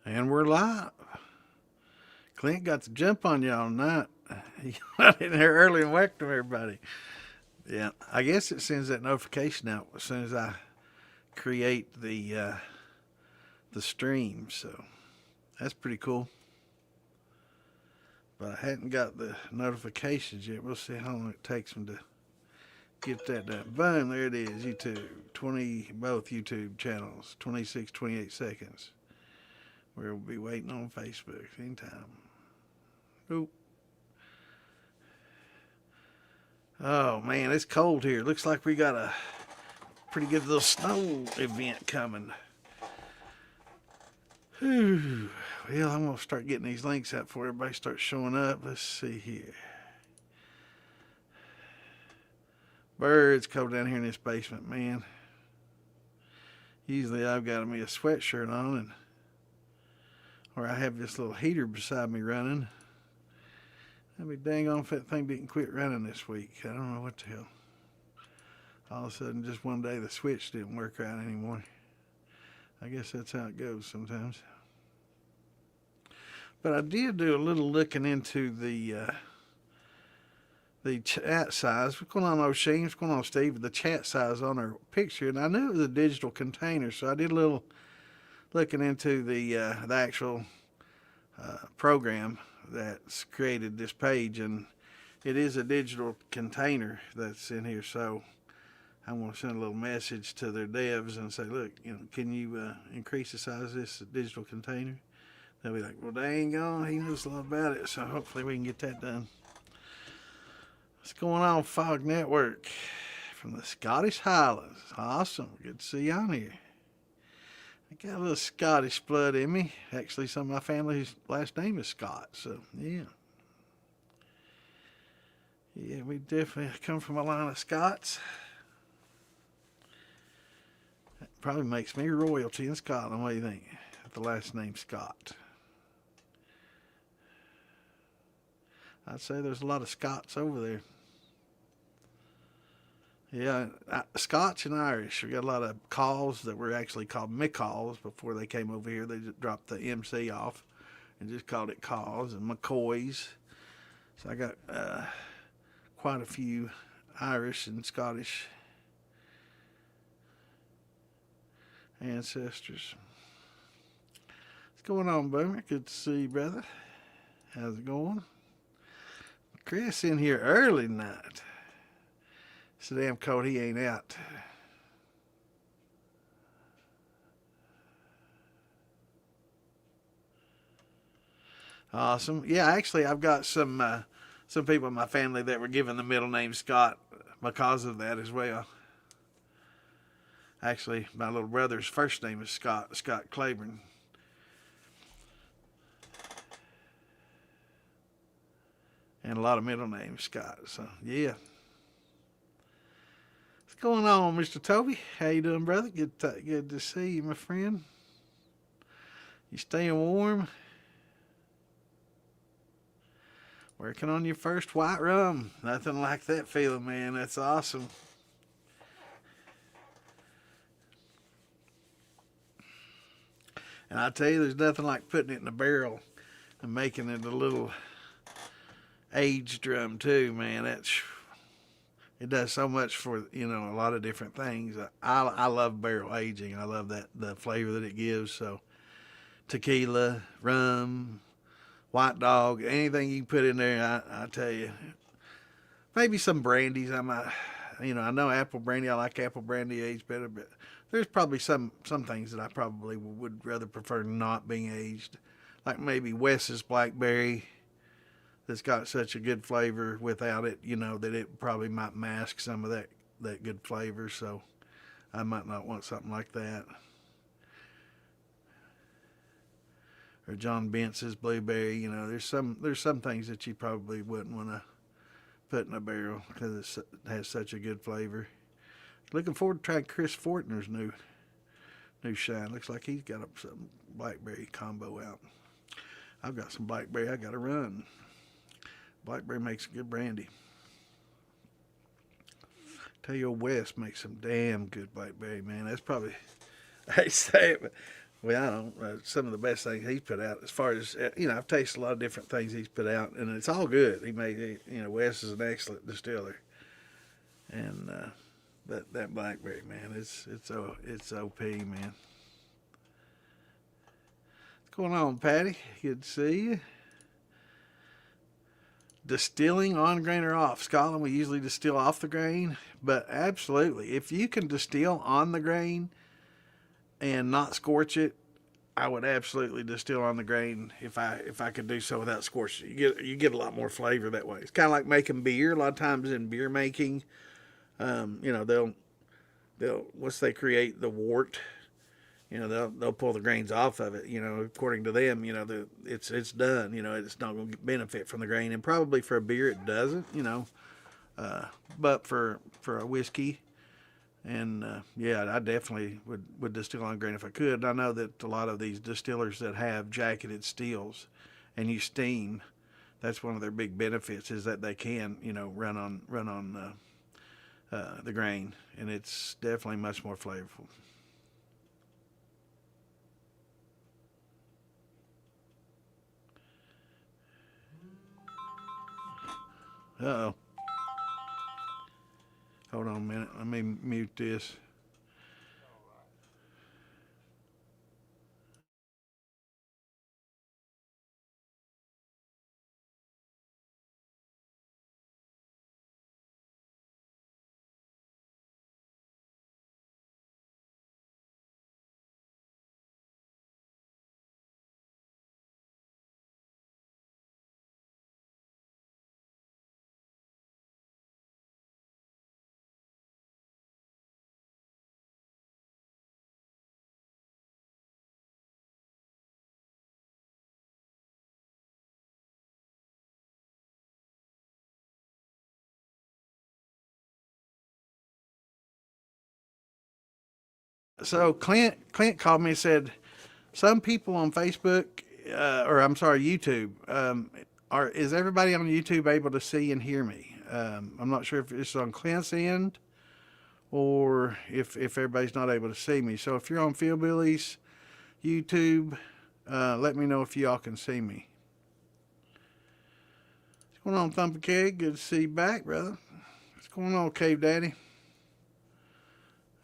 And we're live. Clint got the jump on y'all tonight. He got in here early and whacked them, everybody. Yeah, I guess it sends that notification out as soon as I create the stream. So that's pretty cool. But I hadn't got the notifications yet. We'll see how long it takes them to get that done. Boom, there it is. YouTube, 20, both YouTube channels, 26, 28 seconds. We'll be waiting on Facebook anytime. Oop. Oh man, it's cold here. Looks like we got a pretty good little snow event coming. Whew. Well, I'm gonna start getting these links out before everybody starts showing up. Let's see here. Birds cold down here in this basement, man. Usually I've got me a sweatshirt on, and or I have this little heater beside me running. I'd be dang on if that thing didn't quit running this week. I don't know what the hell. All of a sudden, just one day, the switch didn't work right anymore. I guess that's how it goes sometimes. But I did do a little looking into the chat size. What's going on, O'Sheen? What's going on, Steve? The chat size on our picture, and I knew it was a digital container, so I did a little looking into the actual program that's created this page, and it is a digital container that's in here. So I'm going to send a little message to their devs and say, look, can you increase the size of this digital container? They'll be like, well, dang on, he knows a lot about it. So hopefully we can get that done. What's going on, Fog Network from the Scottish Highlands? Awesome. Good to see you on here. I got a little Scottish blood in me. Actually, some of my family's last name is Scott. So, yeah. Yeah, we definitely come from a line of Scots. That probably makes me royalty in Scotland. What do you think? The last name Scott. I'd say there's a lot of Scots over there. Yeah, Scotch and Irish. We got a lot of calls that were actually called McCalls before they came over here. They just dropped the MC off and just called it calls, and McCoys. So I got quite a few Irish and Scottish ancestors. What's going on, Boomer? Good to see you, brother. How's it going? Chris in here early tonight. So damn cold he ain't out. Awesome. Yeah, actually I've got some people in my family that were given the middle name Scott because of that as well. Actually, my little brother's first name is Scott Claiborne. And a lot of middle names Scott. So yeah. What's going on, Mr. Toby? How you doing, brother? Good to see you, my friend. You staying warm? Working on your first white rum. Nothing like that feeling, man. That's awesome. And I tell you, there's nothing like putting it in a barrel and making it a little aged rum too, man. It does so much for a lot of different things. I love barrel aging. I love the flavor that it gives. So tequila, rum, white dog, anything you can put in there, I tell you. Maybe some brandies. I might, I know apple brandy. I like apple brandy aged better, but there's probably some things that I probably would rather prefer not being aged, like maybe Wes's blackberry. That's got such a good flavor without it, that it probably might mask some of that good flavor. So I might not want something like that. Or John Bentz's blueberry. There's some things that you probably wouldn't want to put in a barrel because it has such a good flavor. Looking forward to trying Chris Fortner's new shine. Looks like he's got some blackberry combo out. I've got some blackberry. I got to run. Blackberry makes good brandy. Tell you, West makes some damn good blackberry, man. That's probably, I say it, but Well, I don't. Some of the best things he's put out, as far as I've tasted a lot of different things he's put out, and it's all good. Wes is an excellent distiller, and that blackberry, man, it's OP, man. What's going on, Patty? Good to see you. Distilling on grain or off. Scotland, we usually distill off the grain, but absolutely, if you can distill on the grain and not scorch it, I would absolutely distill on the grain if I could do so without scorching it. You get a lot more flavor that way. It's kind of like making beer. A lot of times in beer making, they'll once they create the wort, they'll pull the grains off of it. According to them, it's done. It's not going to benefit from the grain, and probably for a beer it doesn't. But for a whiskey, and yeah, I definitely would distill on grain if I could. And I know that a lot of these distillers that have jacketed stills and you steam, that's one of their big benefits is that they can run on the grain, and it's definitely much more flavorful. Uh-oh. Hold on a minute. Let me mute this. So Clint called me and said some people on Facebook, or I'm sorry, YouTube, is everybody on YouTube able to see and hear me? I'm not sure if it's on Clint's end or if everybody's not able to see me. So if you're on Philbilly's YouTube, let me know if y'all can see me. What's going on, Thumpy Keg? Good to see you back, brother. What's going on, Cave Daddy?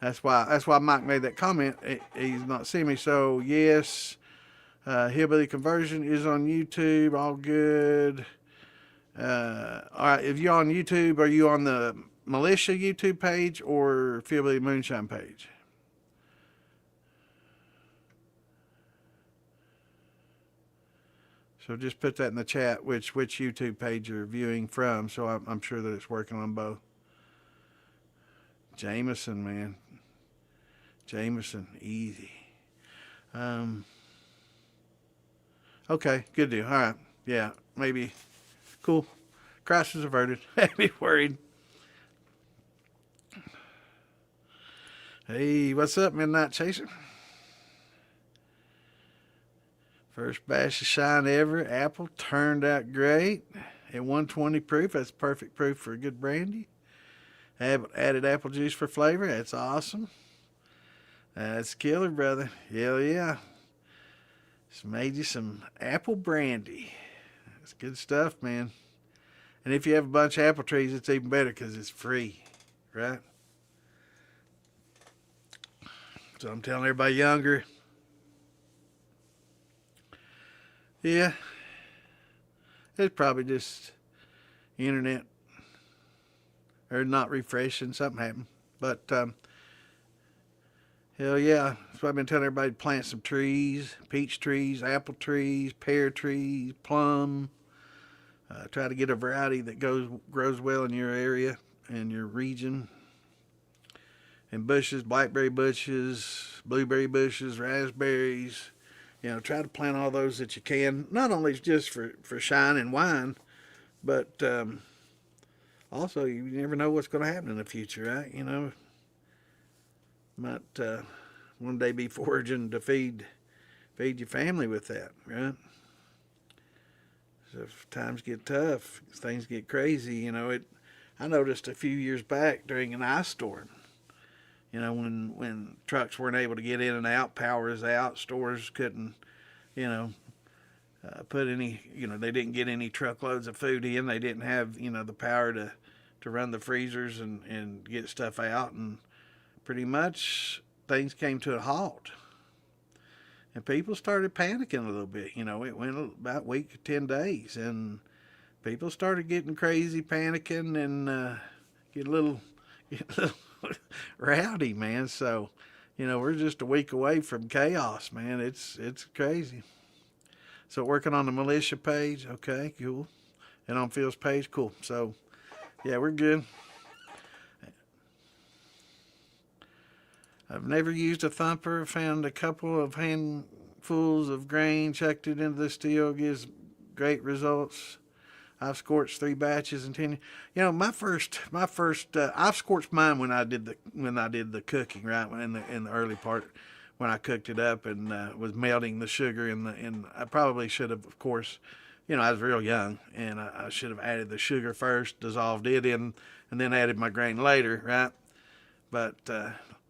That's why Mike made that comment. He's not seeing me. So yes, Hillbilly Conversion is on YouTube. All good. All right. If you're on YouTube, are you on the Militia YouTube page or Hillbilly Moonshine page? So just put that in the chat, which YouTube page you're viewing from. So I'm sure that it's working on both. Jameson, man. Jameson, easy. Okay, good deal. All right. Yeah, maybe. Cool. Crisis averted. I'd be worried. Hey, what's up, Midnight Chaser? First batch of shine ever. Apple turned out great at 120 proof. That's perfect proof for a good brandy. Added apple juice for flavor. That's awesome. That's killer, brother. Hell yeah. Just made you some apple brandy. That's good stuff, man. And if you have a bunch of apple trees, it's even better because it's free, right? So I'm telling everybody younger. Yeah. It's probably just internet or not refreshing. Something happened. But hell yeah. So I've been telling everybody to plant some trees, peach trees, apple trees, pear trees, plum. Try to get a variety that grows well in your area and your region. And bushes, blackberry bushes, blueberry bushes, raspberries. Try to plant all those that you can. Not only just for shine and wine, but also you never know what's going to happen in the future, right? Might one day be foraging to feed your family with that, right? So if times get tough, things get crazy, I noticed a few years back during an ice storm, You know, when trucks weren't able to get in and out, power is out, stores couldn't, you know, put any, you know, they didn't get any truckloads of food in. They didn't have, you know, the power to run the freezers and get stuff out. And pretty much things came to a halt. And people started panicking a little bit. You know, it went about a week, 10 days. And people started getting crazy, panicking, and get a little, get a little rowdy, man. So, you know, we're just a week away from chaos, man. It's crazy. So working on the militia page, okay, cool. And on Phil's page, cool. So, yeah, we're good. I've never used a thumper. Found a couple of handfuls of grain, chucked it into the steel, gives great results. I've scorched 3 batches and 10. You know, my first, I've scorched mine when I did the cooking, right, in the early part, when I cooked it up and was melting the sugar and I probably should have, of course, you know, I was real young and I should have added the sugar first, dissolved it in, and then added my grain later, right? But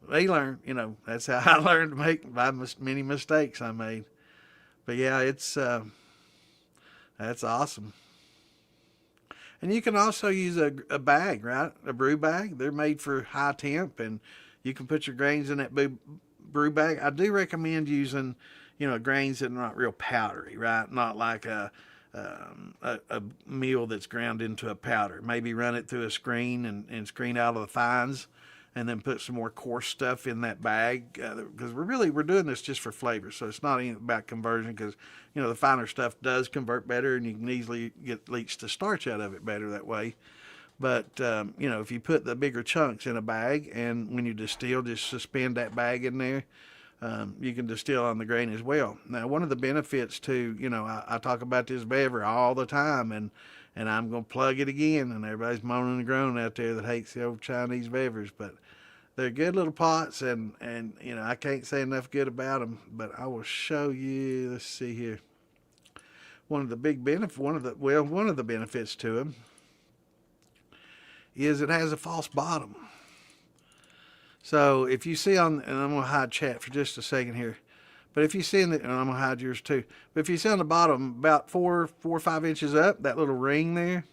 they learn, you know, that's how I learned to make by many mistakes I made. But yeah, it's that's awesome. And you can also use a bag, right? A brew bag. They're made for high temp, and you can put your grains in that brew bag. I do recommend using, you know, grains that are not real powdery, right? Not like a meal that's ground into a powder. Maybe run it through a screen and screen out of the fines, and then put some more coarse stuff in that bag, because we're doing this just for flavor. So it's not even about conversion, because, you know, the finer stuff does convert better, and you can easily get leach the starch out of it better that way. But you know, if you put the bigger chunks in a bag, and when you distill, just suspend that bag in there, you can distill on the grain as well. Now, one of the benefits too, you know, I talk about this bever all the time, and I'm going to plug it again, and everybody's moaning and groaning out there that hates the old Chinese bevers, but they're good little pots, and you know, I can't say enough good about them, but I will show you, let's see here. One of the benefits to them is it has a false bottom. So if you see and I'm going to hide chat for just a second here, but if you see and I'm going to hide yours too, but if you see on the bottom about 4 or 5 inches up, that little ring there,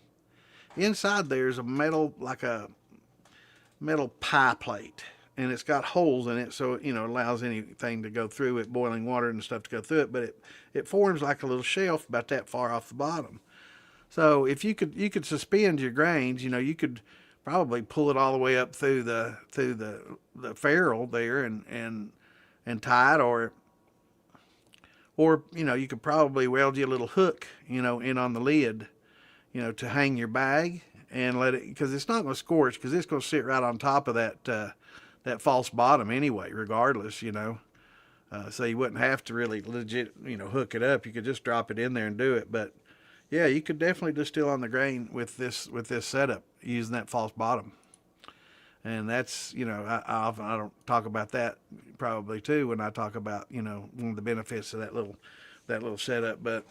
inside there is a metal, like a metal pie plate, and it's got holes in it, so, you know, it allows anything to go through it, boiling water and stuff to go through it, but it forms like a little shelf about that far off the bottom. So if you could suspend your grains, you know, you could probably pull it all the way up through the ferrule there and tie it, or you know, you could probably weld you a little hook, you know, in on the lid, you know, to hang your bag and let it, because it's not going to scorch, because it's going to sit right on top of that false bottom anyway, regardless, you know. So you wouldn't have to really legit, you know, hook it up. You could just drop it in there and do it. But yeah, you could definitely distill on the grain with this setup using that false bottom. And that's, you know, I don't talk about that probably too when I talk about, you know, one of the benefits of that little setup. But,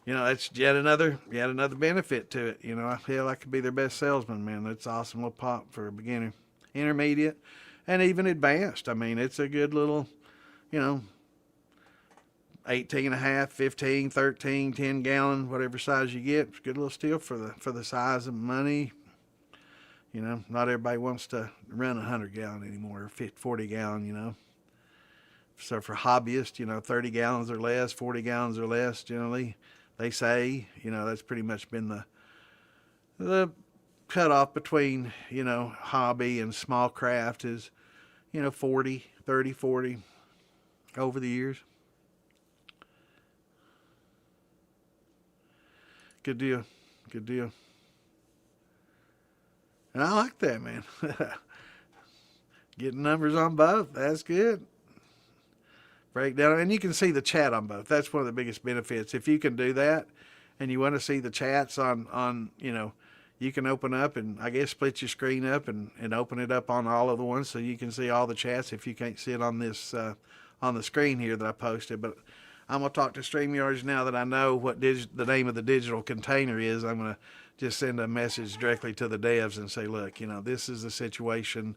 you know, that's yet another benefit to it. You know, I feel I could be their best salesman, man. That's awesome little pop for a beginner, intermediate, and even advanced. I mean, it's a good little, you know, 18 and a half, 15, 13, 10 gallon, whatever size you get. It's a good little still for the size of money. You know, not everybody wants to run 100 gallon anymore, or 50, 40 gallon, you know. So for hobbyists, you know, 30 gallons or less, 40 gallons or less, generally, they say, you know, that's pretty much been the cutoff between, you know, hobby and small craft is, you know, 40 over the years. Good deal. And I like that, man. Getting numbers on both, that's good. Breakdown, and you can see the chat on both. That's one of the biggest benefits. If you can do that, and you want to see the chats on, you know, you can open up and I guess split your screen up and open it up on all of the ones so you can see all the chats if you can't see it on this on the screen here that I posted. But I'm going to talk to StreamYards now that I know what the name of the digital container is. I'm going to just send a message directly to the devs and say, look, you know, this is the situation.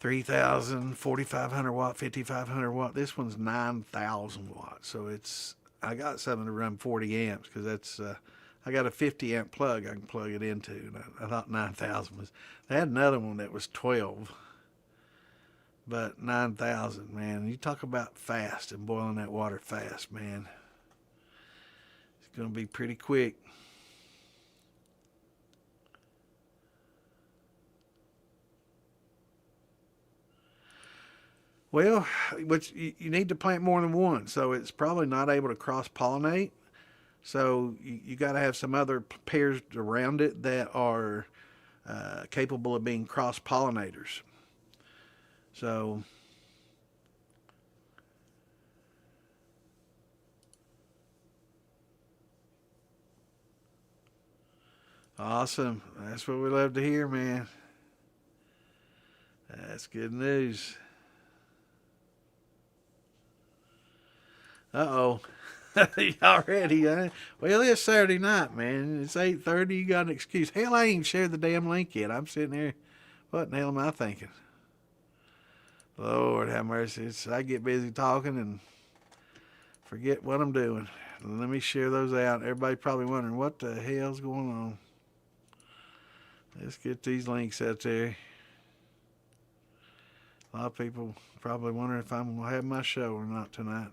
3,000, 4,500 watt, 5,500 watt. This one's 9,000 watts. So I got something to run 40 amps because I got a 50 amp plug I can plug it into. And I thought 9,000 was, they had another one that was 12, but 9,000, man. You talk about fast and boiling that water fast, man. It's going to be pretty quick. Well, which you need to plant more than one, so it's probably not able to cross pollinate. So you got to have some other pairs around it that are capable of being cross pollinators. So awesome. That's what we love to hear, man. That's good news. Uh-oh. Already, huh? Well, it's Saturday night, man. It's 8:30. You got an excuse. Hell, I ain't shared the damn link yet. I'm sitting there. What in the hell am I thinking? Lord have mercy. I get busy talking and forget what I'm doing. Let me share those out. Everybody probably wondering what the hell's going on. Let's get these links out there. A lot of people probably wondering if I'm going to have my show or not tonight.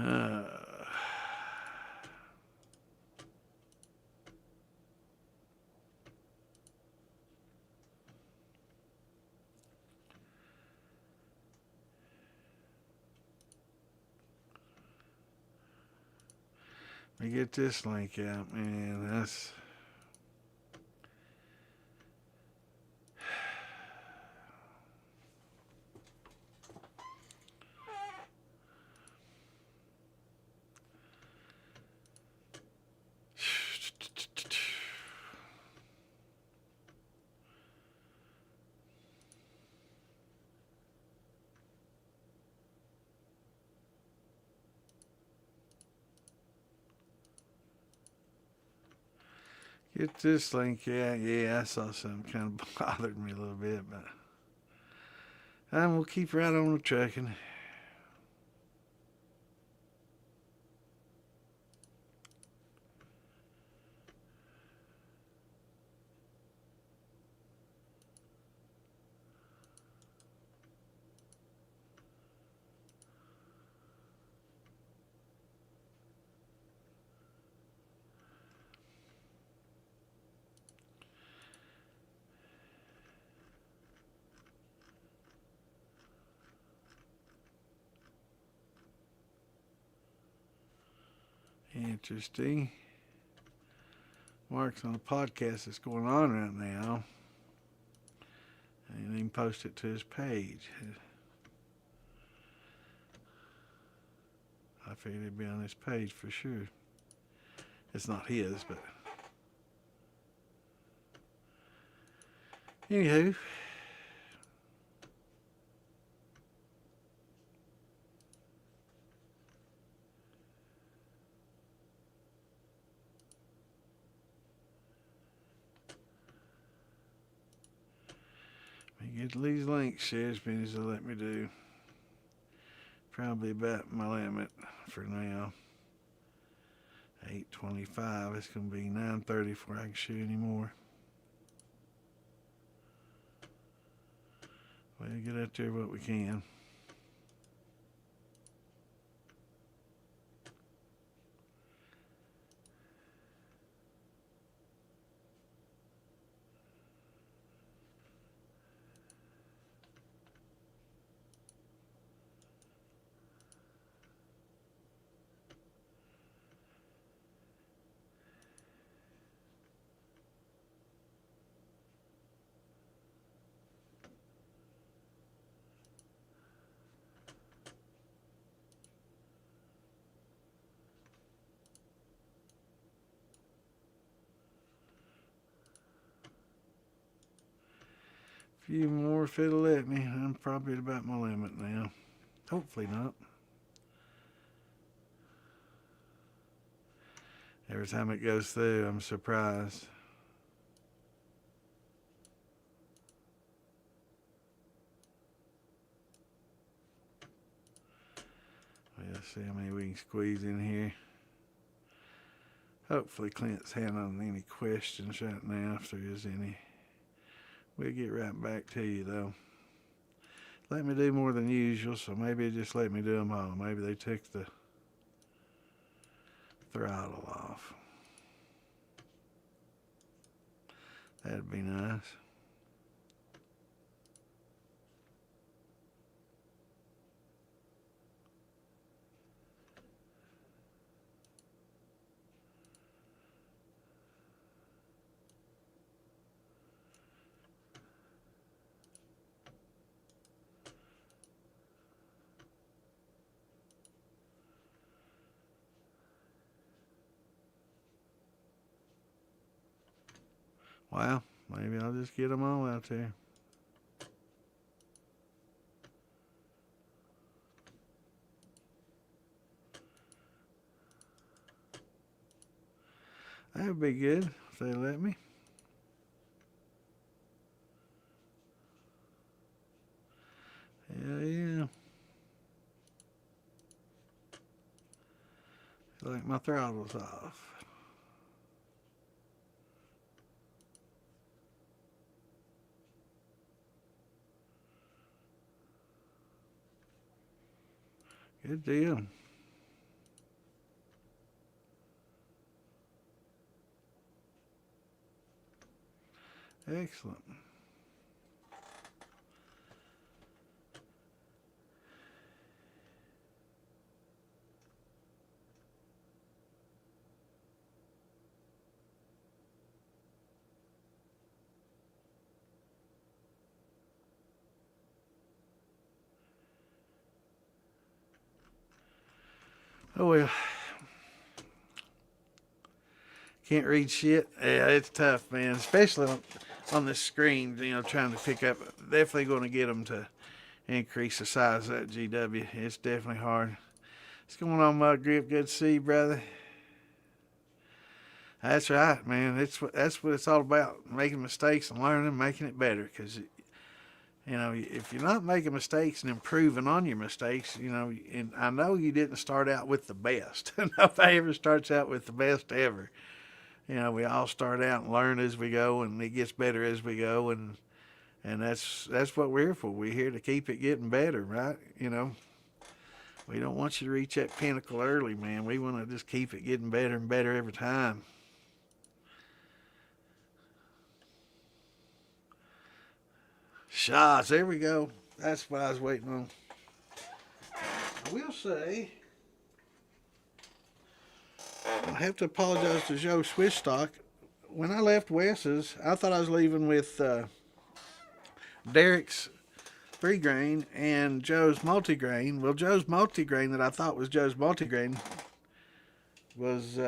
Uh, Let me get this link out, man. That's get this link out. Yeah, I saw something kind of bothered me a little bit, but we'll keep right on the trucking. Interesting. Mark's on a podcast that's going on right now. And he can post it to his page. I figured it'd be on his page for sure. It's not his, but anywho. Get these links shared as many as they'll let me do. Probably about my limit for now. 8:25. It's gonna be 9:30 before I can shoot anymore. We'll get out there what we can. few more if it'll let me. I'm probably at about my limit now. Hopefully not. Every time it goes through, I'm surprised. Let's see how many we can squeeze in here. Hopefully Clint's handling any questions right now, if there is any. We'll get right back to you, though. Let me do more than usual, so maybe it just let me do them all. Maybe they took the throttle off. That'd be nice. Well, maybe I'll just get them all out there. That would be good if they let me. Hell yeah. Feel like my throttle's off. Good deal. Excellent. Oh well. Can't read shit. Yeah, it's tough, man. Especially on this screen, you know, trying to pick up. Definitely going to get them to increase the size of that GW. It's definitely hard. What's going on, Mud Grip? Good to see you, brother. That's right, man. That's what it's all about. Making mistakes and learning, making it better. Because, you know, if you're not making mistakes and improving on your mistakes, you know, and I know you didn't start out with the best. Nobody ever starts out with the best ever. You know, we all start out and learn as we go, and it gets better as we go, and that's what we're here for. We're here to keep it getting better, right? You know, we don't want you to reach that pinnacle early, man. We want to just keep it getting better and better every time. Shots, there we go. That's what I was waiting on. I will say, I have to apologize to Joe Swishstock. When I left Wes's, I thought I was leaving with Derek's 3-grain and Joe's multigrain. Well, Joe's multigrain that I thought was Joe's multigrain was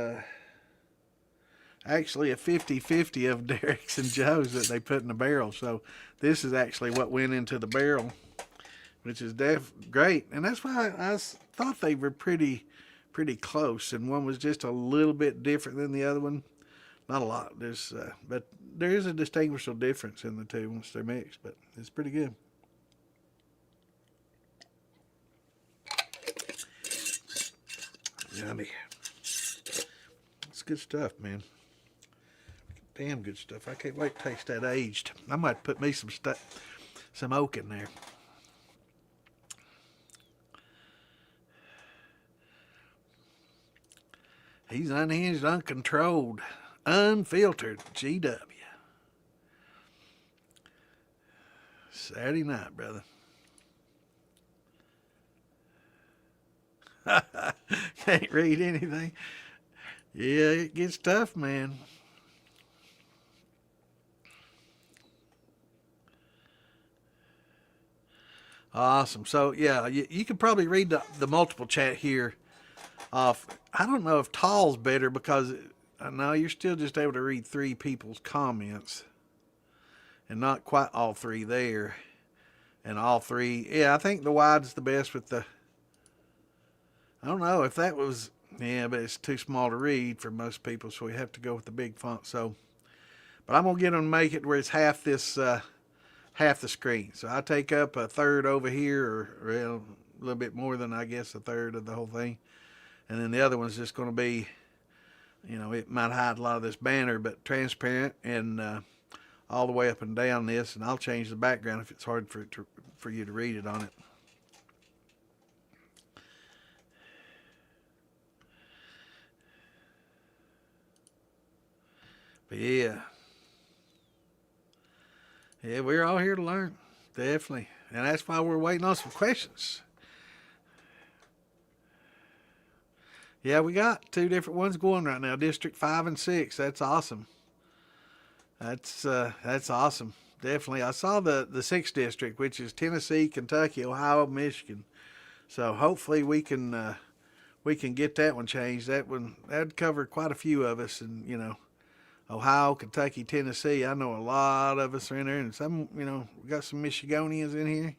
actually a 50-50 of Derek's and Joe's that they put in the barrel. So this is actually what went into the barrel, which is great. And that's why I thought they were pretty close, and one was just a little bit different than the other one. Not a lot. But there is a distinguishable difference in the two once they're mixed, but it's pretty good. Yummy. It's good stuff, man. Damn good stuff. I can't wait to taste that aged. I might put me some oak in there. He's unhinged, uncontrolled, unfiltered. GW. Saturday night, brother. Can't read anything. Yeah, it gets tough, man. Awesome. So, yeah, you could probably read the multiple chat here off. I don't know if tall's better because I know you're still just able to read 3 people's comments. and not quite all three there. And all three, yeah, I think the wide's the best with the, I don't know if that was, yeah, but it's too small to read for most people, so we have to go with the big font. So, but I'm gonna get them to make it where it's half this, half the screen. So I take up a third over here, or well, a little bit more than I guess a third of the whole thing, and then the other one's just gonna be, it might hide a lot of this banner, but transparent and all the way up and down this, and I'll change the background if it's hard for you to read it on it. But yeah, we're all here to learn, definitely, and that's why we're waiting on some questions. Yeah, we got two different ones going right now, District 5 and 6. That's awesome. That's awesome. Definitely. I saw the sixth district, which is Tennessee, Kentucky, Ohio, Michigan. So hopefully we can get that one changed. That'd cover quite a few of us, and Ohio, Kentucky, Tennessee. I know a lot of us are in there, and some we got some Michigonians in here.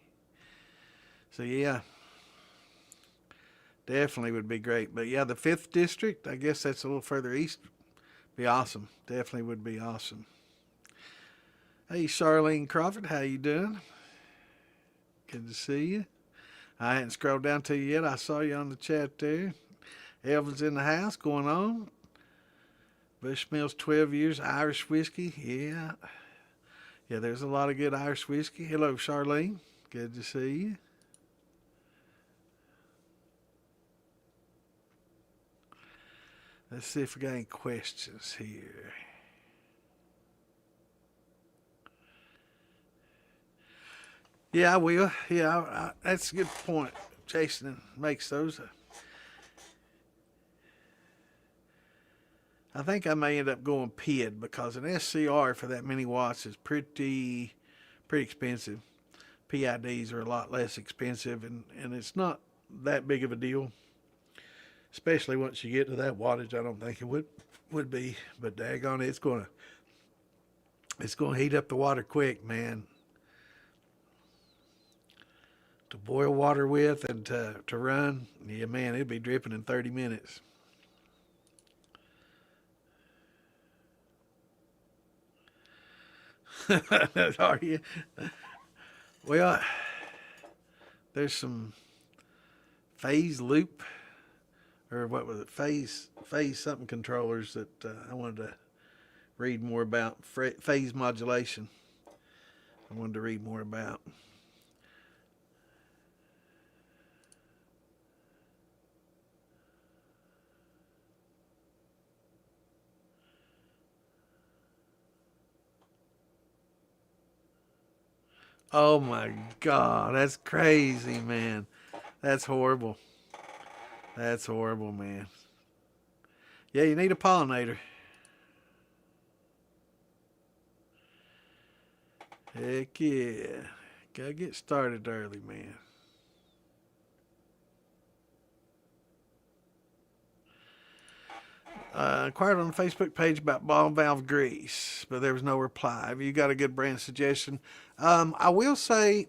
So yeah, definitely would be great. But yeah, the fifth district, I guess that's a little further east. Be awesome. Definitely would be awesome. Hey, Charlene Crawford, how you doing? Good to see you. I hadn't scrolled down to you yet. I saw you on the chat there. Elvin's in the house, going on. Bushmills 12 years, Irish whiskey. Yeah. Yeah, there's a lot of good Irish whiskey. Hello, Charlene. Good to see you. Let's see if we got any questions here. Yeah, I will. Yeah, that's a good point. Jason makes those. I think I may end up going PID because an SCR for that many watts is pretty expensive. PIDs are a lot less expensive, and it's not that big of a deal, especially once you get to that wattage. I don't think it would be, but daggone it, it's gonna heat up the water quick, man. To boil water with and to run, yeah, man, it'd be dripping in 30 minutes. Are you? Well, there's some phase loop, or what was it? Phase something controllers that I wanted to read more about. Phase modulation. I wanted to read more about. Oh my God, that's crazy, man. That's horrible. That's horrible, man. Yeah, you need a pollinator. Heck yeah. Gotta get started early, man. Inquired on the Facebook page about ball valve grease, but there was no reply. Have you got a good brand suggestion? I will say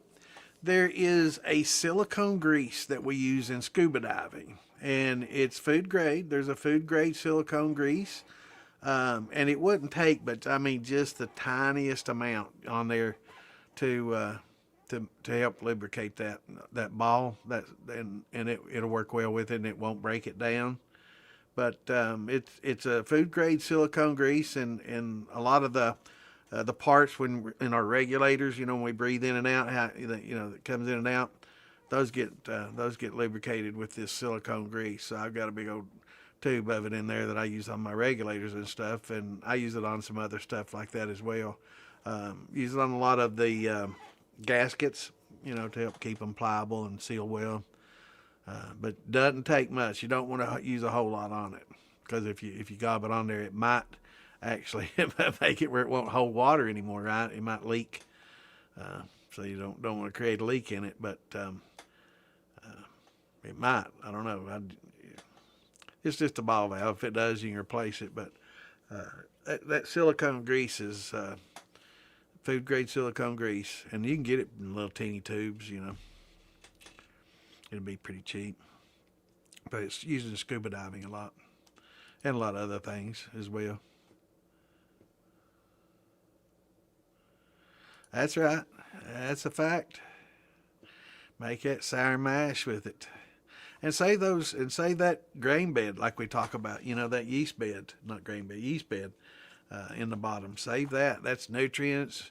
there is a silicone grease that we use in scuba diving, and it's food grade. There's a food grade silicone grease, and it wouldn't take, but I mean, just the tiniest amount on there to help lubricate that ball. It'll work well with it, and it won't break it down. But it's a food grade silicone grease, and a lot of the parts when in our regulators, when we breathe in and out, that comes in and out, those get lubricated with this silicone grease. So I've got a big old tube of it in there that I use on my regulators and stuff, and I use it on some other stuff like that as well. Use it on a lot of the gaskets, to help keep them pliable and seal well. But doesn't take much. You don't want to use a whole lot on it, because if you gob it on there, it might actually make it where it won't hold water anymore. Right? It might leak. So you don't want to create a leak in it, but it might. I don't know. It's just a ball valve. If it does, you can replace it. But that silicone grease is food grade silicone grease, and you can get it in little teeny tubes. It'll be pretty cheap, but it's used in scuba diving a lot and a lot of other things as well. That's right. That's a fact. Make that sour mash with it. And save that grain bed like we talk about, that yeast bed, not grain bed, yeast bed in the bottom. Save that. That's nutrients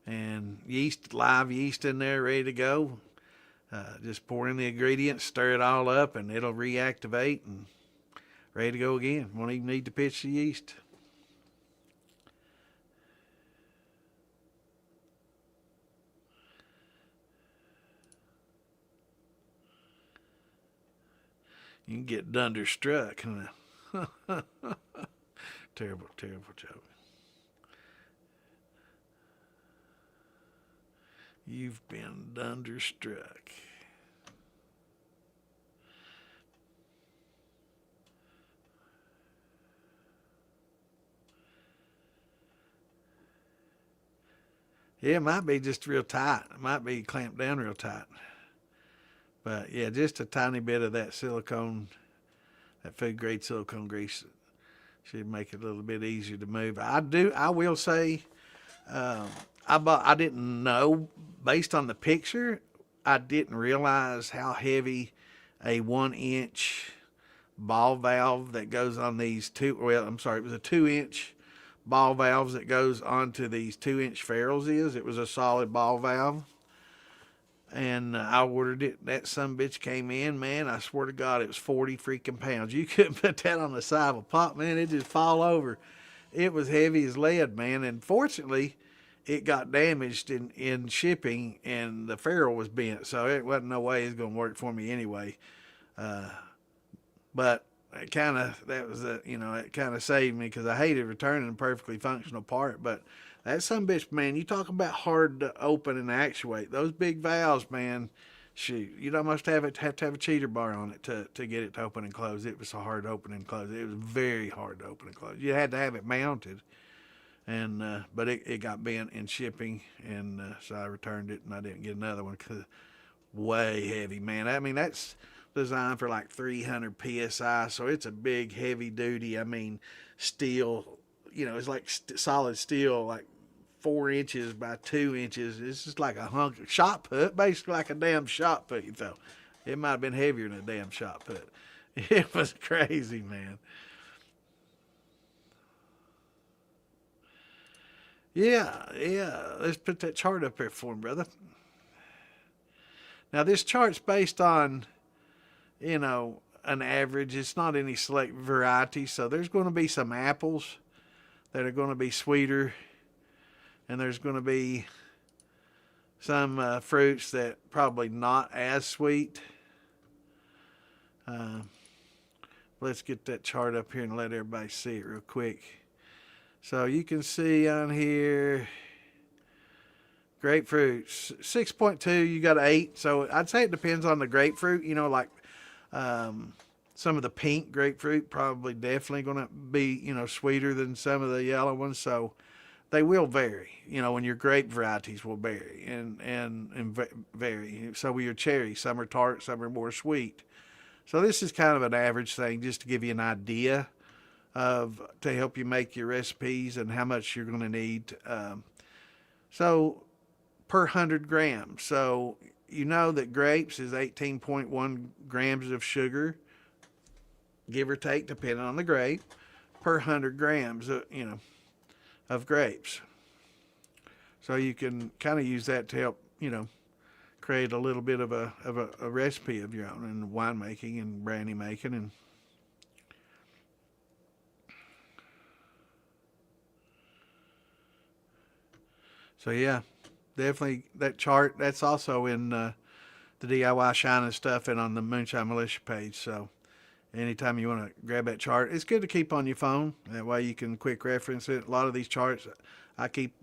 and yeast, live yeast in there ready to go. Just pour in the ingredients, stir it all up, and it'll reactivate and ready to go again. Won't even need to pitch the yeast. You can get dunderstruck. Terrible, terrible joke. You've been dunderstruck. Yeah, it might be just real tight. It might be clamped down real tight. But yeah, just a tiny bit of that silicone, that food grade silicone grease should make it a little bit easier to move. I will say, I didn't know, based on the picture, I didn't realize how heavy a 1-inch ball valve that goes on these it was a 2-inch ball valves that goes onto these 2-inch ferrules is. It was a solid ball valve. And I ordered it. That sumbitch came in, man. I swear to God, it was 40 freaking pounds. You couldn't put that on the side of a pot, man. It'd just fall over. It was heavy as lead, man. And fortunately, it got damaged in shipping, and the ferrule was bent. So it wasn't no way it was going to work for me anyway. But it kind of saved me, because I hated returning a perfectly functional part. But that sumbitch, man, you talk about hard to open and actuate. Those big valves, man, shoot, you'd almost have to have a cheater bar on it to get it to open and close. It was so hard to open and close. It was very hard to open and close. You had to have it mounted, and but it got bent in shipping, and so I returned it, and I didn't get another one because way heavy, man. I mean, that's designed for like 300 psi, so it's a big, heavy duty. I mean, steel. It's like solid steel, like 4 inches by 2 inches. It's just like a hunk of shot put, basically like a damn shot put. It might have been heavier than a damn shot put. It was crazy, man. Yeah. Let's put that chart up here for him, brother. Now, this chart's based on, an average. It's not any select variety, so there's going to be some apples that are going to be sweeter, and there's going to be some fruits that probably not as sweet. Let's get that chart up here and let everybody see it real quick. So you can see on here, grapefruits 6.2, you got 8. So I'd say it depends on the grapefruit. Like some of the pink grapefruit probably definitely going to be, sweeter than some of the yellow ones. So they will vary, when your grape varieties will vary and vary. So with your cherries, some are tart, some are more sweet. So this is kind of an average thing, just to give you an idea to help you make your recipes and how much you're going to need. So per 100 grams. So that grapes is 18.1 grams of sugar, give or take, depending on the grape, per 100 grams, of grapes. So you can kind of use that to help, create a little bit of a recipe of your own in winemaking and brandy making. And so yeah, definitely that chart. That's also in the DIY Shine and stuff, and on the Moonshine Militia page. So anytime you want to grab that chart, it's good to keep on your phone. That way you can quick reference it. A lot of these charts, I keep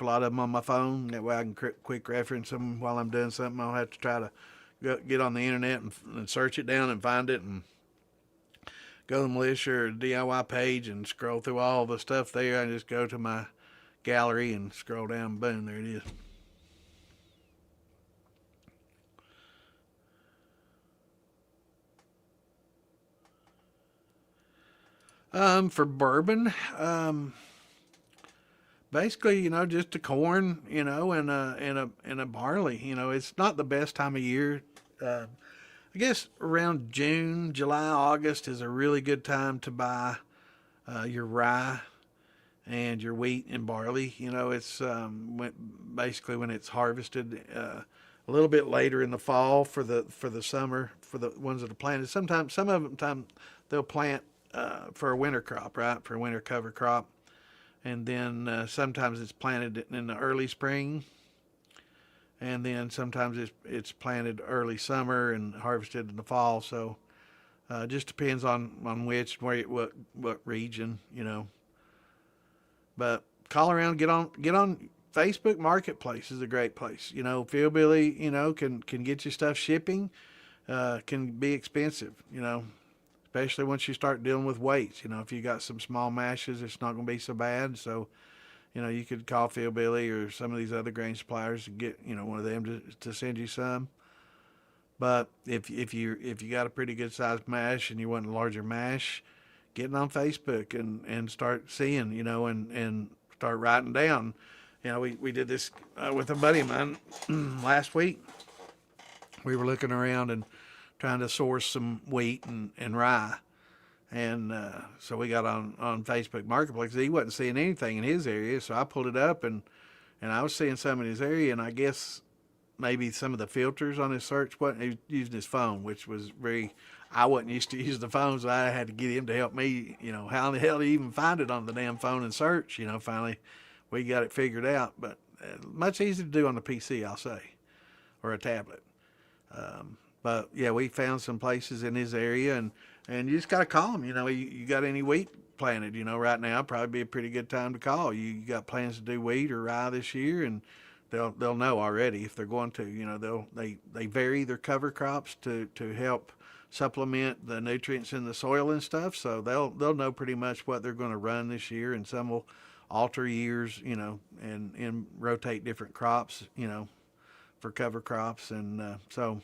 a lot of them on my phone. That way I can quick reference them while I'm doing something. I don't have to try to get on the internet and search it down and find it, and go to the militia or DIY page and scroll through all the stuff there. I just go to my gallery and scroll down. Boom, there it is. For bourbon, basically, just the corn, and a barley. It's not the best time of year. I guess around June, July, August is a really good time to buy your rye and your wheat and barley. It's basically when it's harvested. A little bit later in the fall for the summer for the ones that are planted. Sometimes some of them they'll plant for a winter crop, right? For a winter cover crop, and then sometimes it's planted in the early spring, and then sometimes it's planted early summer and harvested in the fall. So it just depends on what region, But call around, get on Facebook Marketplace is a great place. Fieldbilly, can get you stuff. Shipping can be expensive, especially once you start dealing with weights. If you got some small mashes, it's not going to be so bad. So, you could call Fieldbilly or some of these other grain suppliers to get, one of them to send you some. But if you got a pretty good sized mash and you want a larger mash, getting on Facebook and start seeing, and start writing down. We did this with a buddy of mine last week. We were looking around and trying to source some wheat and rye. And so we got on Facebook Marketplace. He wasn't seeing anything in his area, so I pulled it up, and I was seeing some in his area, and I guess maybe some of the filters on his search wasn't. He was using his phone, which was I wasn't used to use the phone, so I had to get him to help me, how in the hell do you even find it on the damn phone and search, finally we got it figured out, but much easier to do on the PC, I'll say, or a tablet. But yeah, we found some places in his area, and you just got to call them. You got any wheat planted? Right now probably be a pretty good time to call. You got plans to do wheat or rye this year, and they'll know already if they're going to. They vary their cover crops to help supplement the nutrients in the soil and stuff. So they'll know pretty much what they're going to run this year, and some will alter years, and rotate different crops, for cover crops, and so.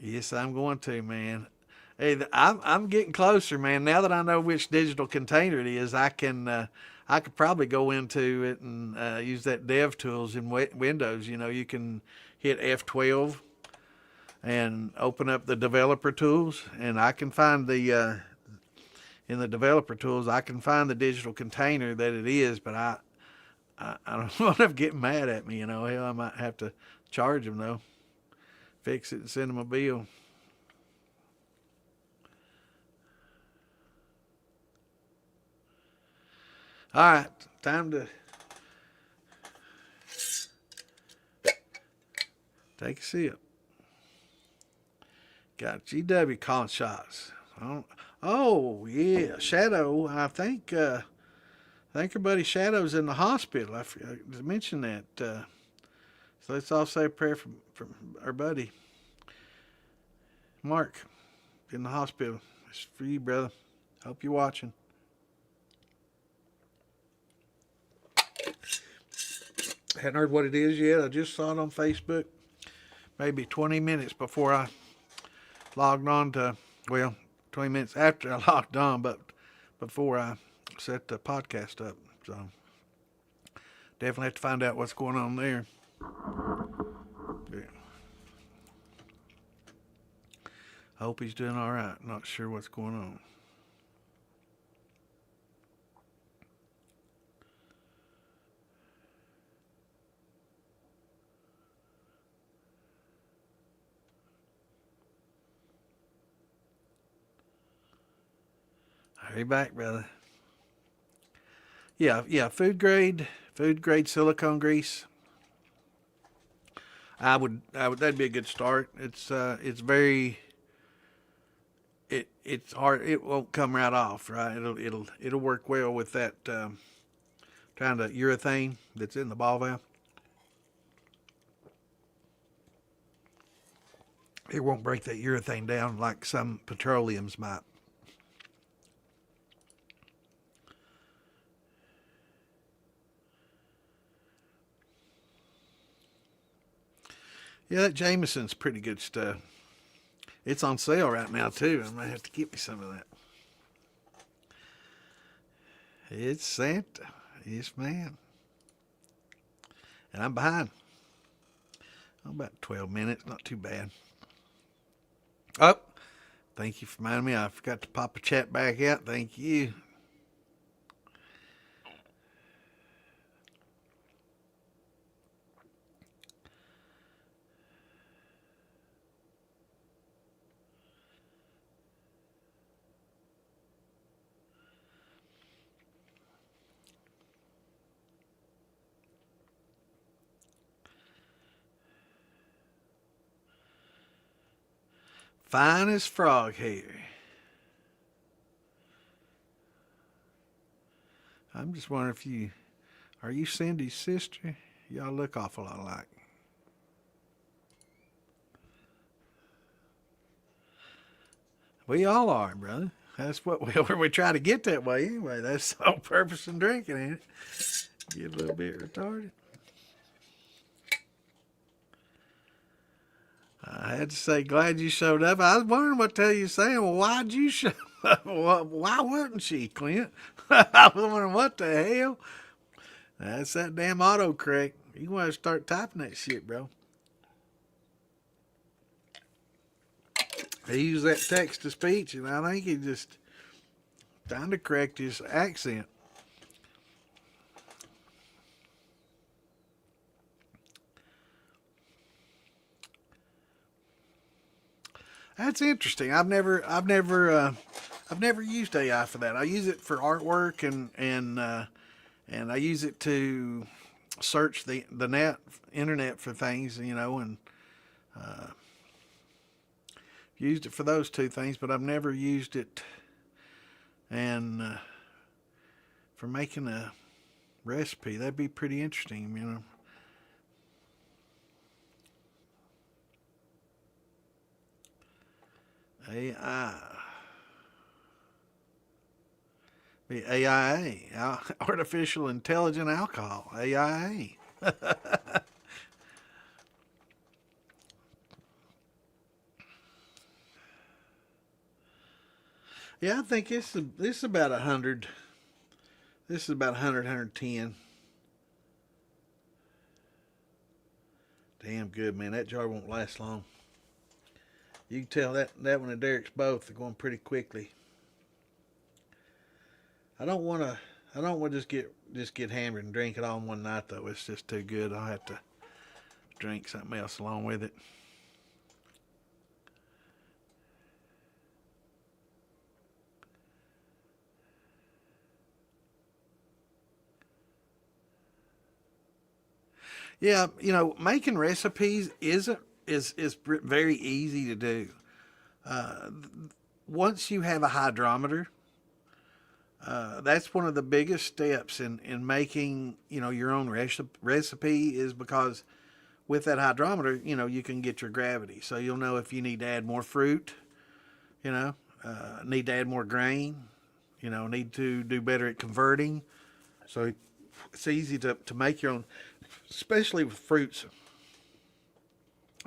Yes, I'm going to, man. Hey, I'm getting closer, man. Now that I know which digital container it is, I could probably go into it and use that Dev Tools in Windows. You can hit F12 and open up the developer tools, and I can find in the developer tools, I can find the digital container that it is, but I don't want them getting mad at me. Hell, I might have to charge them though. Fix it and send them a bill. All right, time to take a sip. Got GW calling shots. Oh yeah, Shadow. I think our buddy Shadow's in the hospital. I forgot to mention that. So let's all say a prayer for our buddy Mark in the hospital. It's for you, brother. Hope you're watching. Hadn't heard what it is yet. I just saw it on Facebook maybe 20 minutes before I logged on 20 minutes after I logged on, but before I set the podcast up. So definitely have to find out what's going on there. Yeah. Hope he's doing all right. Not sure what's going on. Hurry back, brother. Yeah, food grade silicone grease. That'd be a good start. It's very, it's hard. It won't come right off, right? It'll work well with that kind of urethane that's in the ball valve. It won't break that urethane down like some petroleums might. Yeah, that Jameson's pretty good stuff. It's on sale right now too. I might have to get me some of that. It's Santa. Yes, ma'am. And I'm behind. Oh, about 12 minutes. Not too bad. Oh, thank you for reminding me. I forgot to pop a chat back out. Thank you. Fine as frog hair. I'm just wondering if you are you Cindy's sister? Y'all look awful lot alike. We all are, brother. That's what we try to get that way anyway. That's the whole purpose in drinking, ain't it? Get a little bit retarded. I had to say, glad you showed up. I was wondering what the hell you saying. Well, why'd you show up? Well, why wouldn't she, Clint? I was wondering what the hell. That's that damn autocorrect. You want to start typing that shit, bro. He used that text to speech, and I think he just trying to correct his accent. That's interesting. I've never used AI for that. I use it for artwork and I use it to search the internet for things, and used it for those two things. But I've never used it and for making a recipe. That'd be pretty interesting. AI. Be AIA, Artificial Intelligent Alcohol, AIA. Yeah, I think this is about 100. This is about 100, 110. Damn good, man. That jar won't last long. You can tell that one and Derek's both are going pretty quickly. I don't want to. I don't want to just get hammered and drink it all in one night though. It's just too good. I'll have to drink something else along with it. Yeah, making recipes is very easy to do. Uh, Once you have a hydrometer, that's one of the biggest steps in making your own recipe is because with that hydrometer, you can get your gravity. So you'll know if you need to add more fruit, you know, need to add more grain, need to do better at converting. So it's easy to make your own, especially with fruits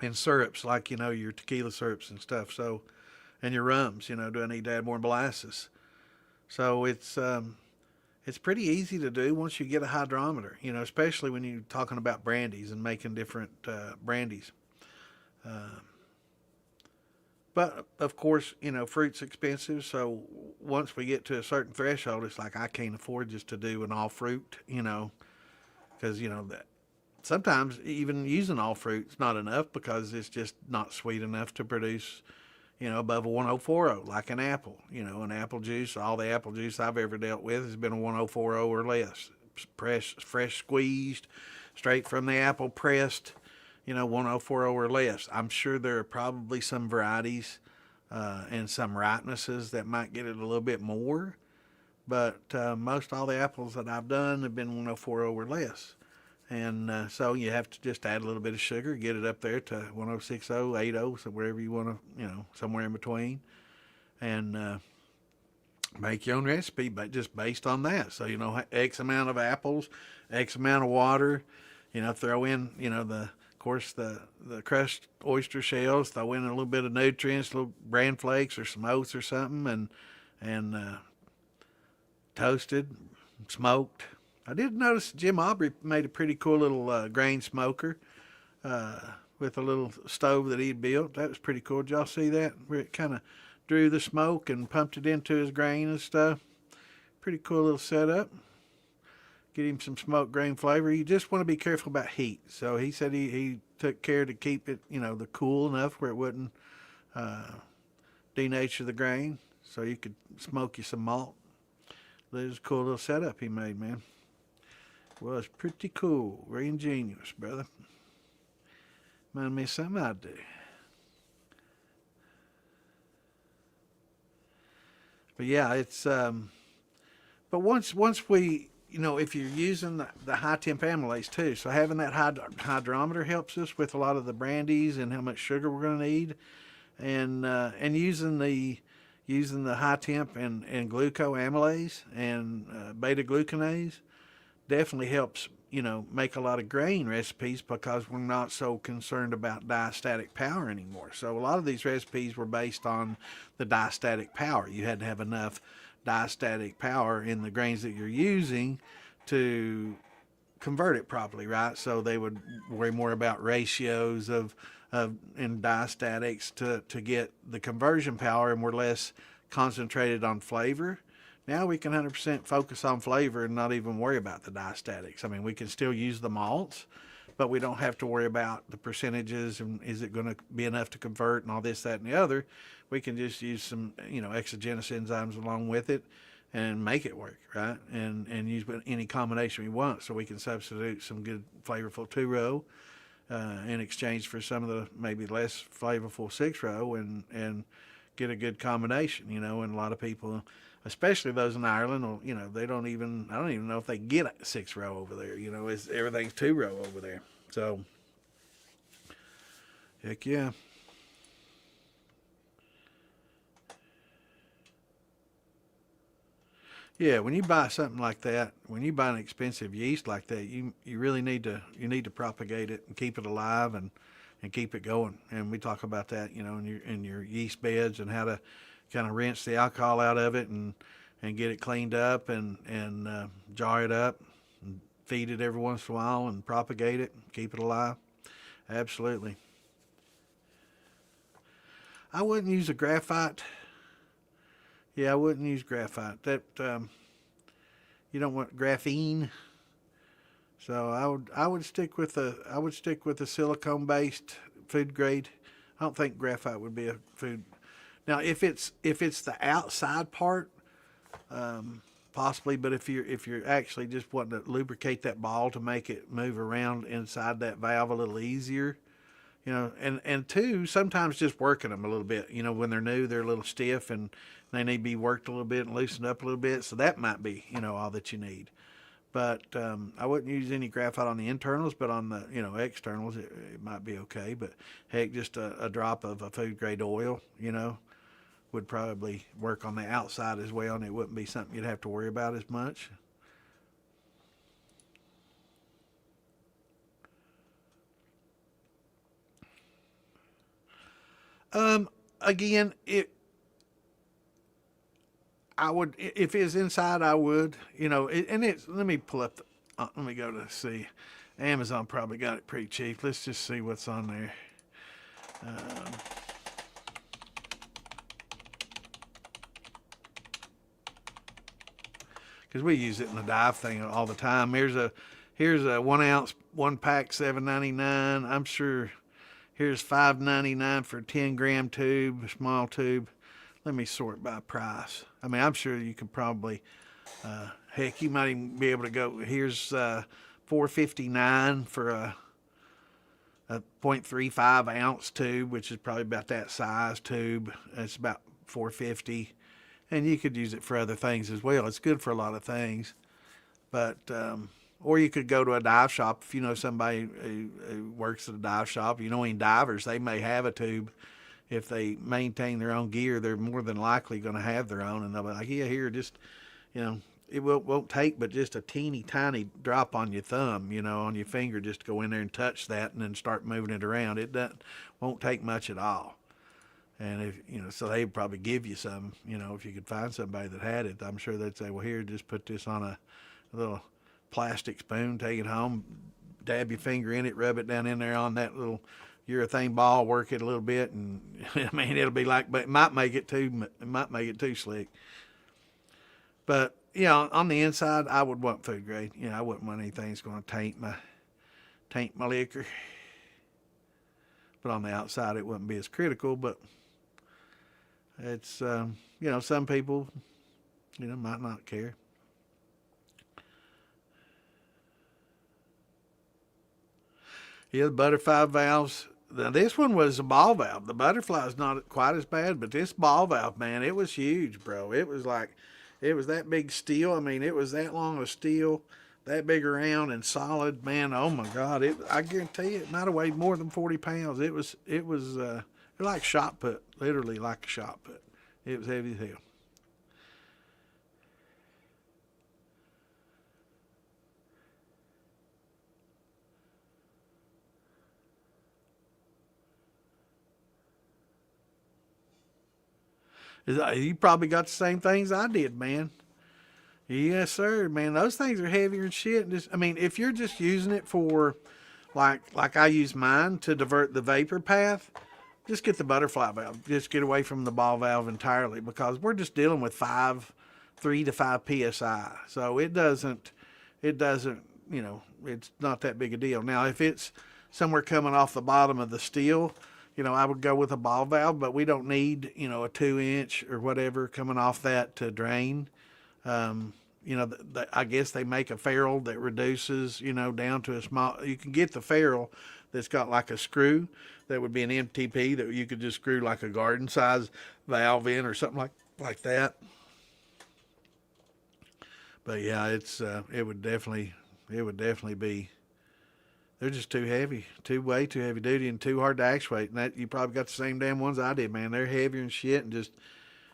and syrups like your tequila syrups and stuff. So and your rums, do I need to add more molasses? So it's pretty easy to do once you get a hydrometer, especially when you're talking about brandies and making different brandies. Uh, but of course, fruit's expensive. So once we get to a certain threshold, it's like I can't afford just to do an all fruit, because that sometimes even using all fruit's not enough because it's just not sweet enough to produce above a 1040, like an apple. An apple juice, all the apple juice I've ever dealt with has been a 1040 or less. Fresh squeezed, straight from the apple pressed, 1040 or less. I'm sure there are probably some varieties and some ripenesses that might get it a little bit more, but most all the apples that I've done have been 1040 or less. And so you have to just add a little bit of sugar, get it up there to 1060, 80, so wherever you want to, somewhere in between, and make your own recipe, but just based on that. So, X amount of apples, X amount of water, throw in, the course, the crushed oyster shells. Throw in a little bit of nutrients, little bran flakes or some oats or something, and toasted, smoked. I did notice Jim Aubrey made a pretty cool little grain smoker with a little stove that he'd built. That was pretty cool. Did y'all see that? Where it kind of drew the smoke and pumped it into his grain and stuff. Pretty cool little setup. Get him some smoked grain flavor. You just want to be careful about heat. So he said he took care to keep it, the cool enough where it wouldn't denature the grain. So you could smoke you some malt. It was a cool little setup he made, man. Was pretty cool. Very ingenious, brother. Reminded me of something I'd do. But yeah, it's but once we, if you're using the high temp amylase too, so having that hydrometer helps us with a lot of the brandies and how much sugar we're going to need, and using the high temp and glucoamylase and beta glucanase definitely helps, make a lot of grain recipes because we're not so concerned about diastatic power anymore. So a lot of these recipes were based on the diastatic power. You had to have enough diastatic power in the grains that you're using to convert it properly, right? So they would worry more about ratios in diastatics to get the conversion power, and we're less concentrated on flavor. Now we can 100% focus on flavor and not even worry about the diastatics. I mean, we can still use the malts, but we don't have to worry about the percentages and is it going to be enough to convert and all this, that, and the other. We can just use some, exogenous enzymes along with it and make it work, right? And use any combination we want. So we can substitute some good flavorful 2-row in exchange for some of the maybe less flavorful 6-row and get a good combination, and a lot of people, especially those in Ireland, I don't even know if they get a 6-row over there. Everything's 2-row over there. So, heck yeah. Yeah, when you buy something like that, when you buy an expensive yeast like that, you really need to propagate it and keep it alive and keep it going. And we talk about that, in your yeast beds and how to kind of rinse the alcohol out of it and get it cleaned up and jar it up and feed it every once in a while and propagate it, keep it alive. Absolutely. I wouldn't use a graphite. Yeah, I wouldn't use graphite. That you don't want graphene. So I would stick with a silicone based food grade. I don't think graphite would be a food. Now if it's the outside part, possibly, but if you're actually just wanting to lubricate that ball to make it move around inside that valve a little easier, and two, sometimes just working them a little bit. When they're new, they're a little stiff and they need to be worked a little bit and loosened up a little bit. So that might be, all that you need. But I wouldn't use any graphite on the internals, but on the, externals, it might be okay. But heck, just a drop of a food grade oil, would probably work on the outside as well, and it wouldn't be something you'd have to worry about as much. Again, I would, if it's inside, I would, and it's, let me pull up, let me go to see. Amazon probably got it pretty cheap. Let's just see what's on there. Because we use it in the dive thing all the time. Here's a 1 ounce, 1 pack, $7.99. I'm sure here's $5.99 for a 10-gram tube, small tube. Let me sort by price. I mean, I'm sure you could probably, heck, you might even be able to go. Here's $4.59 for a 0.35 ounce tube, which is probably about that size tube. It's about $4.50, and you could use it for other things as well. It's good for a lot of things, but or you could go to a dive shop if you know somebody who works at a dive shop. Any divers, they may have a tube. If they maintain their own gear, they're more than likely going to have their own, and they'll be like, yeah, here, just it won't take but just a teeny tiny drop on your thumb, on your finger, just to go in there and touch that and then start moving it around. It doesn't won't take much at all. And if so they'd probably give you some, if you could find somebody that had it. I'm sure they'd say, well, here, just put this on a little plastic spoon, take it home, dab your finger in it, rub it down in there on that little urethane ball, work it a little bit, and I mean it'll be like, but it might make it too slick. But on the inside, I would want food grade. I wouldn't want anything that's going to taint my liquor. But on the outside, it wouldn't be as critical. But it's some people might not care. Yeah, the butterfly valves. Now this one was a ball valve. The butterfly is not quite as bad, but this ball valve, man, it was huge, bro. It was that big steel. I mean, it was that long of steel, that big around and solid, man. Oh my God! I guarantee you, it might have weighed more than 40 pounds. It was like shot put, literally like a shot put. It was heavy as hell. You probably got the same things I did, man. Yes, sir, man. Those things are heavier and shit. I mean, if you're just using it for, like I use mine to divert the vapor path, just get the butterfly valve. Just get away from the ball valve entirely, because we're just dealing with 3 to 5 psi. So it doesn't, it's not that big a deal. Now, if it's somewhere coming off the bottom of the steel, I would go with a ball valve, but we don't need, a 2-inch or whatever coming off that to drain. I guess they make a ferrule that reduces, down to a small. You can get the ferrule that's got like a screw that would be an MTP that you could just screw like a garden size valve in or something like that. But yeah, it would definitely be. They're just too heavy, way too heavy duty, and too hard to actuate. And that you probably got the same damn ones I did, man. They're heavier and shit, and just,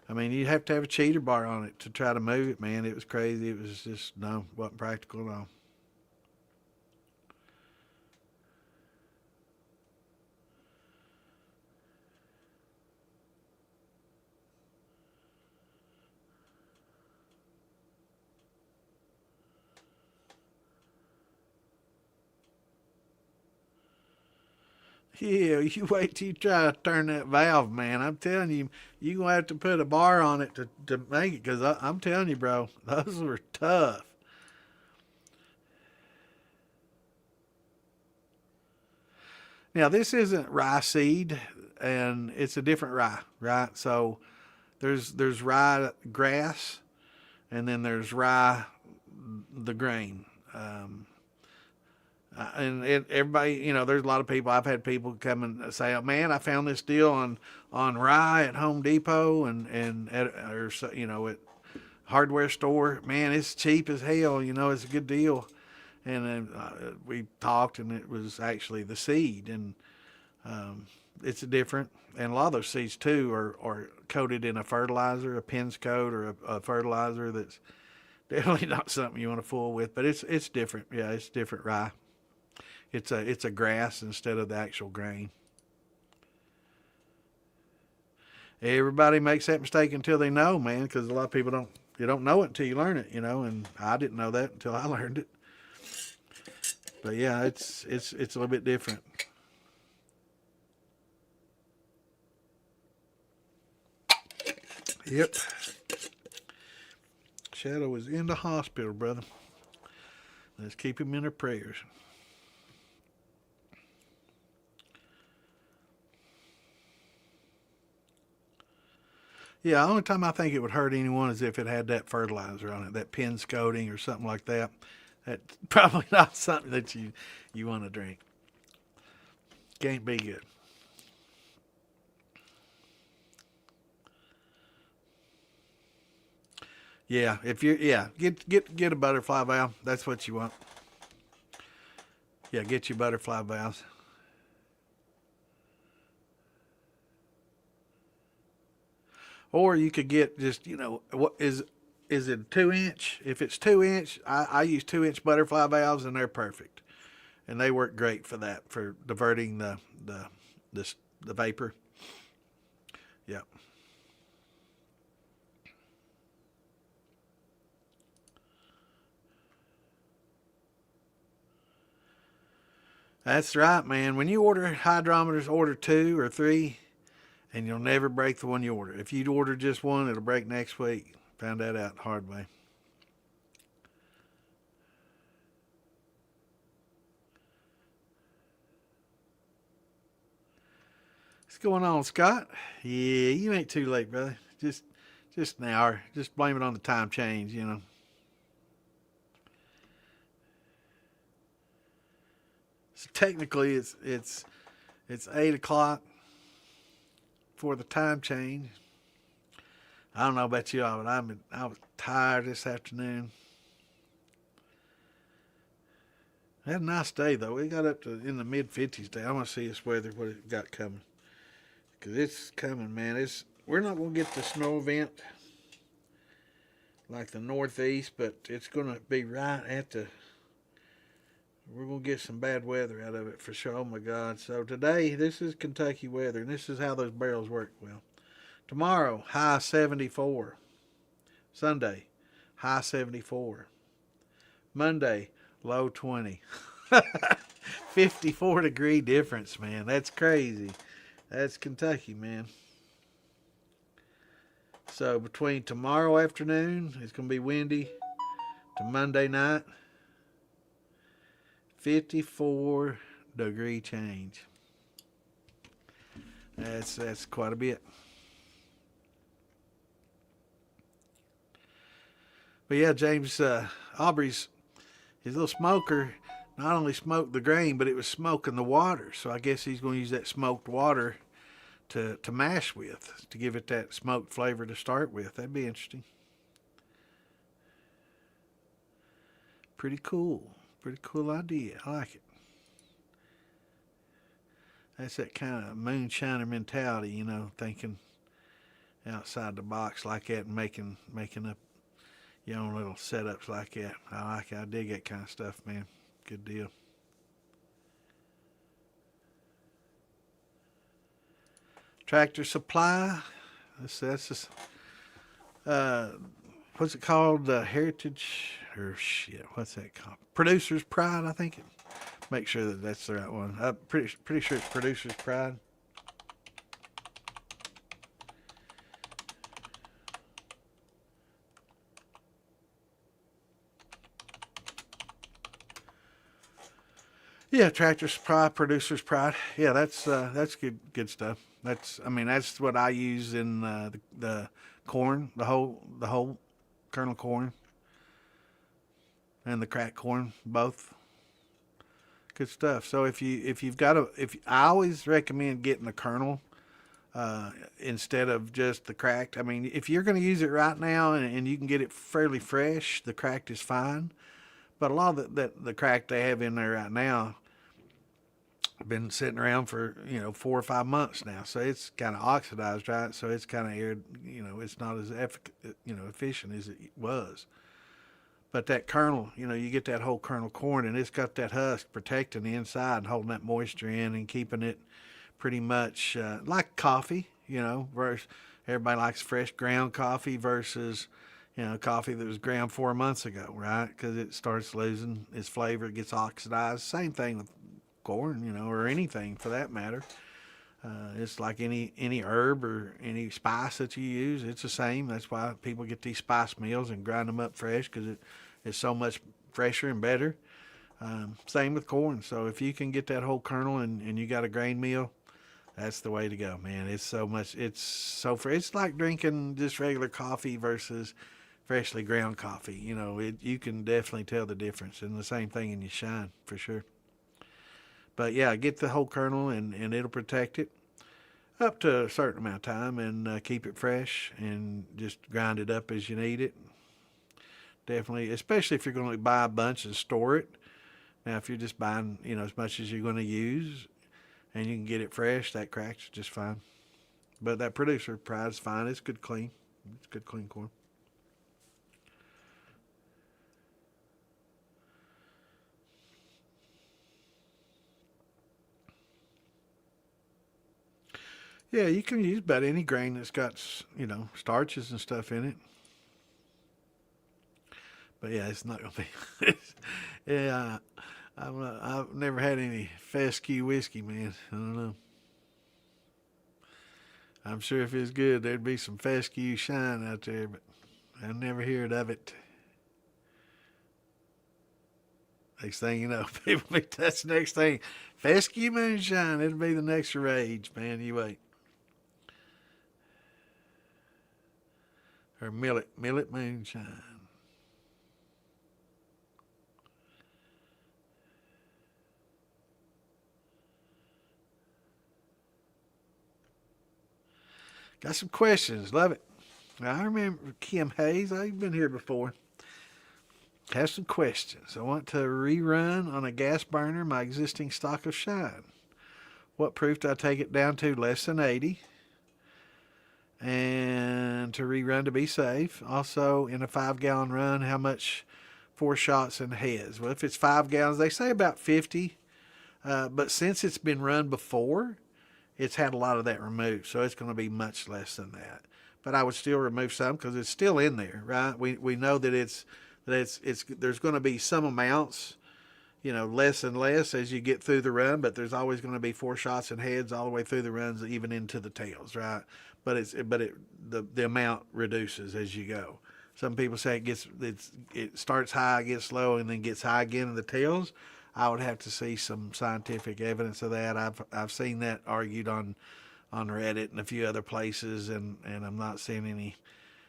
I mean, you'd have to have a cheater bar on it to try to move it, man. It was crazy. It was just, no, wasn't practical at all. Yeah, you wait till you try to turn that valve, man. I'm telling you, you're going to have to put a bar on it to make it, because I'm telling you, bro, those were tough. Now, this isn't rye seed, and it's a different rye, right? So there's rye grass, and then there's rye the grain. And everybody, there's a lot of people. I've had people come and say, "Oh man, I found this deal on rye at Home Depot and at hardware store. Man, it's cheap as hell. It's a good deal." And then we talked, and it was actually the seed, and it's a different. And a lot of those seeds too are coated in a fertilizer, a Penn's coat, or a fertilizer that's definitely not something you want to fool with. But it's different. Yeah, it's different rye. It's a grass instead of the actual grain. Everybody makes that mistake until they know, man, because a lot of people don't. You don't know it until you learn it, and I didn't know that until I learned it. But yeah, it's a little bit different. Yep. Shadow is in the hospital, brother. Let's keep him in our prayers. Yeah, the only time I think it would hurt anyone is if it had that fertilizer on it, that Penn's coating or something like that. That's probably not something that you want to drink. Can't be good. Yeah, if you get a butterfly valve. That's what you want. Yeah, get your butterfly valves. Or you could get just what is it 2-inch? If it's 2-inch, I use 2-inch butterfly valves, and they're perfect, and they work great for that, for diverting the vapor. Yep. That's right, man. When you order hydrometers, order 2 or 3, and you'll never break the one you order. If you order just one, it'll break next week. Found that out the hard way. What's going on, Scott? Yeah, you ain't too late, brother. Just an hour. Just blame it on the time change, you know. So technically, it's 8 o'clock for the time change. I don't know about y'all, but I was tired this afternoon. I had a nice day though. We got up to in the mid 50s today. I want to see this weather, what it got coming, because it's coming, man. We're not gonna get the snow event like the Northeast, but it's gonna be right at the. We're gonna get some bad weather out of it for sure. Oh my God! So today, this is Kentucky weather, and this is how those barrels work. Well, tomorrow, high 74. Sunday, high 74. Monday, low 20. 54-degree difference, man. That's crazy. That's Kentucky, man. So between tomorrow afternoon, it's going to be windy, to Monday night, 54-degree change. That's quite a bit. But yeah, James Aubrey's his little smoker not only smoked the grain, but it was smoking the water. So I guess he's going to use that smoked water to mash with, to give it that smoked flavor to start with. That'd be interesting. Pretty cool. Pretty cool idea. I like it. That's that kind of moonshiner mentality, you know, thinking outside the box like that and making up your own little setups like that. I like it. I dig that kind of stuff, man. Good deal. Tractor Supply. That's just, what's it called? Heritage or shit? What's that called? Producer's Pride, I think. Make sure that that's the right one. I'm pretty sure it's Producer's Pride. Yeah, Tractor's Pride, Producer's Pride. Yeah, that's good stuff. That's what I use in the corn, the whole kernel corn and the cracked corn, both good stuff. So if you've got I always recommend getting the kernel instead of just the cracked. I mean, if you're going to use it right now and you can get it fairly fresh, the cracked is fine. But a lot of the crack they have in there right now been sitting around for 4 or 5 months now, so it's kind of oxidized, right? So it's kind of aired, it's not as efficient as it was. But that kernel, you get that whole kernel corn, and it's got that husk protecting the inside and holding that moisture in and keeping it pretty much like coffee. Versus everybody likes fresh ground coffee versus coffee that was ground 4 months ago, right? Because it starts losing its flavor, it gets oxidized. Same thing with corn, or anything for that matter. It's like any herb or any spice that you use. It's the same. That's why people get these spice meals and grind them up fresh, because it's so much fresher and better. Same with corn. So if you can get that whole kernel and you got a grain meal, that's the way to go, man. It's so much. It's so fresh. It's like drinking just regular coffee versus freshly ground coffee. You can definitely tell the difference. And the same thing in your shine for sure. But yeah, get the whole kernel and it'll protect it up to a certain amount of time and keep it fresh and just grind it up as you need it. Definitely, especially if you're going to buy a bunch and store it. Now, if you're just buying, as much as you're going to use and you can get it fresh, that cracks just fine. But that Producer Pride is fine. It's good clean. It's good clean corn. Yeah, you can use about any grain that's got, starches and stuff in it. But yeah, it's not gonna be. Yeah, I've never had any fescue whiskey, man. I don't know. I'm sure if it's good, there'd be some fescue shine out there, but I never heard of it. Next thing you know, people be that's the next thing. Fescue moonshine, it'll be the next rage, man. You wait. Or millet moonshine. Got some questions. Love it. I remember Kim Hayes. I've been here before. Have some questions. I want to rerun on a gas burner my existing stock of shine. What proof do I take it down to less than 80? And to rerun to be safe. Also, in a 5 gallon run, how much 4 shots in the heads? Well, if it's 5 gallons, they say about 50. But since it's been run before, it's had a lot of that removed, so it's going to be much less than that. But I would still remove some because it's still in there, right? We know that it's there's going to be some amounts, less and less as you get through the run, but there's always going to be 4 shots in heads all the way through the runs, even into the tails, right? The amount reduces as you go. Some people say it starts high, gets low, and then gets high again in the tails. I would have to see some scientific evidence of that. I've seen that argued on Reddit and a few other places, and I'm not seeing any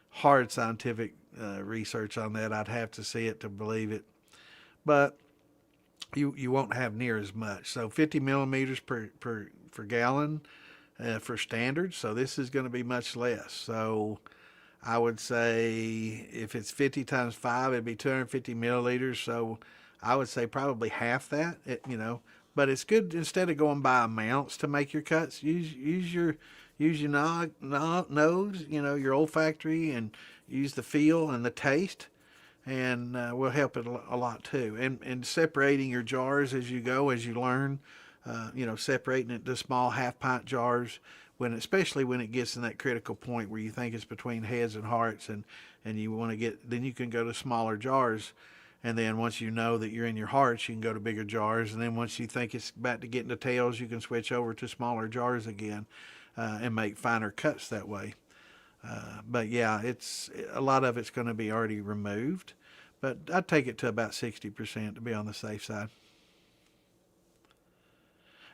hard scientific research on that. I'd have to see it to believe it, but you won't have near as much. So 50 millimeters per gallon for standard. So this is going to be much less. So I would say if it's 50 times 5, it'd be 250 milliliters. So I would say probably half that. But it's good instead of going by amounts to make your cuts. Use your nose, your olfactory, and use the feel and the taste, and will help it a lot too. And separating your jars as you go, as you learn, separating it to small half-pint jars, especially when it gets in that critical point where you think it's between heads and hearts, and you want to then you can go to smaller jars. And then once you know that you're in your hearts, you can go to bigger jars. And then once you think it's about to get into tails, you can switch over to smaller jars again, and make finer cuts that way. But yeah, it's a lot of it's going to be already removed. But I'd take it to about 60% to be on the safe side.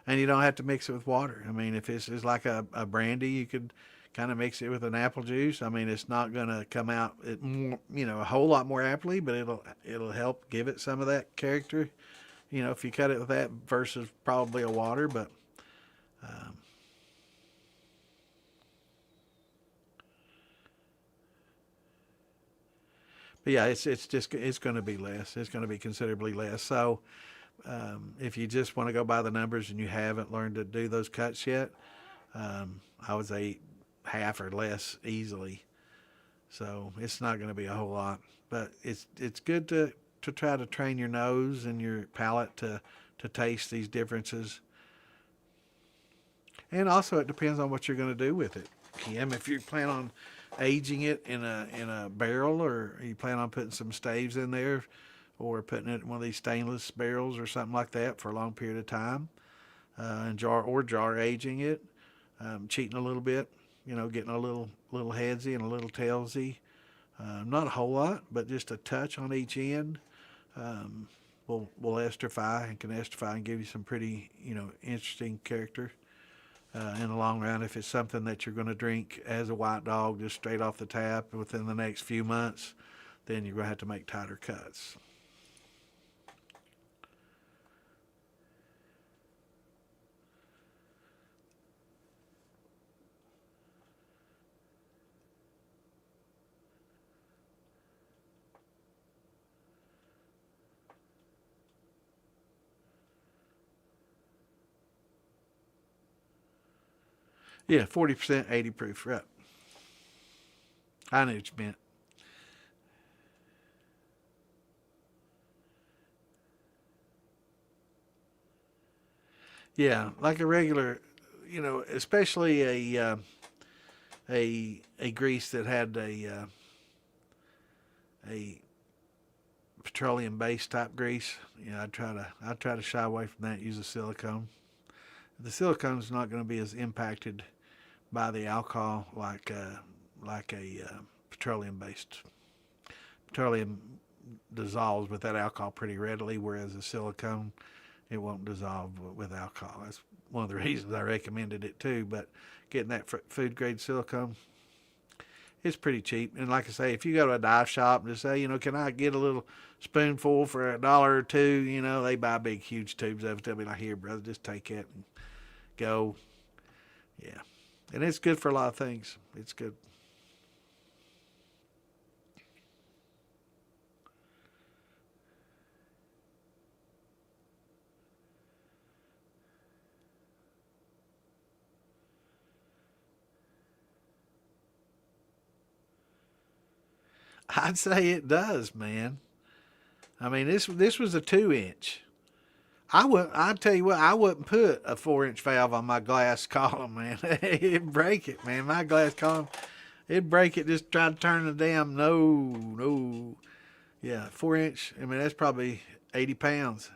And you don't have to mix it with water. I mean, if it's like a brandy, you could kind of mix it with an apple juice. I mean, it's not going to come out a whole lot more appley, but it'll help give it some of that character. If you cut it with that versus probably a water, um, but yeah, it's going to be less. It's going to be considerably less. So if you just want to go by the numbers and you haven't learned to do those cuts yet, I would say half or less easily. So it's not going to be a whole lot, but it's good to try to train your nose and your palate to taste these differences. And also it depends on what you're going to do with it, Kim. If you plan on aging it in a barrel, or you plan on putting some staves in there, or putting it in one of these stainless barrels or something like that for a long period of time, and jar aging it, cheating a little bit, getting a little headsy and a little tailsy. Not a whole lot, but just a touch on each end. Will estrify and can estrify and give you some pretty interesting character in the long run. If it's something that you're going to drink as a white dog just straight off the tap within the next few months, then you're going to have to make tighter cuts. Yeah, 40%, 80 proof, right? I knew what you meant. Yeah, like a regular, you know, especially a grease that had a petroleum based type grease. You know, I'd try to shy away from that. Use a silicone. The silicone is not going to be as impacted by the alcohol like a petroleum based. Petroleum dissolves with that alcohol pretty readily, whereas a silicone, it won't dissolve with alcohol. That's one of the reasons I recommended it too. But getting that food grade silicone, it's pretty cheap. And like I say, if you go to a dive shop and just say, you know, can I get a little spoonful for $1 or $2? You know, they buy big, huge tubes of it. They'll be like, here, brother, just take it and go. Yeah. And it's good for a lot of things. It's good. I'd say it does, man. I mean, this was a 2 inch. I tell you what, I wouldn't put a 4 inch valve on my glass column, man. It'd break it, man. My glass column, it'd break it. Just try to turn the damn. No. Yeah, 4 inch. I mean, that's probably 80 pounds.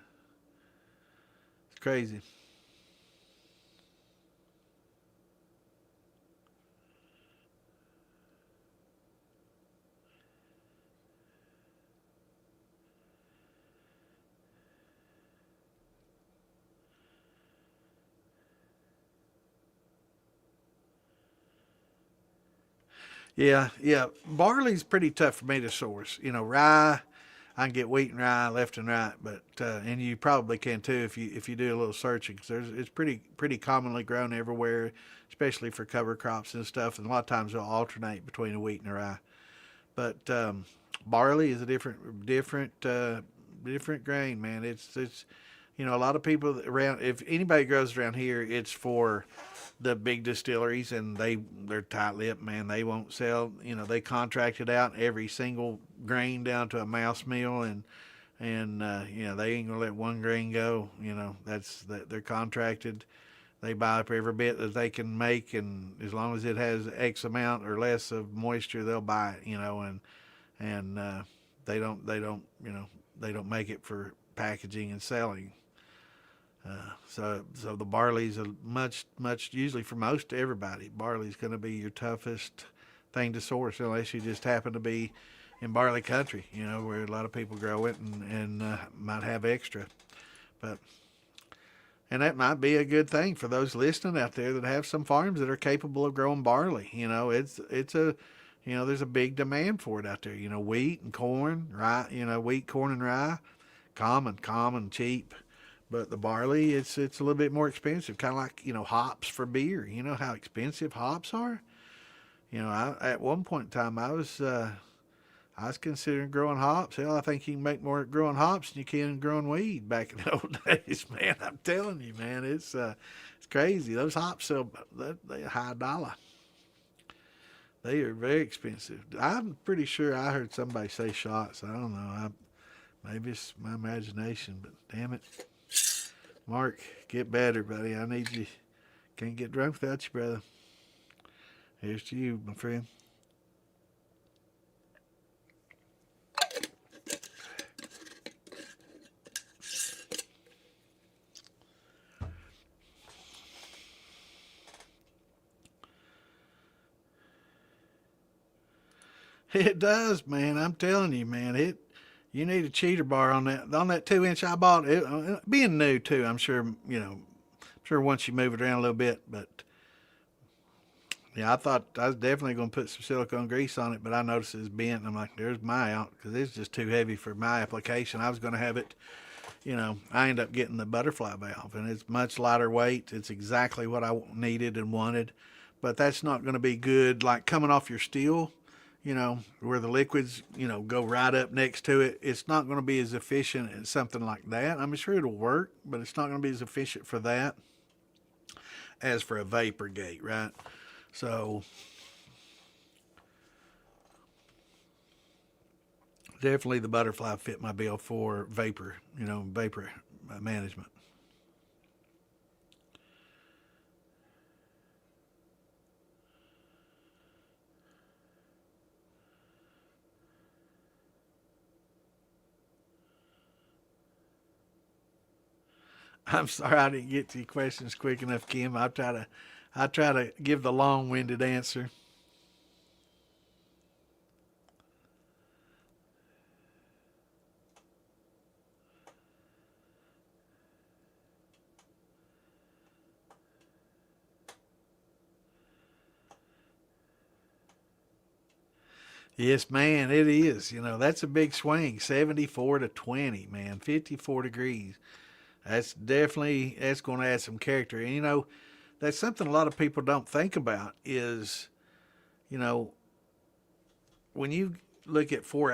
It's crazy. Yeah. Barley's pretty tough for me to source. You know, rye, I can get wheat and rye left and right, but and you probably can too if you do a little searching. 'Cause it's pretty commonly grown everywhere, especially for cover crops and stuff. And a lot of times they'll alternate between a wheat and a rye. But barley is a different grain, man. It's you know, a lot of people around. If anybody grows around here, it's for the big distilleries, and they're tight-lipped, man. They won't sell. You know, they contracted out every single grain down to a mouse meal, and you know, they ain't gonna let one grain go. You know, that they're contracted. They buy up every bit that they can make, and as long as it has X amount or less of moisture, they'll buy it. You know, and they don't make it for packaging and selling. So the barley's a much usually for most everybody. Barley's going to be your toughest thing to source unless you just happen to be in barley country, you know, where a lot of people grow it and might have extra. But and that might be a good thing for those listening out there that have some farms that are capable of growing barley. You know, it's a you know, there's a big demand for it out there. You know, wheat and corn, rye. You know, wheat, corn, and rye, common, cheap. But the barley, it's a little bit more expensive, kind of like, you know, hops for beer. You know how expensive hops are. You know, at one point in time, I was considering growing hops. Hell, I think you can make more growing hops than you can growing weed back in the old days, man. I'm telling you, man, it's crazy. Those hops sell they high dollar. They are very expensive. I'm pretty sure I heard somebody say shots. I don't know. Maybe it's my imagination, but damn it. Mark, get better, buddy. I need you. Can't get drunk without you, brother. Here's to you, my friend. It does, man. I'm telling you, man. You need a cheater bar on that 2 inch I bought. It being new too, I'm sure you know. I'm sure once you move it around a little bit, but yeah, I thought I was definitely going to put some silicone grease on it, but I noticed it's bent, and I'm like, there's my out because it's just too heavy for my application. I was going to have it, you know. I ended up getting the butterfly valve, and it's much lighter weight. It's exactly what I needed and wanted, but that's not going to be good like coming off your steel, you know, where the liquids, you know, go right up next to it. It's not going to be as efficient as something like that. I'm sure it'll work, but it's not going to be as efficient for that as for a vapor gate, right? So definitely the butterfly fit my bill for vapor, you know, vapor management. I'm sorry I didn't get to your questions quick enough, Kim. I try to give the long-winded answer. Yes, man, it is. That's a big swing. 74 to 20, man. 54 degrees. That's going to add some character. And that's something a lot of people don't think about is, you know, when you look at 4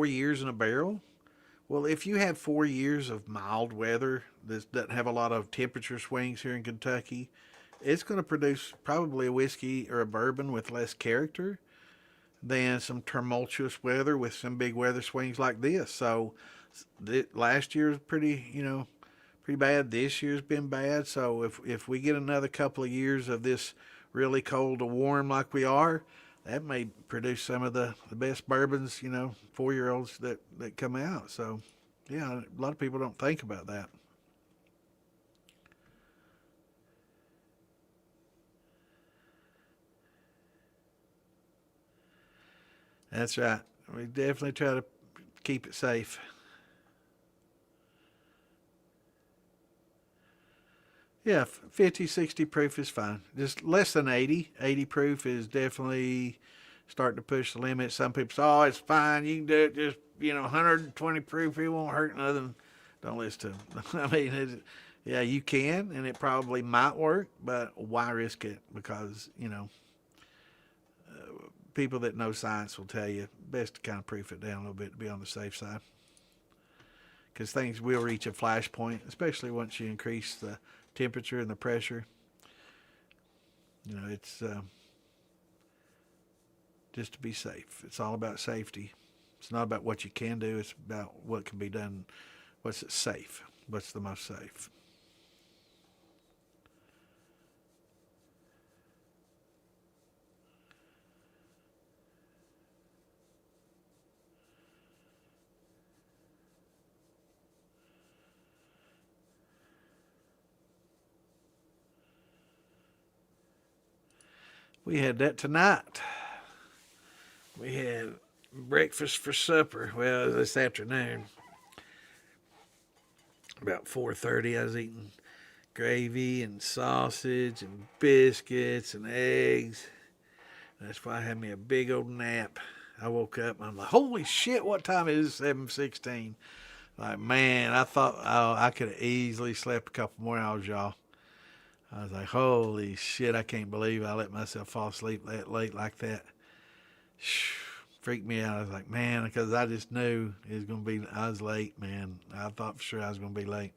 years in a barrel, well, if you have 4 years of mild weather that doesn't have a lot of temperature swings here in Kentucky, it's going to produce probably a whiskey or a bourbon with less character than some tumultuous weather with some big weather swings like this. So last year was pretty bad. This year's been bad. So if we get another couple of years of this really cold to warm like we are, that may produce some of the best bourbons, 4 year olds that come out. So yeah, a lot of people don't think about that. That's right. We definitely try to keep it safe. Yeah, 50, 60 proof is fine. Just less than 80. 80 proof is definitely starting to push the limit. Some people say, oh, it's fine. You can do it just, 120 proof. It won't hurt nothing. Don't listen to them. I mean, yeah, you can, and it probably might work, but why risk it? Because, people that know science will tell you best to kind of proof it down a little bit to be on the safe side. Because things will reach a flash point, especially once you increase the temperature and the pressure. It's just to be safe. It's all about safety. It's not about what you can do. It's about what can be done. What's safe? What's the most safe? We had that tonight. We had breakfast for supper. Well, this afternoon, about 4:30, I was eating gravy and sausage and biscuits and eggs. That's why I had me a big old nap. I woke up and I'm like, holy shit, what time is it? 7:16. Like, man, I thought I could have easily slept a couple more hours, y'all. I was like, holy shit, I can't believe I let myself fall asleep that late like that. Freaked me out. I was like, man, because I just knew it was going to be, I was late, man. I thought for sure I was going to be late.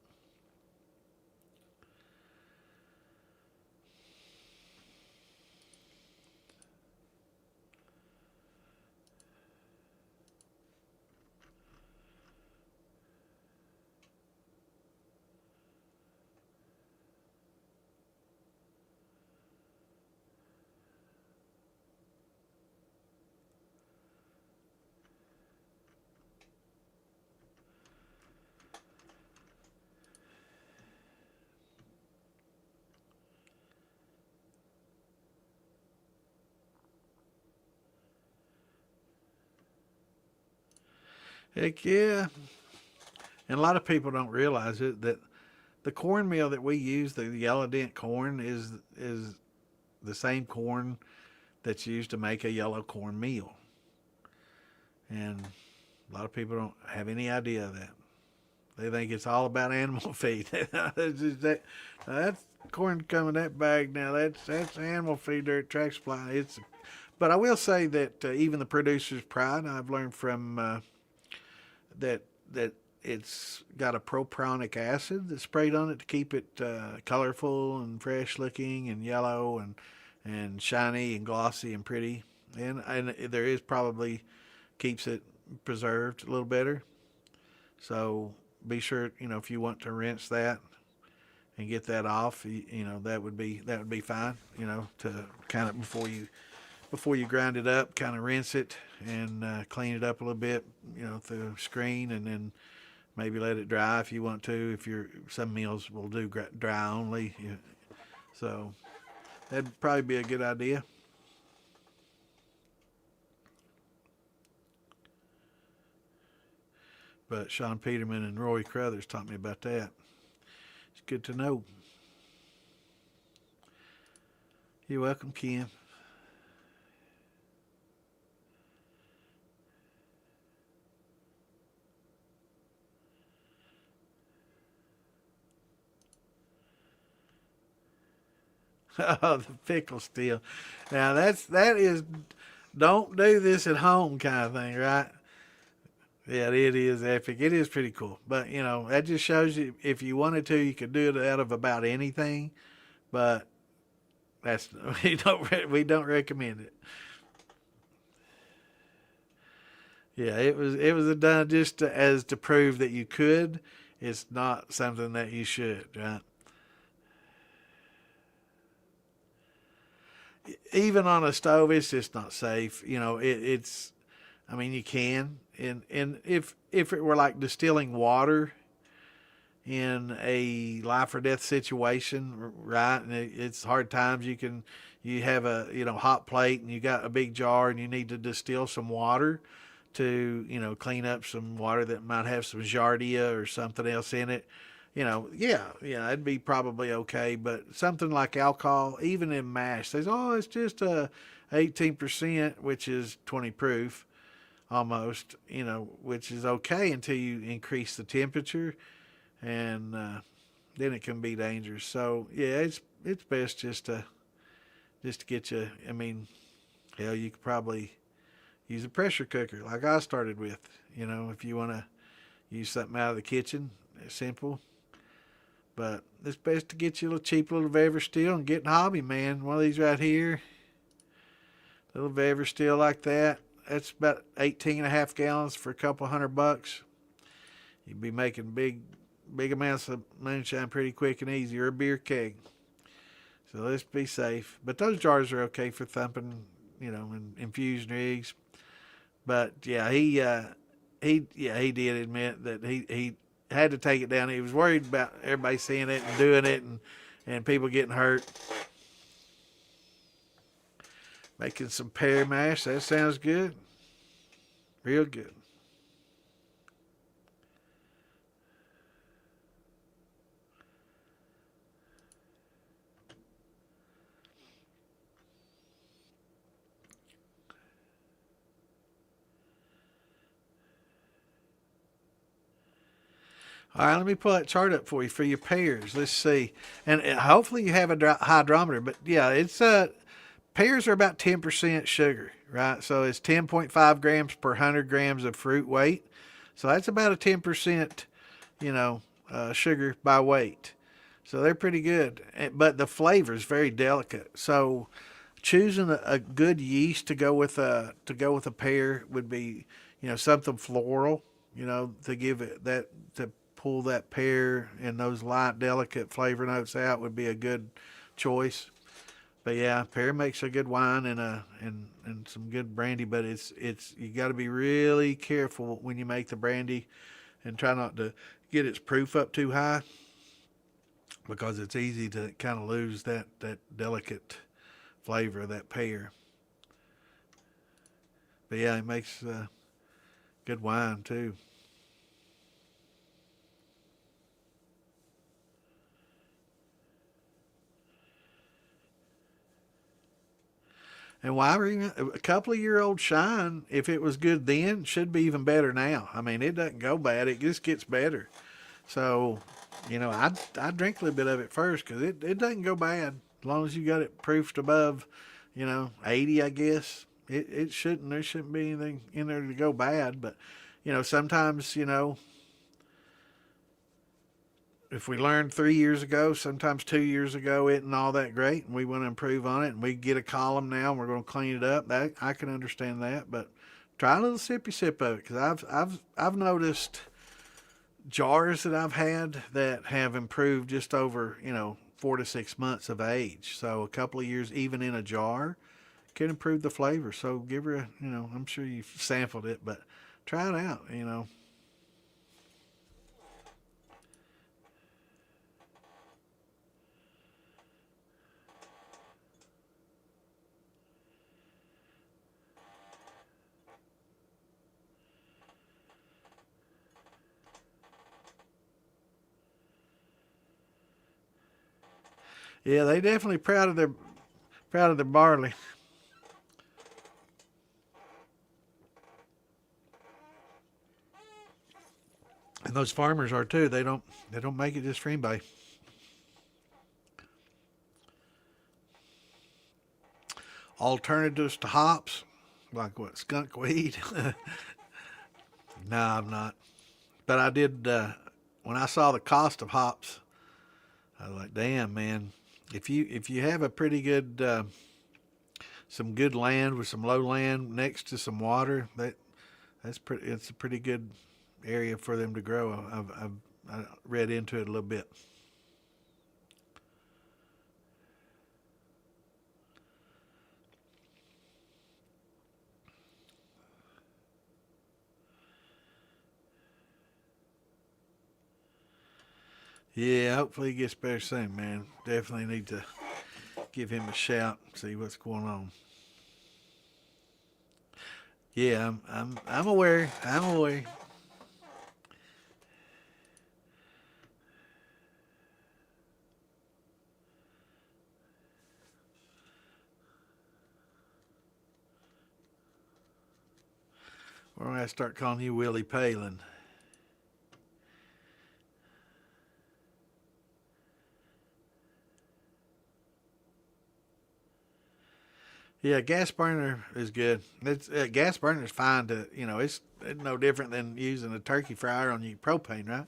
Heck yeah. And a lot of people don't realize it that the cornmeal that we use, the yellow dent corn, is the same corn that's used to make a yellow corn meal. And a lot of people don't have any idea of that. They think it's all about animal feed. That's corn coming in that bag now. That's animal feed there at Track Supply. But I will say that even the producer's pride, I've learned from that it's got a propionic acid that's sprayed on it to keep it colorful and fresh looking and yellow and shiny and glossy and pretty. And there is probably keeps it preserved a little better. So be sure, if you want to rinse that and get that off, that would be fine. To kind of before you grind it up, kind of rinse it and clean it up a little bit, through a screen, and then Maybe let it dry if you want to. Some meals will do dry only. So that'd probably be a good idea. But Sean Peterman and Roy Crothers taught me about that. It's good to know. You're welcome, Kim. Oh, the pickle still. Now that is don't do this at home kind of thing, right? Yeah, it is epic. It is pretty cool. But that just shows you if you wanted to, you could do it out of about anything. But that's we don't recommend it. Yeah, it was done just as to prove that you could. It's not something that you should, right? Even on a stove, it's just not safe. It's. I mean, you can, and if it were like distilling water in a life or death situation, right? And it's hard times. You have a hot plate and you got a big jar and you need to distill some water to clean up some water that might have some giardia or something else in it. Yeah, it'd be probably okay. But something like alcohol, even in mash, says, oh, it's just 18%, which is 20 proof almost, which is okay until you increase the temperature, and then it can be dangerous. So yeah, it's best just to get you. I mean, hell, you could probably use a pressure cooker like I started with. If you want to use something out of the kitchen, it's simple. But it's best to get you a cheap little Weber steel and get in hobby, man. One of these right here, little Weber steel like that. That's about 18 and a half gallons for a couple $100. You'd be making big amounts of moonshine pretty quick and easy, or a beer keg. So let's be safe. But those jars are okay for thumping, and infusing rigs. But yeah, he did admit that he had to take it down. He was worried about everybody seeing it and doing it, and people getting hurt. Making some pear mash. That sounds good. Real good. All right, let me pull that chart up for you for your pears. Let's see, and hopefully you have a hydrometer. But yeah, it's pears are about 10% sugar, right? So it's 10.5 grams per 100 grams of fruit weight. So that's about a 10%, sugar by weight. So they're pretty good, but the flavor is very delicate. So choosing a good yeast to go with a pear would be, something floral, to give it that to pull that pear and those light, delicate flavor notes out would be a good choice. But yeah, pear makes a good wine and some good brandy. But it's you got to be really careful when you make the brandy, and try not to get its proof up too high, because it's easy to kind of lose that delicate flavor of that pear. But yeah, it makes good wine too. And why a couple of year old shine, if it was good then, should be even better now. I mean, it doesn't go bad; it just gets better. So, I drink a little bit of it first because it doesn't go bad as long as you got it proofed above, 80, I guess. It shouldn't there shouldn't be anything in there to go bad. But sometimes if we learned 3 years ago, sometimes 2 years ago, it isn't all that great, and we want to improve on it, and we get a column now, and we're going to clean it up. That I can understand that, but try a little sippy sip of it, because I've noticed jars that I've had that have improved just over 4 to 6 months of age. So a couple of years, even in a jar, can improve the flavor. So give her I'm sure you've sampled it, but try it out. Yeah, they definitely proud of their barley. And those farmers are too. They don't make it just for anybody. Alternatives to hops, like what, skunk weed? No, I'm not. But I did when I saw the cost of hops. I was like, damn, man. If you have a pretty good some good land with some low land next to some water, that's pretty. It's a pretty good area for them to grow. I read into it a little bit. Yeah, hopefully he gets better soon, man. Definitely need to give him a shout, see what's going on. Yeah, I'm aware. I'm aware. We're gonna have to start calling you Willie Palin. Yeah, gas burner is good. It's gas burner is fine to it's no different than using a turkey fryer on your propane, right?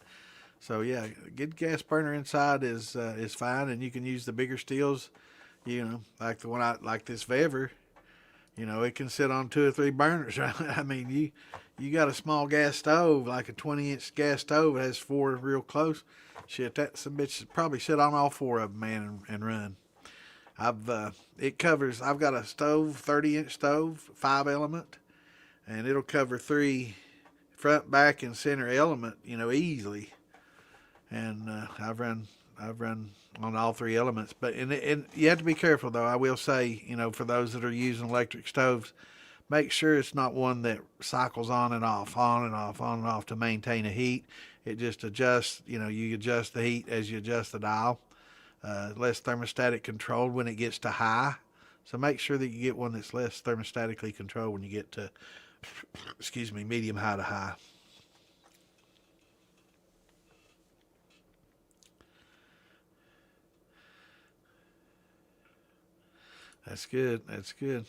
So yeah, good gas burner inside is fine, and you can use the bigger steels. Like the one I like this Vever. It can sit on two or three burners, right? I mean, you got a small gas stove, like a 20-inch gas stove. It has four real close. Shit, that some bitch probably sit on all four of them, man, and run. It covers. I've got a stove, 30-inch stove, 5 element, and it'll cover three front, back, and center element, easily. And I've run on all 3 elements, but and you have to be careful though. I will say, for those that are using electric stoves, make sure it's not one that cycles on and off, on and off, on and off to maintain a heat. It just adjusts. You adjust the heat as you adjust the dial. Less thermostatic controlled when it gets to high. So make sure that you get one that's less thermostatically controlled when you get to, excuse me, medium high to high. That's good. That's good.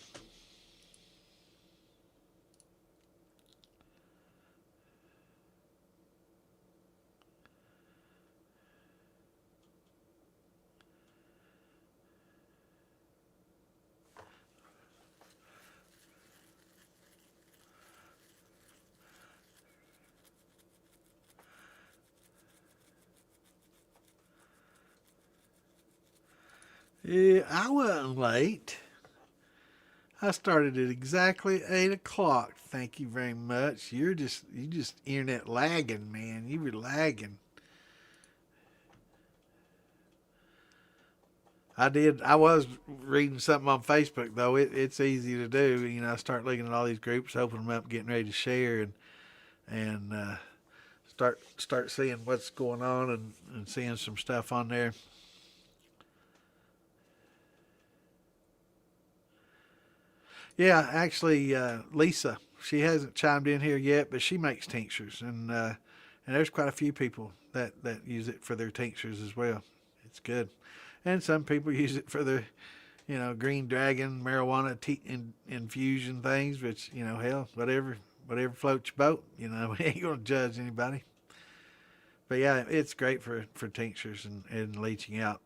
Yeah, I wasn't late. I started at exactly 8 o'clock. Thank you very much. You just internet lagging, man. You were lagging. I did. I was reading something on Facebook though. It's easy to do. I start looking at all these groups, open them up, getting ready to share, and start seeing what's going on and seeing some stuff on there. Yeah, actually, Lisa, she hasn't chimed in here yet, but she makes tinctures, and there's quite a few people that use it for their tinctures as well. It's good, and some people use it for their green dragon marijuana infusion things, which hell, whatever floats your boat. We ain't gonna judge anybody. But yeah, it's great for tinctures and leaching out,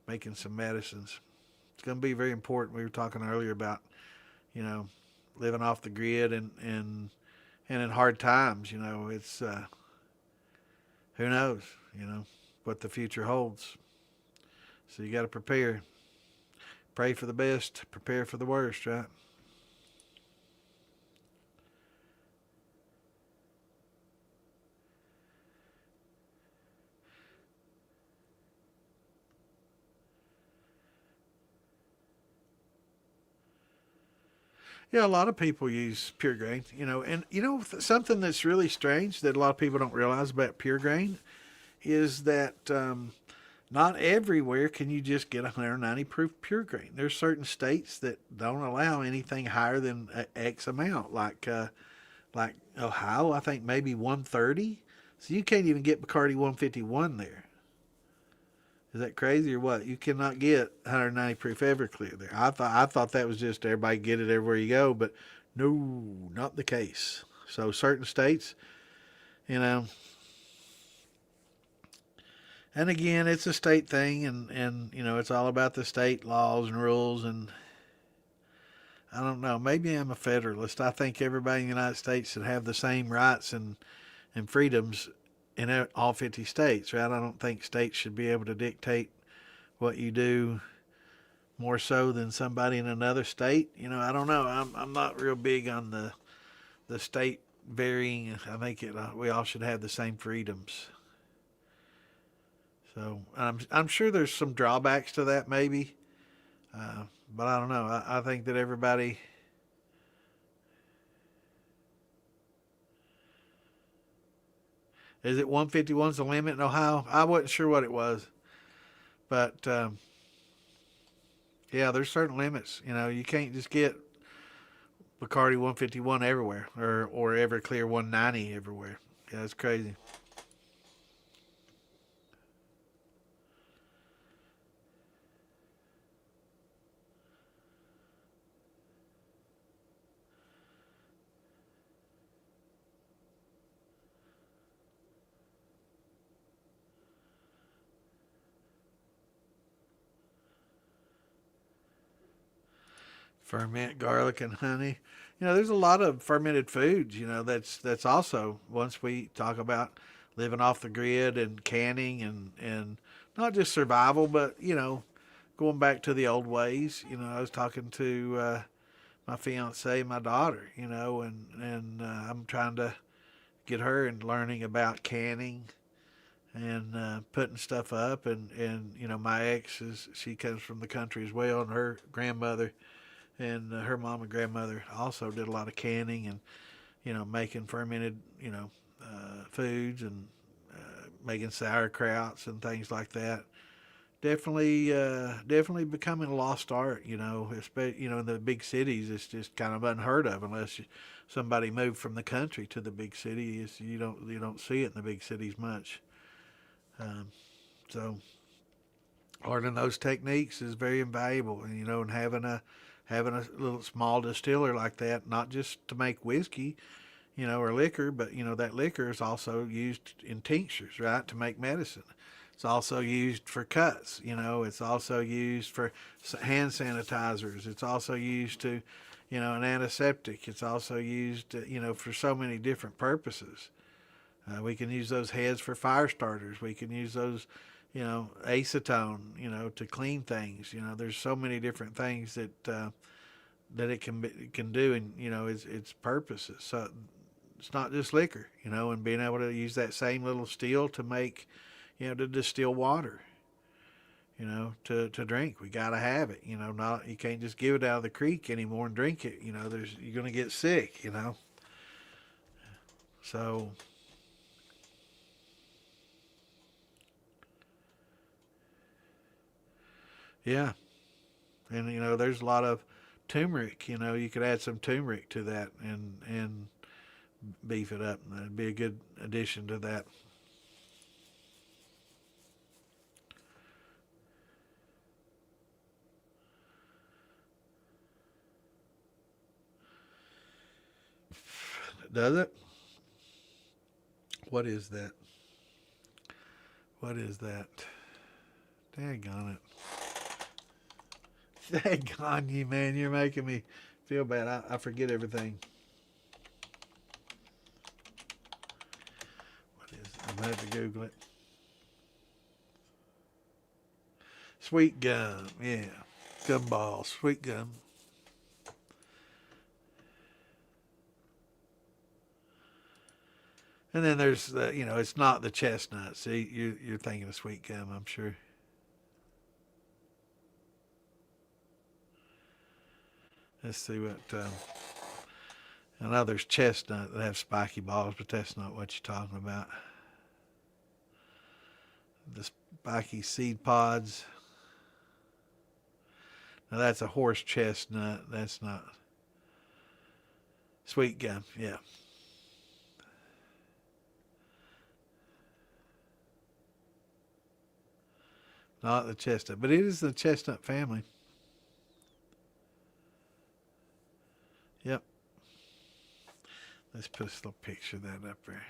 making some medicines. It's going to be very important. We were talking earlier about you know living off the grid and in hard times. It's who knows what the future holds. So you got to prepare, pray for the best, prepare for the worst, right? Yeah, a lot of people use pure grain, and something that's really strange that a lot of people don't realize about pure grain is that not everywhere can you just get 190 proof pure grain. There's certain states that don't allow anything higher than X amount, like Ohio, I think maybe 130. So you can't even get Bacardi 151 there. Is that crazy or what? You cannot get 190 proof Everclear there. I thought that was just everybody get it everywhere you go, but no, not the case. So certain states, you know, and again, it's a state thing, and it's all about the state laws and rules. And I don't know, maybe I'm a federalist. I think everybody in the United States should have the same rights and freedoms in all 50 states, right? I don't think states should be able to dictate what you do more so than somebody in another state. I don't know. I'm not real big on the state varying. I think we all should have the same freedoms. So I'm sure there's some drawbacks to that maybe, but I don't know. I think that everybody. Is it 151's the limit in Ohio? I wasn't sure what it was, but yeah, there's certain limits. You can't just get Bacardi 151 everywhere, or Everclear 190 everywhere. Yeah, it's crazy. Ferment garlic and honey. There's a lot of fermented foods. That's also, once we talk about living off the grid and canning and not just survival, but going back to the old ways. I was talking to my fiance, my daughter. And I'm trying to get her and learning about canning and putting stuff up. And my ex she comes from the country as well, and her grandmother and her mom and grandmother also did a lot of canning and making fermented foods and making sauerkrauts and things like that. Definitely becoming a lost art. Especially in the big cities, it's just kind of unheard of unless somebody moved from the country to the big city. You don't see it in the big cities much. Um, so learning those techniques is very invaluable, and having a little small distiller like that, not just to make whiskey, or liquor, but that liquor is also used in tinctures, right, to make medicine. It's also used for cuts. It's also used for hand sanitizers. It's also used to, an antiseptic. It's also used, for so many different purposes. We can use those heads for fire starters. We can use those, acetone, to clean things. There's so many different things that it can do, and its purposes. So it's not just liquor, and being able to use that same little still to make, to distill water, to drink. We got to have it, not, you can't just give it out of the creek anymore and drink it. You're going to get sick, So, yeah. And, there's a lot of turmeric, you could add some turmeric to that and beef it up. That'd be a good addition to that. Does it? What is that? What is that? Daggone it. Daggone you, man. You're making me feel bad. I forget everything. What is it? I'm going to have to Google it. Sweet gum. Yeah. Gumballs. Sweet gum. And then there's it's not the chestnut. See, you're thinking of sweet gum, I'm sure. Let's see what. I know there's chestnut that have spiky balls, but that's not what you're talking about. The spiky seed pods. Now that's a horse chestnut. That's not sweet gum. Yeah. Not the chestnut, but it is the chestnut family. Yep. Let's put a little picture of that up there.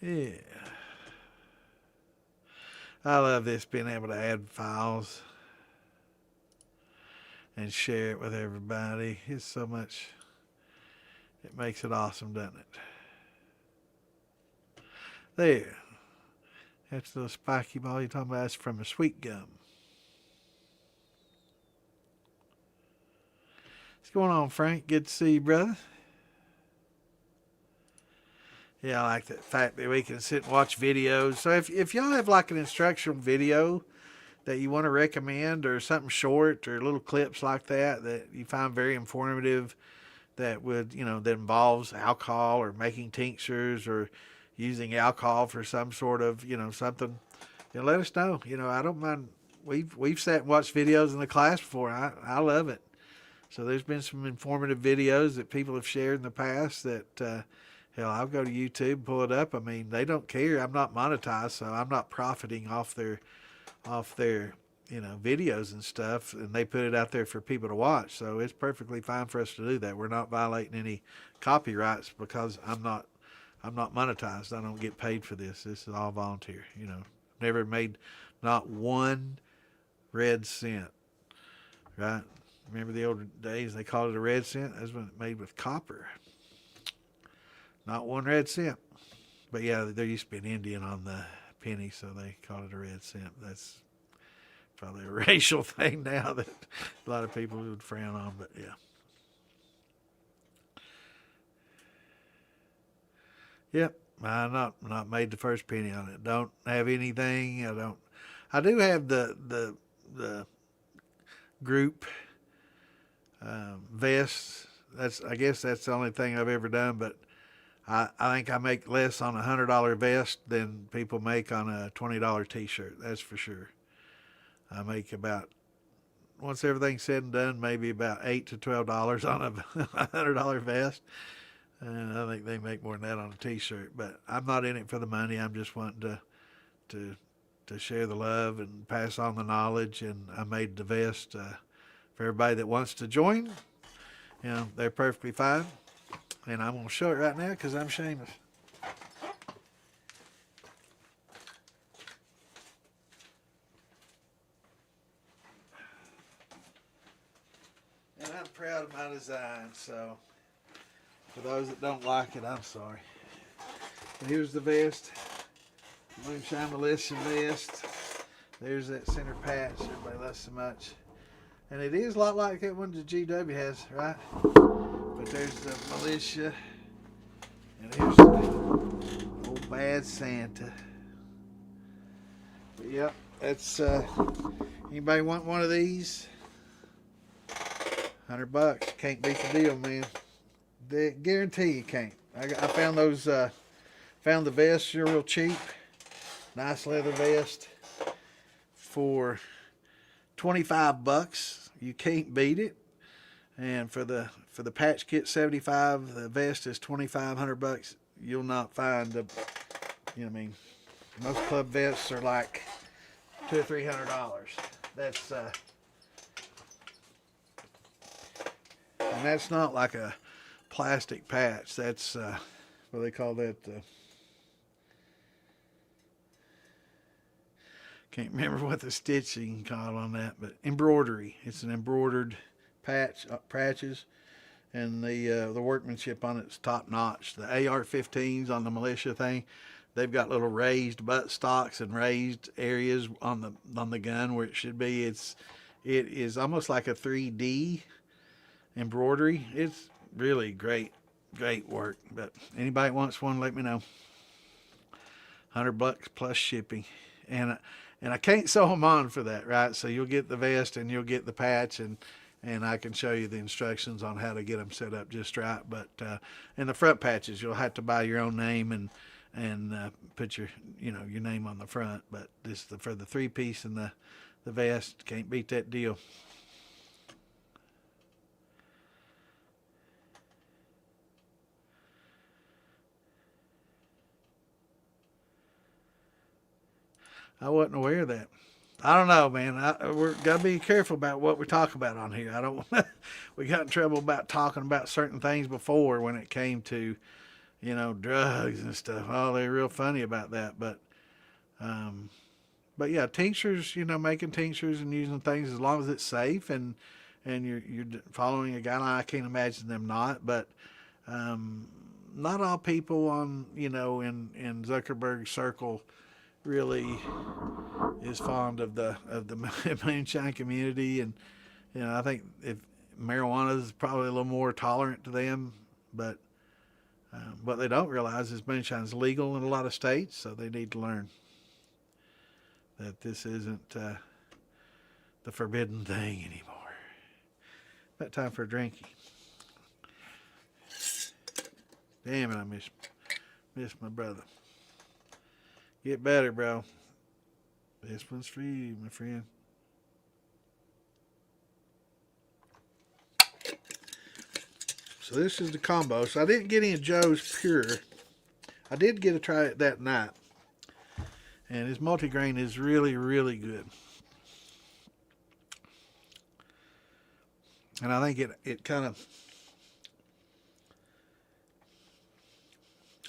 Yeah. I love this, being able to add files and share it with everybody. It's so much, it makes it awesome, doesn't it? There. That's the spiky ball you're talking about. That's from a sweet gum. What's going on, Frank? Good to see you, brother. Yeah, I like the fact that we can sit and watch videos. So if y'all have like an instructional video that you want to recommend, or something short, or little clips like that you find very informative, that would, that involves alcohol, or making tinctures, or using alcohol for some sort of, something, let us know. I don't mind. We've sat and watched videos in the class before. I love it. So there's been some informative videos that people have shared in the past that, hell, I'll go to YouTube, pull it up. I mean, they don't care. I'm not monetized, so I'm not profiting off their videos and stuff, and they put it out there for people to watch. So it's perfectly fine for us to do that. We're not violating any copyrights, because I'm not monetized. I don't get paid for this. This is all volunteer. Never made not one red cent. Right? Remember the older days, they called it a red cent? That's when it made with copper. Not one red cent. But yeah, there used to be an Indian on the penny, so they called it a red cent. That's probably a racial thing now that a lot of people would frown on, but yeah. Yep, I not made the first penny on it. Don't have anything. I do have the group vests. I guess that's the only thing I've ever done, but I think I make less on a $100 vest than people make on a $20 t-shirt. That's for sure. I make about, once everything's said and done, maybe about $8 to $12 on a $100 vest. And I think they make more than that on a t-shirt. But I'm not in it for the money. I'm just wanting to share the love and pass on the knowledge. And I made the vest for everybody that wants to join. They're perfectly fine. And I'm going to show it right now because I'm shameless. And I'm proud of my design, so for those that don't like it, I'm sorry. And here's the vest. Moonshine Militia vest. There's that center patch everybody loves so much. And it is a lot like that one the GW has, right? But there's the militia. And here's the old bad Santa. But yep, that's anybody want one of these? $100. Can't beat the deal, man. They guarantee you can't. I found those found the vests real cheap. Nice leather vest for $25. You can't beat it. And for the patch kit, $75. The vest is $2,500. You'll not find the, most club vests are like $200 or $300. That's and that's not like a plastic patch. That's what they call that. Can't remember what the stitching called on that, but embroidery. It's an embroidered patches, and the workmanship on it's top notch. The AR-15s on the militia thing, they've got little raised butt stocks and raised areas on the gun where it should be. It is almost like a 3D embroidery. It's really great work. But anybody wants one, let me know. $100 plus shipping, and I can't sew them on for that, right? So you'll get the vest and you'll get the patch, and I can show you the instructions on how to get them set up just right. But in the front patches, you'll have to buy your own name and put your your name on the front. But this for the 3-piece and the vest. Can't beat that deal. I wasn't aware of that. I don't know, man. We're gotta be careful about what we talk about on here. I don't. We got in trouble about talking about certain things before when it came to, drugs and stuff. Oh, they're real funny about that. Um, but yeah, tinctures. Making tinctures and using things as long as it's safe and you're following a guideline. I can't imagine them not. But not all people on in Zuckerberg's circle really is fond of the moonshine community, and I think if marijuana is probably a little more tolerant to them, but what they don't realize is moonshine is legal in a lot of states, so they need to learn that this isn't the forbidden thing anymore. About time for a drinky. Damn it, I miss my brother. Get better, bro. This one's for you, my friend. So this is the combo. So I didn't get any of Joe's Pure. I did get a try it that night. And his multigrain is really, really good. And I think it kind of,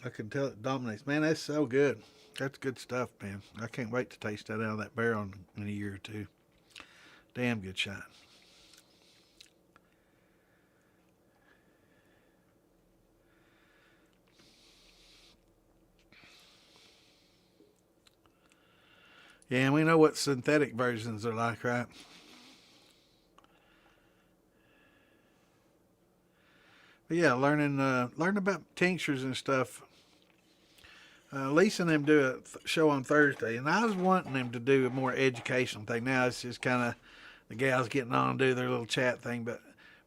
I can tell it dominates. Man, that's so good. That's good stuff, man. I can't wait to taste that out of that barrel in a year or two. Damn good shine. Yeah, and we know what synthetic versions are like, right? But yeah, learning about tinctures and stuff. Lisa and them do a show on Thursday, and I was wanting them to do a more educational thing. Now it's just kind of the gals getting on and do their little chat thing, but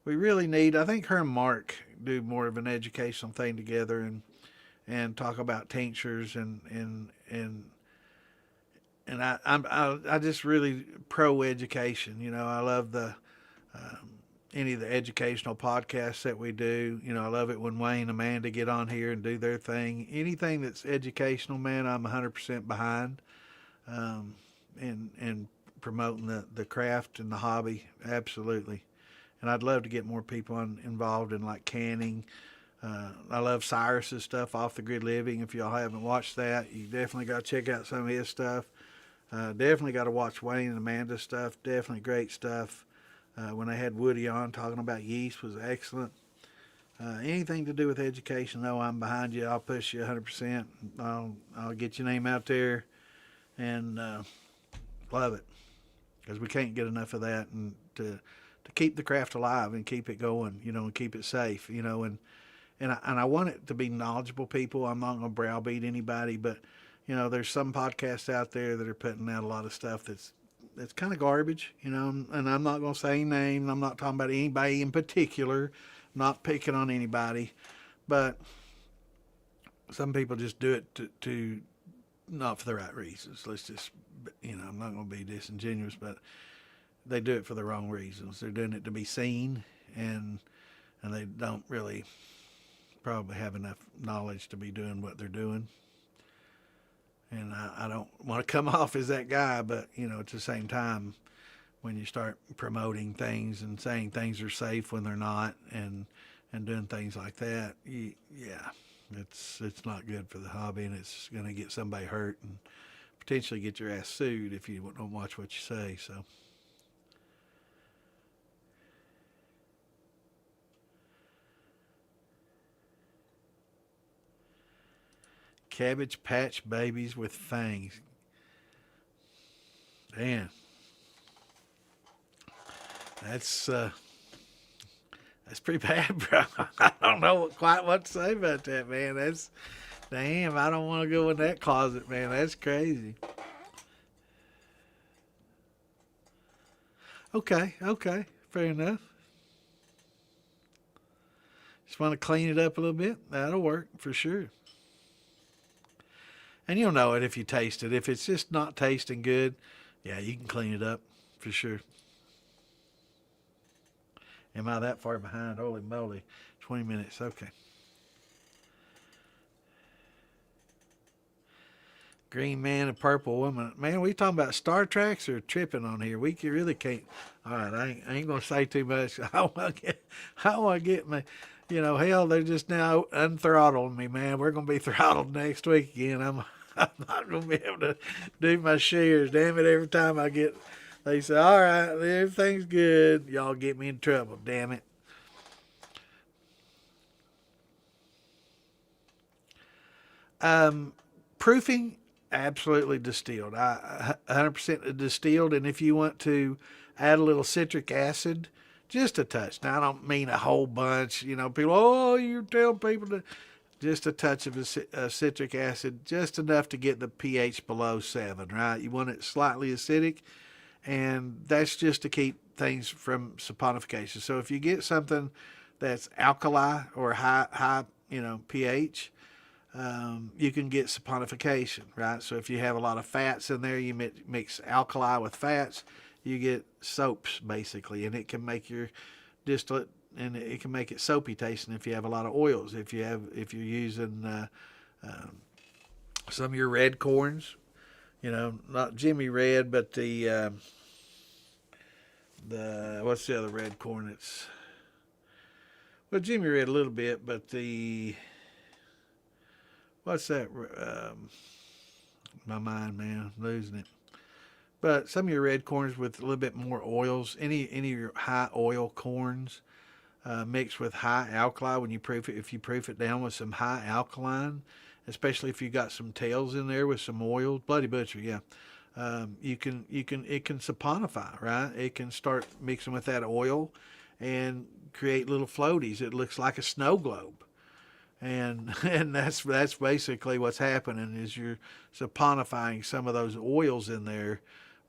we really need. I think her and Mark do more of an educational thing together and talk about tinctures and I just really pro education. I love the any of the educational podcasts that we do. I love it when Wayne and Amanda get on here and do their thing. Anything that's educational, man, I'm 100% behind. And promoting the craft and the hobby, absolutely. And I'd love to get more people involved in like canning. I love Cyrus's stuff, Off the Grid Living. If y'all haven't watched that, you definitely got to check out some of his stuff. Definitely got to watch Wayne and Amanda's stuff. Definitely great stuff. When they had Woody on talking about yeast was excellent. Anything to do with education, though, I'm behind you. I'll push you 100%. I'll get your name out there and love it, because we can't get enough of that, and to keep the craft alive and keep it going, and keep it safe, and I want it to be knowledgeable people. I'm not going to browbeat anybody, but there's some podcasts out there that are putting out a lot of stuff that's kind of garbage, and I'm not going to say names. I'm not talking about anybody in particular. I'm not picking on anybody, but some people just do it to not for the right reasons. Let's just, I'm not going to be disingenuous, but they do it for the wrong reasons. They're doing it to be seen, and they don't really probably have enough knowledge to be doing what they're doing. And I don't want to come off as that guy, but, at the same time, when you start promoting things and saying things are safe when they're not, and doing things like that, it's not good for the hobby, and it's going to get somebody hurt and potentially get your ass sued if you don't watch what you say. So, Cabbage Patch Babies with fangs. Damn. That's pretty bad, bro. I don't know quite what to say about that, man. Damn, I don't want to go in that closet, man. That's crazy. Okay, fair enough. Just want to clean it up a little bit. That'll work for sure. And you'll know it if you taste it. If it's just not tasting good, yeah, you can clean it up for sure. Am I that far behind? Holy moly. 20 minutes. Okay. Green man and purple woman. Man, we talking about Star Treks or tripping on here? We really can't. All right, I ain't gonna say too much. I want to get me. You know, hell, they're just now unthrottling me, man. We're gonna be throttled next week again. I'm not gonna be able to do my shares. Damn it! Every time they say, "All right, everything's good," y'all get me in trouble. Damn it. Um, Proofing, absolutely distilled. 100% distilled. And if you want to add a little citric acid, just a touch. Now, I don't mean a whole bunch. You know, people, oh, you tell people to. Just a touch of citric acid, just enough to get the pH below 7, right? You want it slightly acidic, and that's just to keep things from saponification. So if you get something that's alkali or high, pH, you can get saponification, right? So if you have a lot of fats in there, you mix alkali with fats, you get soaps basically, and it can make your distillate, and it can make it soapy tasting if you have a lot of oils. If you're using some of your red corns, not Jimmy Red, but the what's the other red corn? It's well, Jimmy Red a little bit, but the what's that? My mind, man, I'm losing it. But some of your red corns with a little bit more oils, any of your high oil corns, mixed with high alkali when you proof it. If you proof it down with some high alkaline, especially if you got some tails in there with some oil, Bloody Butcher, yeah. It can saponify, right? It can start mixing with that oil and create little floaties. It looks like a snow globe. And and that's basically what's happening is you're saponifying some of those oils in there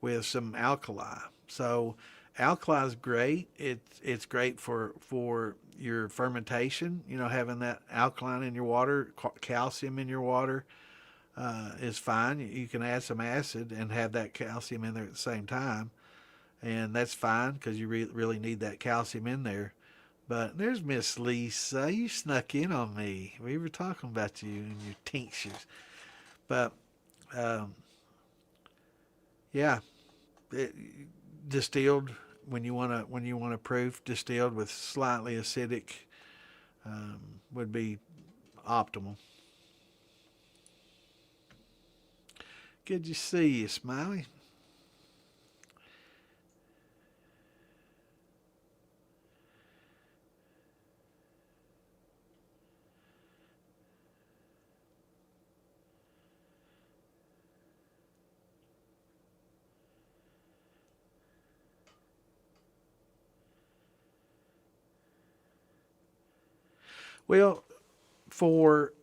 with some alkali. So alkali is great. It's great for your fermentation. Having that alkaline in your water, calcium in your water is fine. You can add some acid and have that calcium in there at the same time, and that's fine because you really need that calcium in there. But there's Miss Lisa. You snuck in on me. We were talking about you and your tinctures. But um, yeah, it, distilled when you want to proof distilled with slightly acidic would be optimal. Good to see you, Smiley. Well, for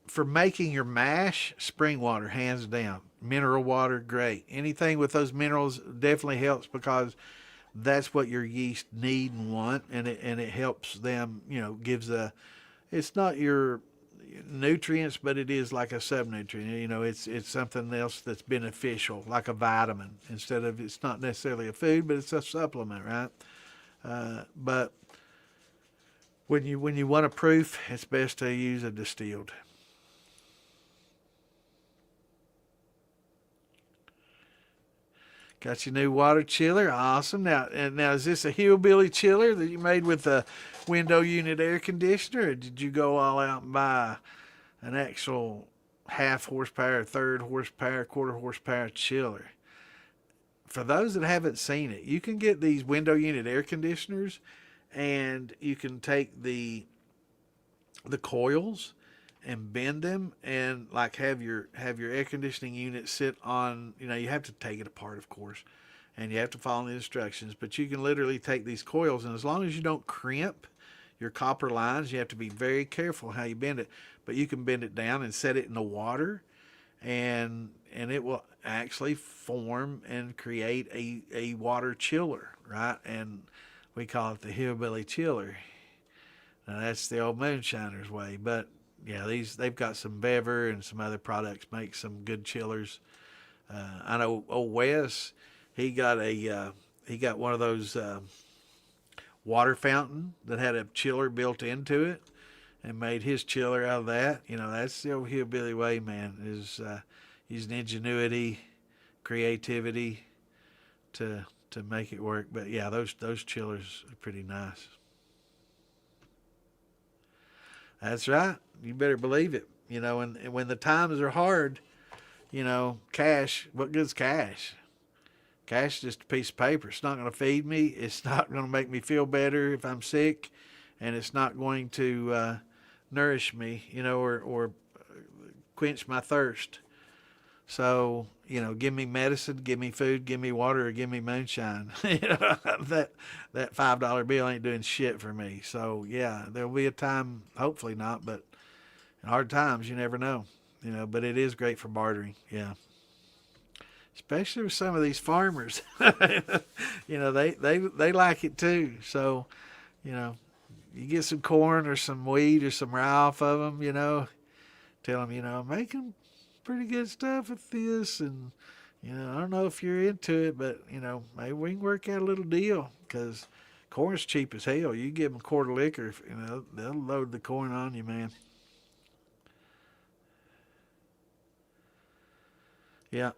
for making your mash, spring water, hands down. Mineral water, great. Anything with those minerals definitely helps because that's what your yeast need and want, and it helps them. Gives a. It's not your nutrients, but it is like a subnutrient. It's something else that's beneficial, like a vitamin. Instead of it's not necessarily a food, but it's a supplement, right? But when you want a proof, it's best to use a distilled. Got your new water chiller, awesome. Now is this a hillbilly chiller that you made with a window unit air conditioner, or did you go all out and buy an actual half horsepower, third horsepower, quarter horsepower chiller? For those that haven't seen it, you can get these window unit air conditioners, and you can take the coils and bend them and like have your air conditioning unit sit on. You have to take it apart, of course, and you have to follow the instructions, but you can literally take these coils, and as long as you don't crimp your copper lines, you have to be very careful how you bend it, but you can bend it down and set it in the water, and it will actually form and create a water chiller, right? And we call it the hillbilly chiller. Now that's the old moonshiner's way, but yeah, they've got some Bever and some other products make some good chillers. I know old Wes, he got he got one of those water fountain that had a chiller built into it, and made his chiller out of that. You know, that's the old hillbilly way, man. Is using ingenuity, creativity to make it work. But yeah, those chillers are pretty nice. That's right. You better believe it. You know, and when the times are hard, you know, cash. What good's cash? Cash is just a piece of paper. It's not going to feed me. It's not going to make me feel better if I'm sick, and it's not going to nourish me, you know, or quench my thirst. So, you know, give me medicine, give me food, give me water, or give me moonshine. You know, that $5 bill ain't doing shit for me. So yeah, there'll be a time, hopefully not, but in hard times you never know. You know, but it is great for bartering. Yeah. Especially with some of these farmers. You know, they like it too. So, you know, you get some corn or some wheat or some rye off of them, you know, tell them, you know, I'm making pretty good stuff with this, and you know, I don't know if you're into it, but you know, maybe we can work out a little deal, because corn's cheap as hell. You give them a quart of liquor, you know, they'll load the corn on you, man. Yeah,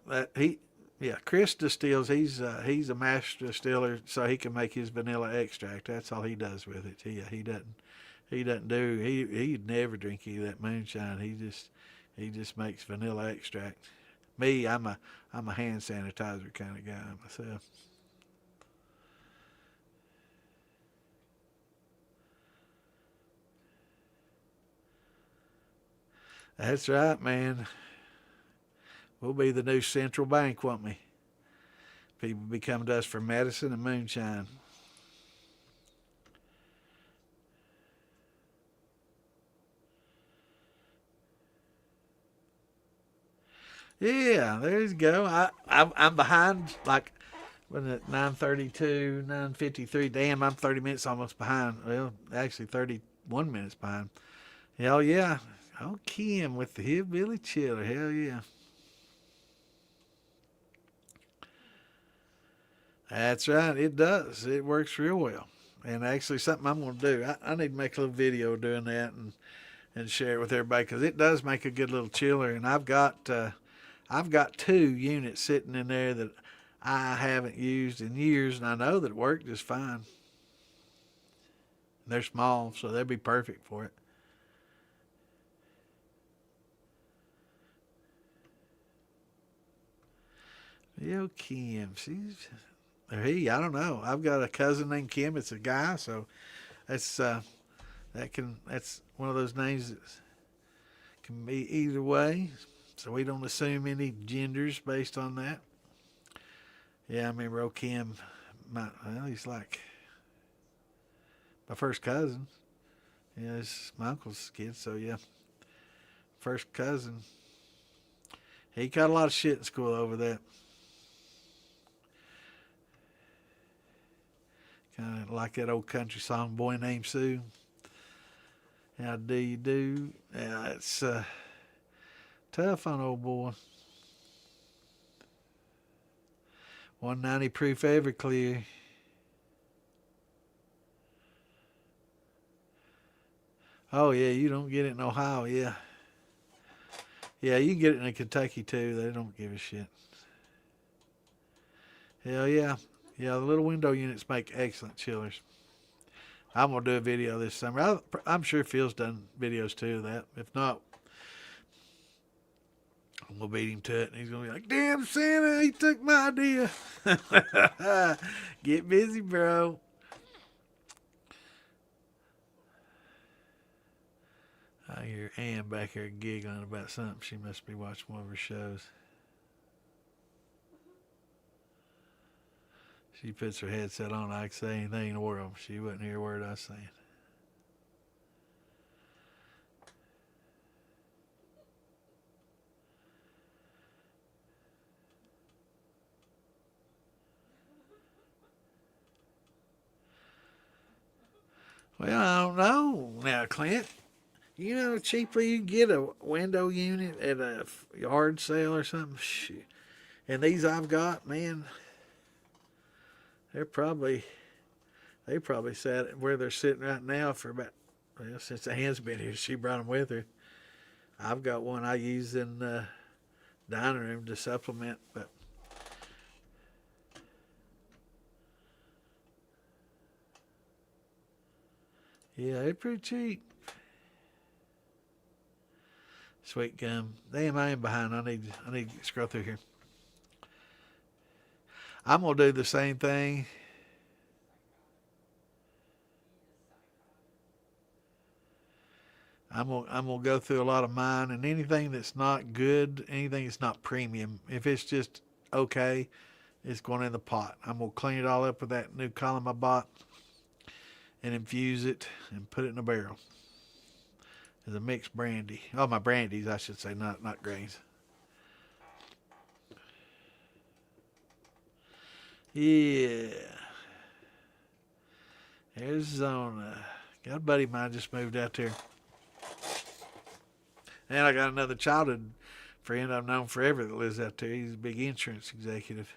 yeah, Chris distills. He's a master distiller, so he can make his vanilla extract. That's all he does with it. He doesn't do he'd never drink any of that moonshine. He just makes vanilla extract. Me, I'm a hand sanitizer kind of guy myself. That's right, man. We'll be the new central bank, won't we? People be coming to us for medicine and moonshine. Yeah, there you go. I'm behind, like, when at 9:32, 9:53. Damn, I'm 30 minutes almost behind. Well, actually 31 minutes behind. Hell yeah. Oh, Kim with the hillbilly chiller. Hell yeah. That's right. It does. It works real well. And actually, something I'm going to do. I need to make a little video doing that and share it with everybody, because it does make a good little chiller. And I've got two units sitting in there that I haven't used in years, and I know that it worked just fine. They're small, so they'll be perfect for it. Yo, Kim, she's or he. I don't know. I've got a cousin named Kim. It's a guy, so that's that's one of those names that can be either way. So we don't assume any genders based on that. Yeah, I remember old Kim. Well, he's like my first cousin. Yeah, it's my uncle's kid. So yeah, first cousin. He got a lot of shit in school over that. Kind of like that old country song, "Boy Named Sue." How do you do? Yeah, it's tough on old boy. 190 proof Everclear. Oh yeah, you don't get it in Ohio. Yeah, yeah, you can get it in Kentucky too. They don't give a shit. Hell yeah, yeah. The little window units make excellent chillers. I'm gonna do a video this summer. I'm sure Phil's done videos too of that. If not, I'm gonna beat him to it, and he's gonna be like, "Damn Santa, he took my idea." Get busy, bro. I hear Ann back here giggling about something. She must be watching one of her shows. She puts her headset on. I can say anything in the world. She wouldn't hear a word I was saying. Well, I don't know now, Clint. You know, cheaply you can get a window unit at a yard sale or something. Shoot. And these I've got, man, they're probably they probably sat where they're sitting right now for about, well, since Ann's been here, she brought them with her. I've got one I use in the dining room to supplement, but yeah, they're pretty cheap. Sweet gum. Damn, I am behind. I need to scroll through here. I'm gonna do the same thing. I'm gonna go through a lot of mine, and anything that's not good, anything that's not premium, if it's just okay, it's going in the pot. I'm gonna clean it all up with that new column I bought and infuse it and put it in a barrel. As a mixed brandy. Oh, my brandies, I should say, not grains. Yeah. Arizona. Got a buddy of mine just moved out there. And I got another childhood friend I've known forever that lives out there. He's a big insurance executive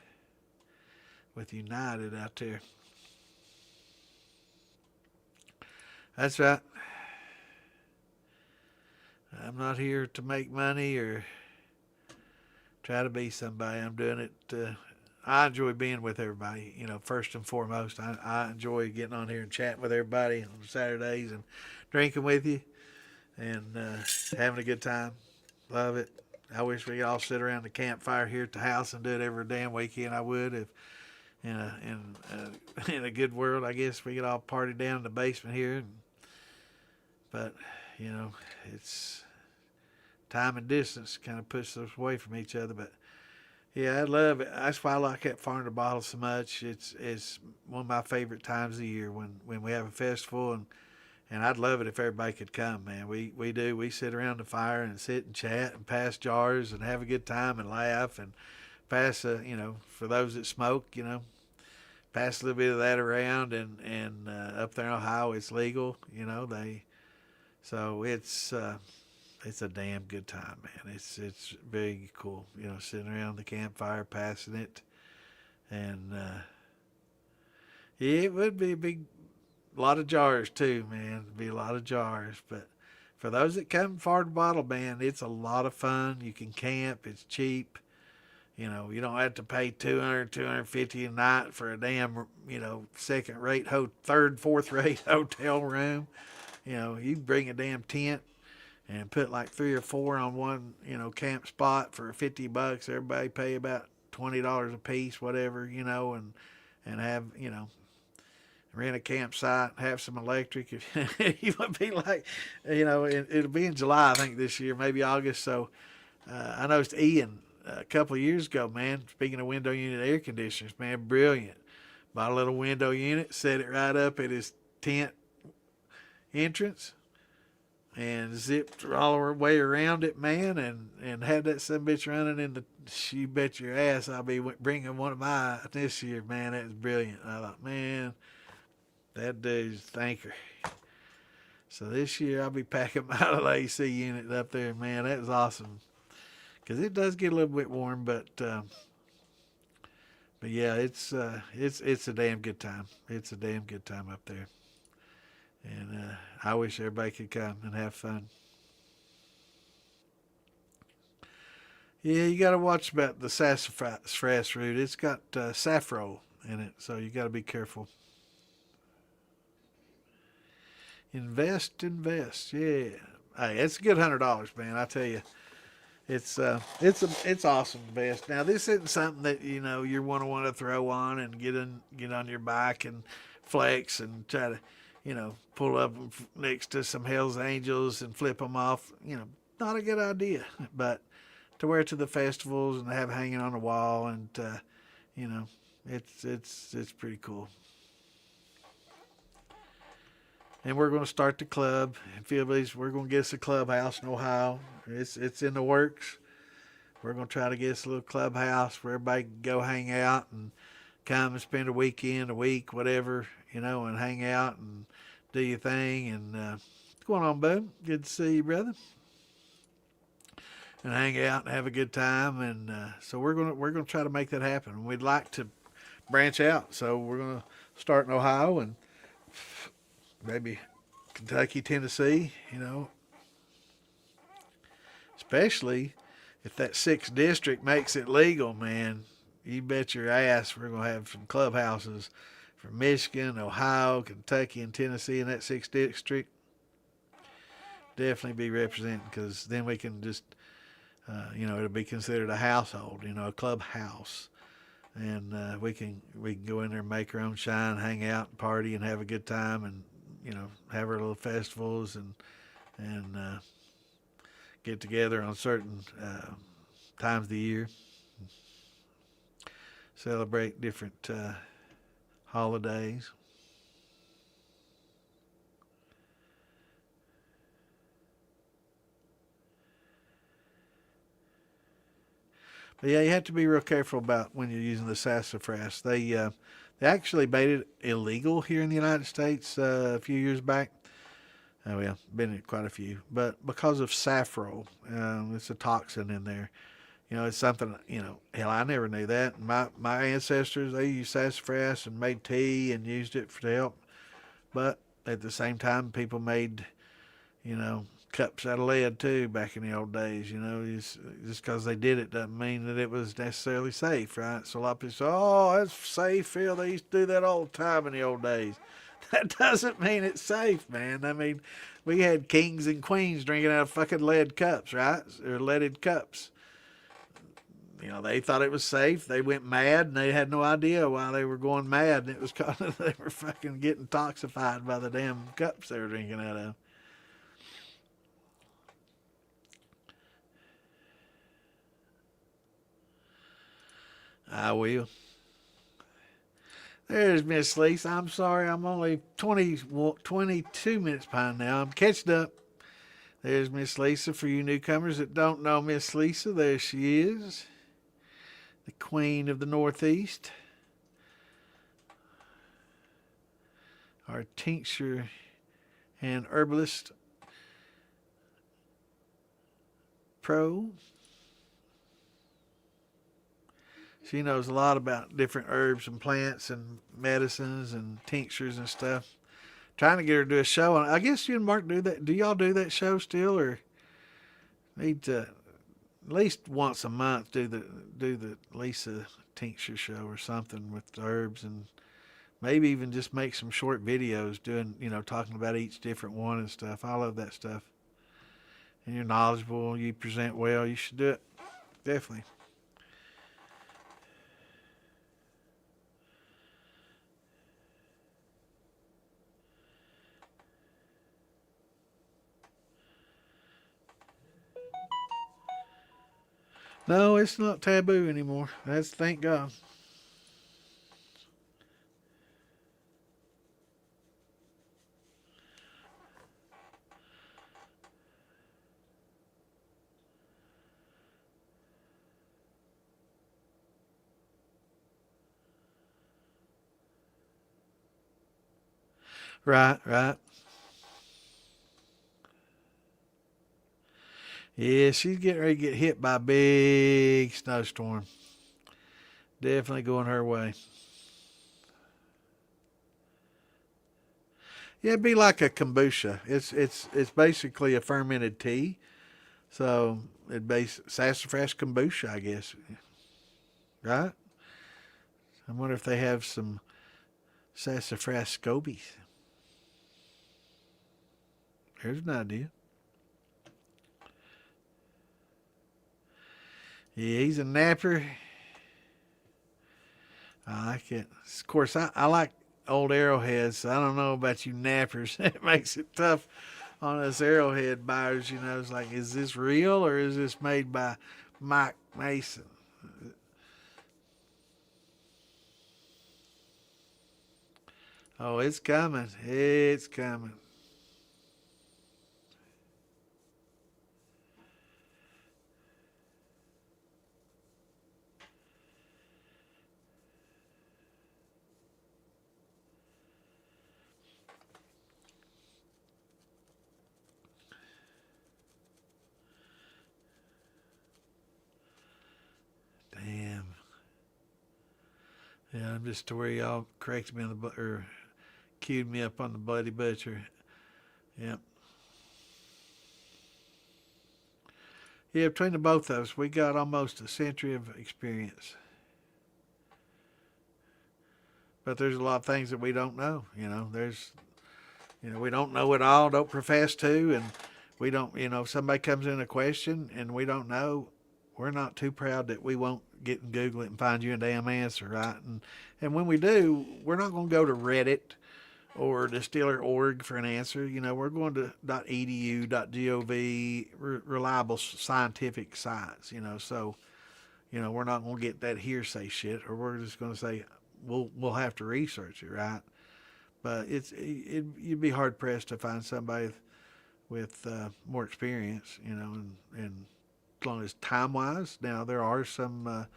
with United out there. That's right. I'm not here to make money or try to be somebody. I'm doing it. I enjoy being with everybody. You know, first and foremost, I enjoy getting on here and chatting with everybody on Saturdays and drinking with you and having a good time. Love it. I wish we could all sit around the campfire here at the house and do it every damn weekend. I would if in a good world. I guess we could all party down in the basement here. But you know, it's time and distance kind of pushes us away from each other. But yeah, I love it. That's why I like that Farm to Bottle so much. It's one of my favorite times of the year when we have a festival, and I'd love it if everybody could come, man. We do. We sit around the fire and sit and chat and pass jars and have a good time and laugh and pass you know, for those that smoke, you know, pass a little bit of that around, and up there in Ohio it's legal, you know, so it's a damn good time, man. It's very cool, you know, sitting around the campfire, passing it, and yeah, it would be a lot of jars too, man. It'd be a lot of jars, but for those that come for the bottle band, it's a lot of fun. You can camp. It's cheap. You know, you don't have to pay 250 a night for a damn, you know, second rate, third, fourth rate hotel room. You know, you bring a damn tent and put like 3 or 4 on one, you know, camp spot for $50. Everybody pay about $20 a piece, whatever, you know, and have, you know, rent a campsite, have some electric. You would be like, you know, it'll be in July, I think, this year, maybe August. So I noticed Ian a couple of years ago, man, speaking of window unit air conditioners, man, brilliant. Bought a little window unit, set it right up at his tent entrance, and zipped all the way around it, man, and had that son bitch running in the. You bet your ass I'll be bringing one of mine this year, man. That was brilliant. I thought, man, that dude's a thinker. So this year I'll be packing my little AC unit up there, man. That was awesome. Because it does get a little bit warm, but yeah, it's a damn good time. It's a damn good time up there, and I wish everybody could come and have fun. Yeah, you got to watch about the sassafras root. It's got saffron in it, so you got to be careful. Invest. Yeah, hey, it's a good $100, man. I tell you. It's awesome, best. Now this isn't something that you know you want to throw on and get on your bike and flex and try to, you know, pull up next to some Hell's Angels and flip them off. You know, not a good idea. But to wear to the festivals and have hanging on the wall and you know, it's pretty cool. And we're going to start the club. We're going to get us a clubhouse in Ohio. It's in the works. We're going to try to get us a little clubhouse where everybody can go hang out and come and spend a weekend, a week, whatever, you know, and hang out and do your thing. And going on, bud? Good to see you, brother. And hang out and have a good time. And so we're gonna try to make that happen. We'd like to branch out, so we're gonna start in Ohio and maybe Kentucky, Tennessee. Especially if that sixth district makes it legal, man. You bet your ass we're gonna have some clubhouses from Michigan, Ohio, Kentucky, and Tennessee in that sixth district. Definitely be representing, because then we can just, it'll be considered a household, a clubhouse, and we can go in there and make our own shine, hang out, and party, and have a good time, and have our little festivals and get together on certain times of the year, celebrate different holidays. But yeah, you have to be real careful about when you're using the sassafras. They actually made it illegal here in the United States a few years back. Oh yeah, been in quite a few, but because of saffron, it's a toxin in there. It's something. Hell, I never knew that. My ancestors, they used sassafras and made tea and used it to help. But at the same time, people made cups out of lead too back in the old days. Just because they did it doesn't mean that it was necessarily safe, right? So a lot of people say, "Oh, that's safe, Phil. They used to do that all the time in the old days." That doesn't mean it's safe, man. I mean, we had kings and queens drinking out of fucking lead cups, right? Or leaded cups. They thought it was safe. They went mad, and they had no idea why they were going mad. And it was because they were fucking getting toxified by the damn cups they were drinking out of. I will. There's Miss Lisa. I'm sorry, I'm only 22 minutes behind now. I'm catching up. There's Miss Lisa. For you newcomers that don't know Miss Lisa, there she is. The Queen of the Northeast. Our tincture and herbalist pro. She knows a lot about different herbs and plants and medicines and tinctures and stuff. Trying to get her to do a show. I guess you and Mark do that. Do y'all do that show still, or need to at least once a month do the Lisa tincture show or something with the herbs, and maybe even just make some short videos doing talking about each different one and stuff. I love that stuff. And you're knowledgeable. You present well. You should do it. Definitely. No, it's not taboo anymore. That's thank God. Right, right. Yeah, she's getting ready to get hit by a big snowstorm. Definitely going her way. Yeah, it'd be like a kombucha. It's basically a fermented tea. So it'd be sassafras kombucha, I guess. Right? I wonder if they have some sassafras scobies. There's an idea. Yeah, he's a napper. I like it. Of course, I like old arrowheads. So I don't know about you nappers. It makes it tough on us arrowhead buyers. It's like, is this real or is this made by Mike Mason? Oh, it's coming. It's coming. Yeah, I'm just to where y'all corrected me on or queued me up on the Bloody Butcher. Yep. Yeah, between the both of us, we got almost a century of experience. But there's a lot of things that we don't know. We don't know it all, don't profess to, and we don't, if somebody comes in a question and we don't know, we're not too proud that we won't get and Google it and find you a damn answer, right? And when we do, we're not going to go to Reddit or Distiller.org for an answer. We're going to .edu, .gov, reliable scientific sites. So we're not going to get that hearsay shit, or we're just going to say we'll have to research it, right? But you'd be hard pressed to find somebody with more experience, and as long as time wise. Now there are some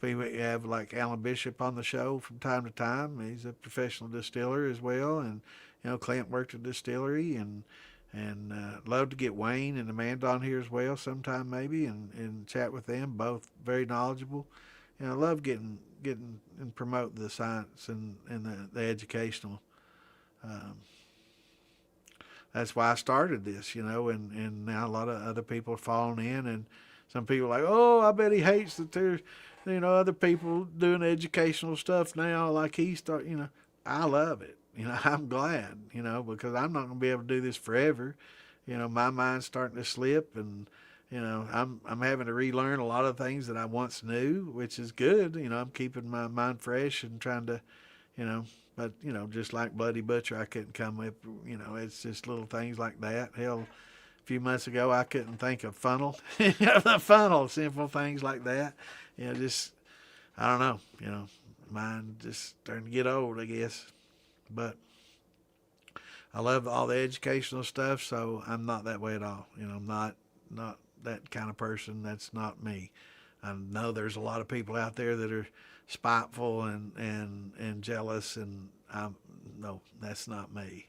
people have like Alan Bishop on the show from time to time. He's a professional distiller as well, and Clint worked at a distillery, and love to get Wayne and Amanda on here as well sometime maybe, and chat with them. Both very knowledgeable. I love getting and promote the science and the educational. Um, that's why I started this, and now a lot of other people are falling in, and some people are like, oh, I bet he hates that there's, other people doing educational stuff now like he started, I love it. I'm glad, because I'm not going to be able to do this forever. My mind's starting to slip, and, I'm having to relearn a lot of things that I once knew, which is good. I'm keeping my mind fresh and trying to, but, just like Bloody Butcher, I couldn't come up, it's just little things like that. Hell, a few months ago, I couldn't think of funnel, the funnel, simple things like that. Just, I don't know, mine just starting to get old, I guess. But I love all the educational stuff, so I'm not that way at all. I'm not that kind of person. That's not me. I know there's a lot of people out there that are spiteful and jealous, and no, that's not me.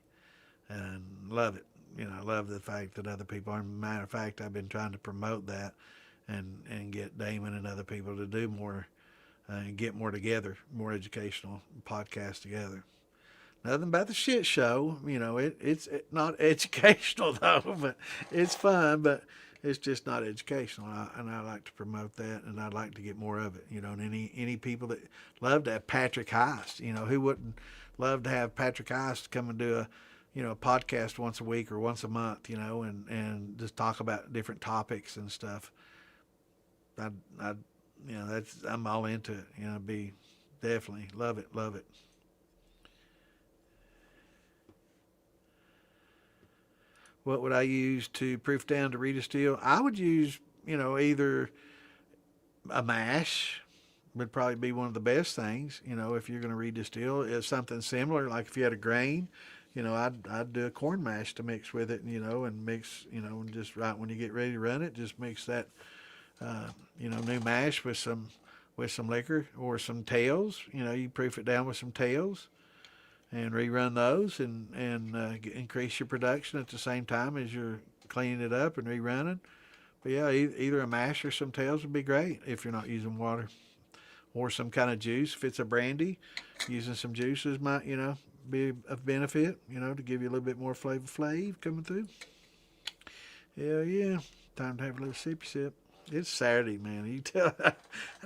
And love it. I love the fact that other people are. As a matter of fact, I've been trying to promote that and get Damon and other people to do more and get more together, more educational podcasts together. Nothing about the shit show. It's not educational though, but it's fun, but it's just not educational. And I like to promote that, and I'd like to get more of it. And any people that love to have Patrick Heist, who wouldn't love to have Patrick Heist come and do a podcast once a week or once a month, and just talk about different topics and stuff. I'm all into it. Be definitely love it. What would I use to proof down to redistill? I would use, either a mash would probably be one of the best things, if you're going to redistill. It's something similar, like if you had a grain, I'd do a corn mash to mix with it, and mix, and just right when you get ready to run it, just mix that, new mash with some liquor or some tails. You proof it down with some tails and rerun those, and increase your production at the same time as you're cleaning it up and rerunning. But yeah, either a mash or some tails would be great if you're not using water, or some kind of juice. If it's a brandy, using some juices might be of benefit, to give you a little bit more flavor coming through. Hell yeah, time to have a little sippy sip. It's Saturday, man. You tell I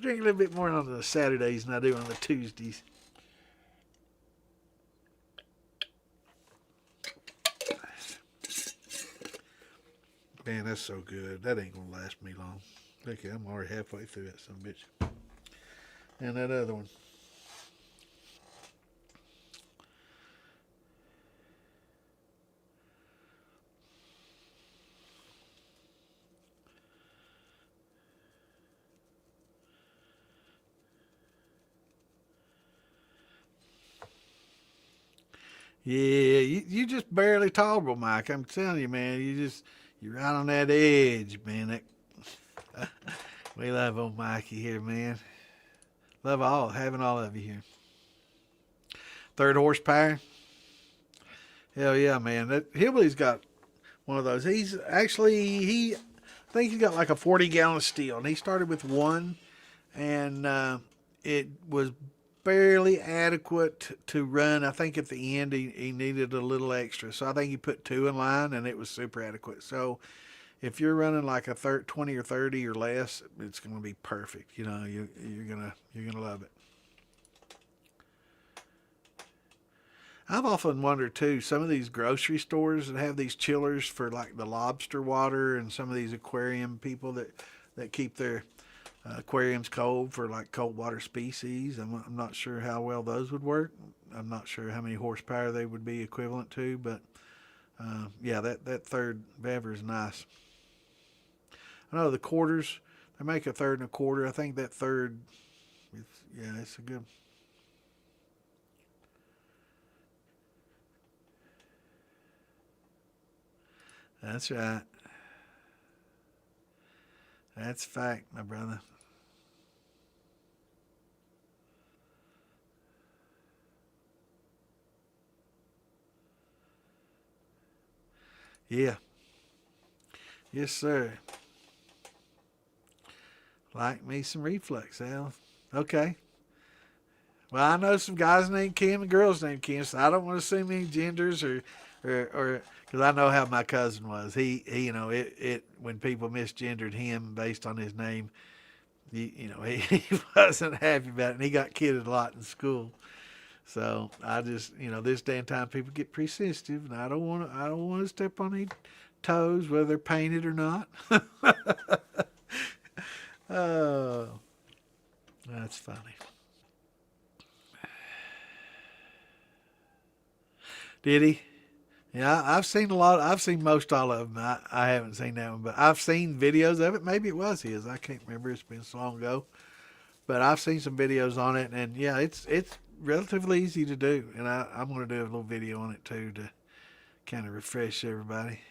drink a little bit more on the Saturdays than I do on the Tuesdays. Man, that's so good. That ain't gonna last me long. Okay, I'm already halfway through that son of a bitch. And that other one. Yeah, you just barely tolerable, Mike. I'm telling you, man. You're right on that edge, man. We love old Mikey here, man. Love having all of you here. Third horsepower. Hell yeah, man. That Hillbilly's got one of those. I think he's got like a 40-gallon still, and he started with one, and it was barely adequate to run. I think at the end he needed a little extra. So I think he put 2 in line and it was super adequate. So if you're running like a 20 or 30 or less, it's going to be perfect. You know, you're gonna love it. I've often wondered too, some of these grocery stores that have these chillers for like the lobster water and some of these aquarium people that keep their aquariums cold for like cold water species. I'm not sure how well those would work. I'm not sure how many horsepower they would be equivalent to, but yeah, that third bever is nice. I know the quarters, they make a third and a quarter. I think that third, yeah, it's a good. That's right. That's fact, my brother. Yeah. Yes, sir. Like me some reflux, Al. Okay. Well, I know some guys named Kim and girls named Kim, so I don't want to assume any genders or because I know how my cousin was. He it when people misgendered him based on his name, he wasn't happy about it, and he got kidded a lot in school. So I just, this day and time, people get pretty sensitive, and I don't want to step on any toes, whether they're painted or not. Oh, that's funny. Did he? Yeah, I've seen a lot. I've seen most all of them. I haven't seen that one, but I've seen videos of it. Maybe it was his. I can't remember. It's been so long ago. But I've seen some videos on it, and yeah, it's relatively easy to do. And I'm going to do a little video on it too to kind of refresh everybody.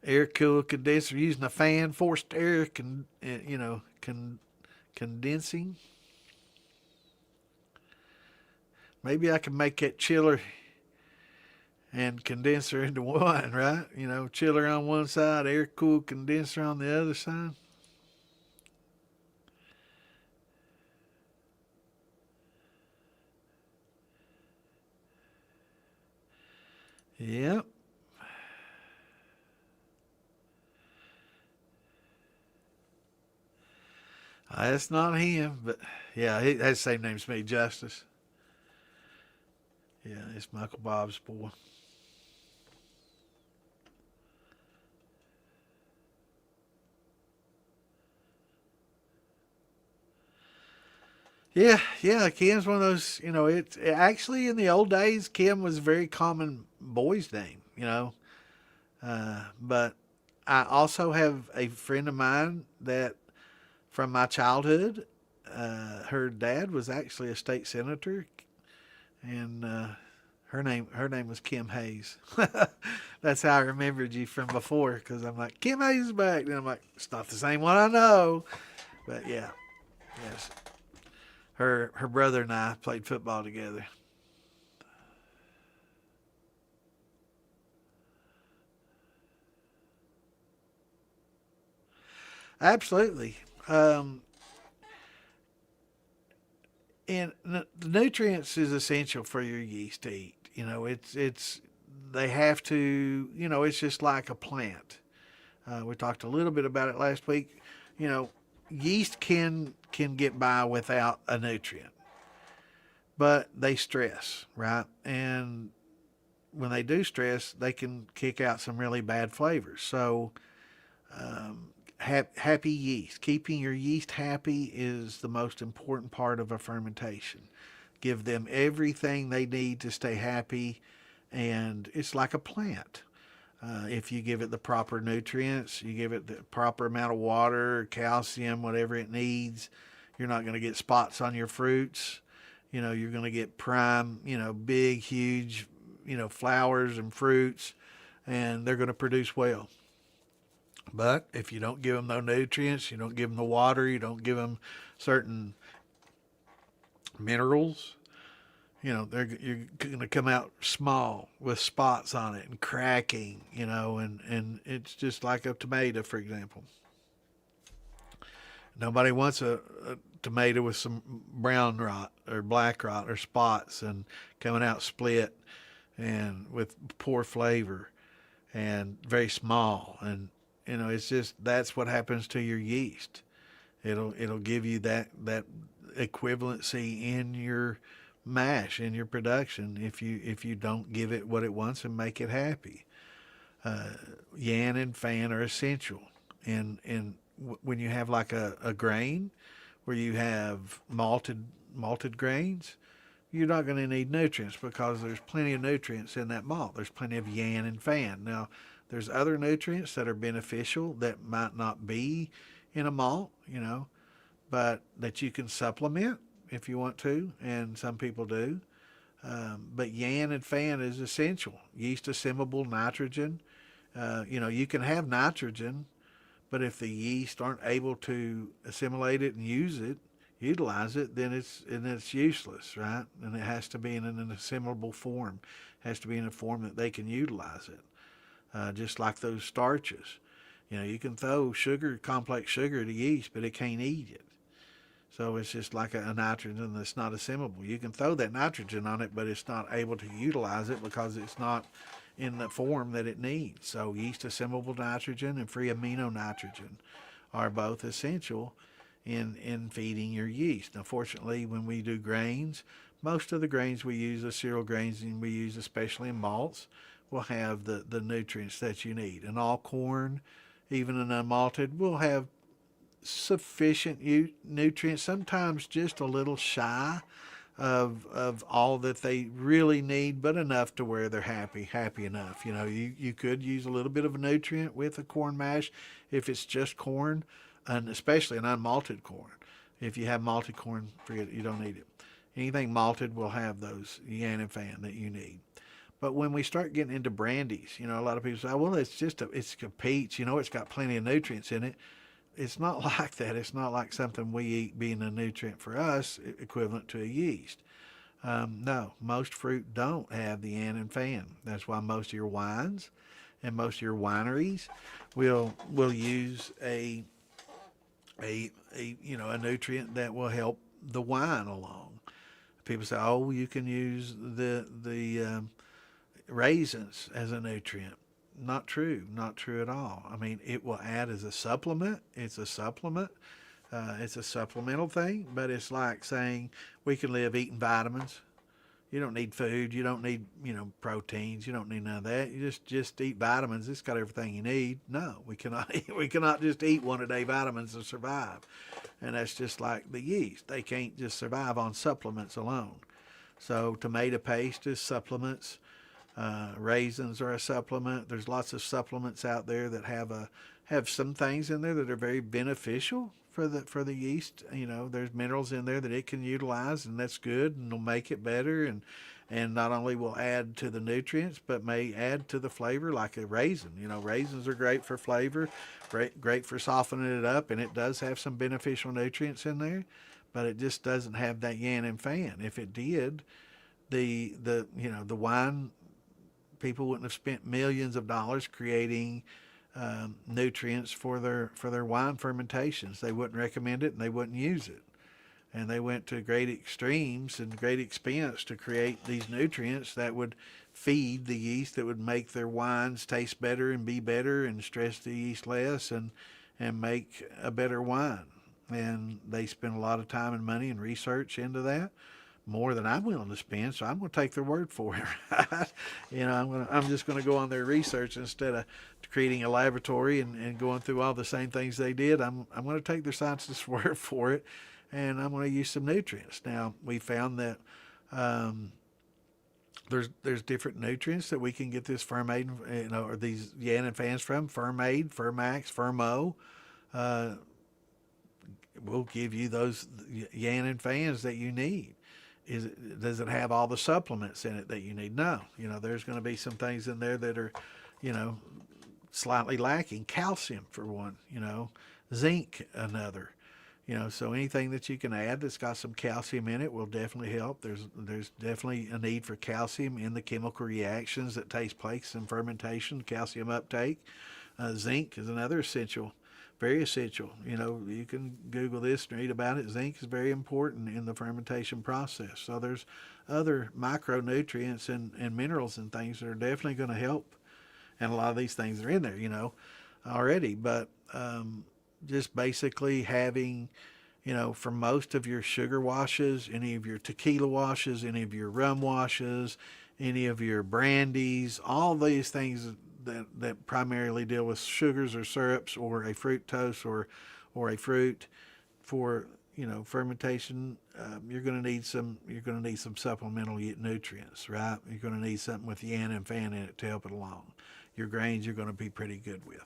Air cooled condenser using a fan, forced air, condensing. Maybe I can make that chiller and condenser into one, right? Chiller on one side, air cooled condenser on the other side. Yep. That's not him, but yeah, he has the same name as me, Justice. Yeah, it's Michael Bob's boy. Yeah, yeah, Kim's one of those, it's actually in the old days, Kim was a very common boy's name, but I also have a friend of mine that from my childhood, her dad was actually a state senator, and her name was Kim Hayes. That's how I remembered you from before because I'm like Kim Hayes is back. Then I'm like it's not the same one I know, but yeah, yes. Her brother and I played football together. Absolutely. And the nutrients is essential for your yeast to eat. It's they have to. It's just like a plant. We talked a little bit about it last week. You know, Yeast can get by without a nutrient, but they stress, right? And when they do stress, they can kick out some really bad flavors. So, happy yeast, keeping your yeast happy is the most important part of a fermentation. Give them everything they need to stay happy, and it's like a plant. If you give it the proper nutrients, you give it the proper amount of water, calcium, whatever it needs, you're not going to get spots on your fruits. You're going to get prime, big, huge, flowers and fruits, and they're going to produce well. But if you don't give them no nutrients, you don't give them the water, you don't give them certain minerals, you're going to come out small with spots on it and cracking, and it's just like a tomato, for example. Nobody wants a tomato with some brown rot or black rot or spots and coming out split and with poor flavor and very small. And it's just that's what happens to your yeast. It'll give you that equivalency in your mash, in your production, if you don't give it what it wants and make it happy. Yan and fan are essential. And when you have like a grain where you have malted grains, you're not going to need nutrients because there's plenty of nutrients in that malt. There's plenty of yan and fan. Now, there's other nutrients that are beneficial that might not be in a malt, but that you can supplement if you want to, and some people do. But yan and fan is essential. Yeast assimilable nitrogen. You can have nitrogen, but if the yeast aren't able to assimilate it and utilize it, then it's useless, right? And it has to be in an assimilable form. It has to be in a form that they can utilize it. Just like those starches. You can throw complex sugar to yeast, but it can't eat it. So it's just like a nitrogen that's not assimilable. You can throw that nitrogen on it, but it's not able to utilize it because it's not in the form that it needs. So yeast assimilable nitrogen and free amino nitrogen are both essential in feeding your yeast. Now, fortunately, when we do grains, most of the grains we use, the cereal grains and we use especially in malts, will have the nutrients that you need. And all corn, even an unmalted, will have sufficient nutrients, sometimes just a little shy of all that they really need, but enough to where they're happy enough. You could use a little bit of a nutrient with a corn mash if it's just corn, and especially an unmalted corn. If you have malted corn, forget it, you don't need it. Anything malted will have those yan and fan that you need. But when we start getting into brandies, a lot of people say, well, it's a peach, it's got plenty of nutrients in it. It's not like that. It's not like something we eat being a nutrient for us equivalent to a yeast. No, most fruit don't have the yan and fan. That's why most of your wines and most of your wineries will use a nutrient that will help the wine along. People say, oh, you can use the raisins as a nutrient. Not true at all. I mean, it will add as a supplement. It's a supplement. It's a supplemental thing, but it's like saying we can live eating vitamins. You don't need food. You don't need, proteins. You don't need none of that. You just eat vitamins. It's got everything you need. No, we cannot. We cannot just eat one-a-day vitamins to survive. And that's just like the yeast. They can't just survive on supplements alone. So tomato paste is supplements. Raisins are a supplement. There's lots of supplements out there that have some things in there that are very beneficial for the yeast. There's minerals in there that it can utilize, and that's good, and will make it better, and not only will add to the nutrients, but may add to the flavor, like a raisin. Raisins are great for flavor, great for softening it up, and it does have some beneficial nutrients in there, but it just doesn't have that yan and fan. If it did, the wine people wouldn't have spent millions of dollars creating nutrients for their wine fermentations. They wouldn't recommend it, and they wouldn't use it. And they went to great extremes and great expense to create these nutrients that would feed the yeast, that would make their wines taste better and be better and stress the yeast less and make a better wine. And they spent a lot of time and money and research into that, more than I'm willing to spend, so I'm going to take their word for it, right? I'm just going to go on their research instead of creating a laboratory and going through all the same things they did. I'm going to take their scientists' word for it, and I'm going to use some nutrients. Now, we found that there's different nutrients that we can get this Fermade, or these yan and fans from. Fermade, Fermax, Fermo. Will give you those yan and fans that you need. Does it have all the supplements in it that you need? No. There's going to be some things in there that are, slightly lacking. Calcium, for one, zinc, another. So anything that you can add that's got some calcium in it will definitely help. There's definitely a need for calcium in the chemical reactions that takes place in fermentation, calcium uptake. Zinc is another essential very essential. You know, you can Google this and read about it. Zinc is very important in the fermentation process. So there's other micronutrients and minerals and things that are definitely going to help. And a lot of these things are in there, you know, already. But just basically having, you know, for most of your sugar washes, any of your tequila washes, any of your rum washes, any of your brandies, all these things that primarily deal with sugars or syrups or a fructose or a fruit for, you know, fermentation, you're going to need some supplemental nutrients, right? You're going to need something with yan and fan in it to help it along. Your grains you're going to be pretty good with.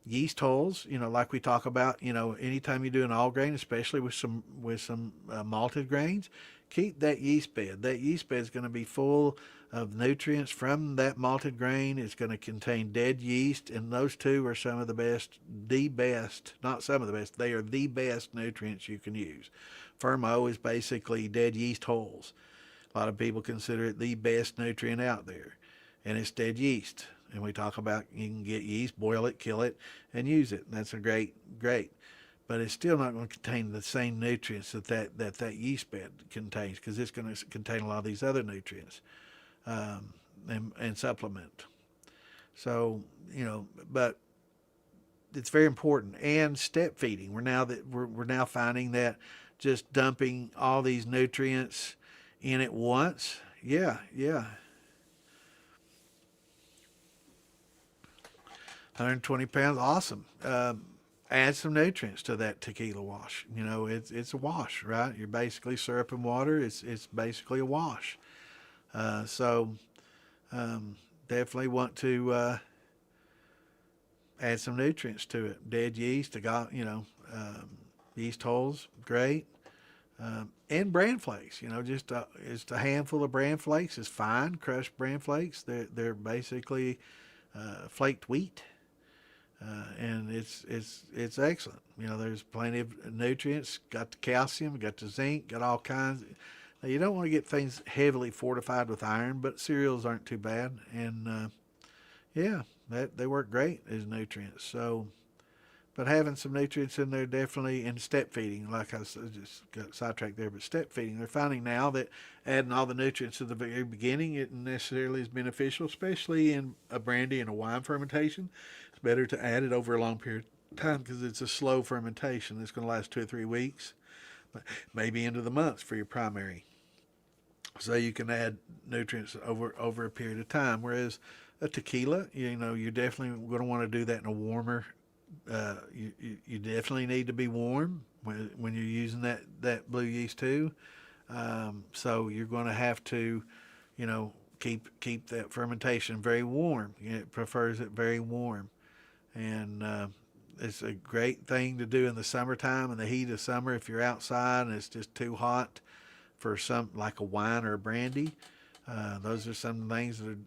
Yeast holes, you know, like we talk about, you know, anytime you do an all grain, especially with some malted grains, keep that yeast bed. That yeast bed is going to be full of nutrients from that malted grain. It's going to contain dead yeast, and those two are some of the best, not some of the best, they are the best nutrients you can use. Fermo is basically dead yeast holes. A lot of people consider it the best nutrient out there, and it's dead yeast. And we talk about you can get yeast, boil it, kill it, and use it. And that's a great. But it's still not going to contain the same nutrients that yeast bed contains, because it's going to contain a lot of these other nutrients and supplement. So, you know, but it's very important. And step feeding. We're now finding that just dumping all these nutrients in at once, yeah. 120 pounds, awesome. Add some nutrients to that tequila wash. You know, it's a wash, right? You're basically syrup and water. It's basically a wash. So definitely want to add some nutrients to it. Dead yeast, yeast holes, great. And bran flakes, you know, just a handful of bran flakes is fine. Crushed bran flakes, they're basically flaked wheat. And it's excellent. You know, there's plenty of nutrients. Got the calcium, got the zinc, got all kinds. Now, you don't want to get things heavily fortified with iron, but cereals aren't too bad. And they work great as nutrients. So, but having some nutrients in there definitely, and step feeding, like I said, just got sidetracked there, but step feeding, they're finding now that adding all the nutrients at the very beginning isn't necessarily as beneficial, especially in a brandy and a wine fermentation. It's better to add it over a long period of time because it's a slow fermentation. It's going to last 2 or 3 weeks, maybe into the months for your primary. So you can add nutrients over a period of time. Whereas a tequila, you know, you're definitely going to want to do that in a warmer. You definitely need to be warm when you're using that blue yeast too. So you're going to have to, you know, keep that fermentation very warm. It prefers it very warm, and it's a great thing to do in the summertime, in the heat of summer. If you're outside and it's just too hot for something like a wine or a brandy, those are some things that are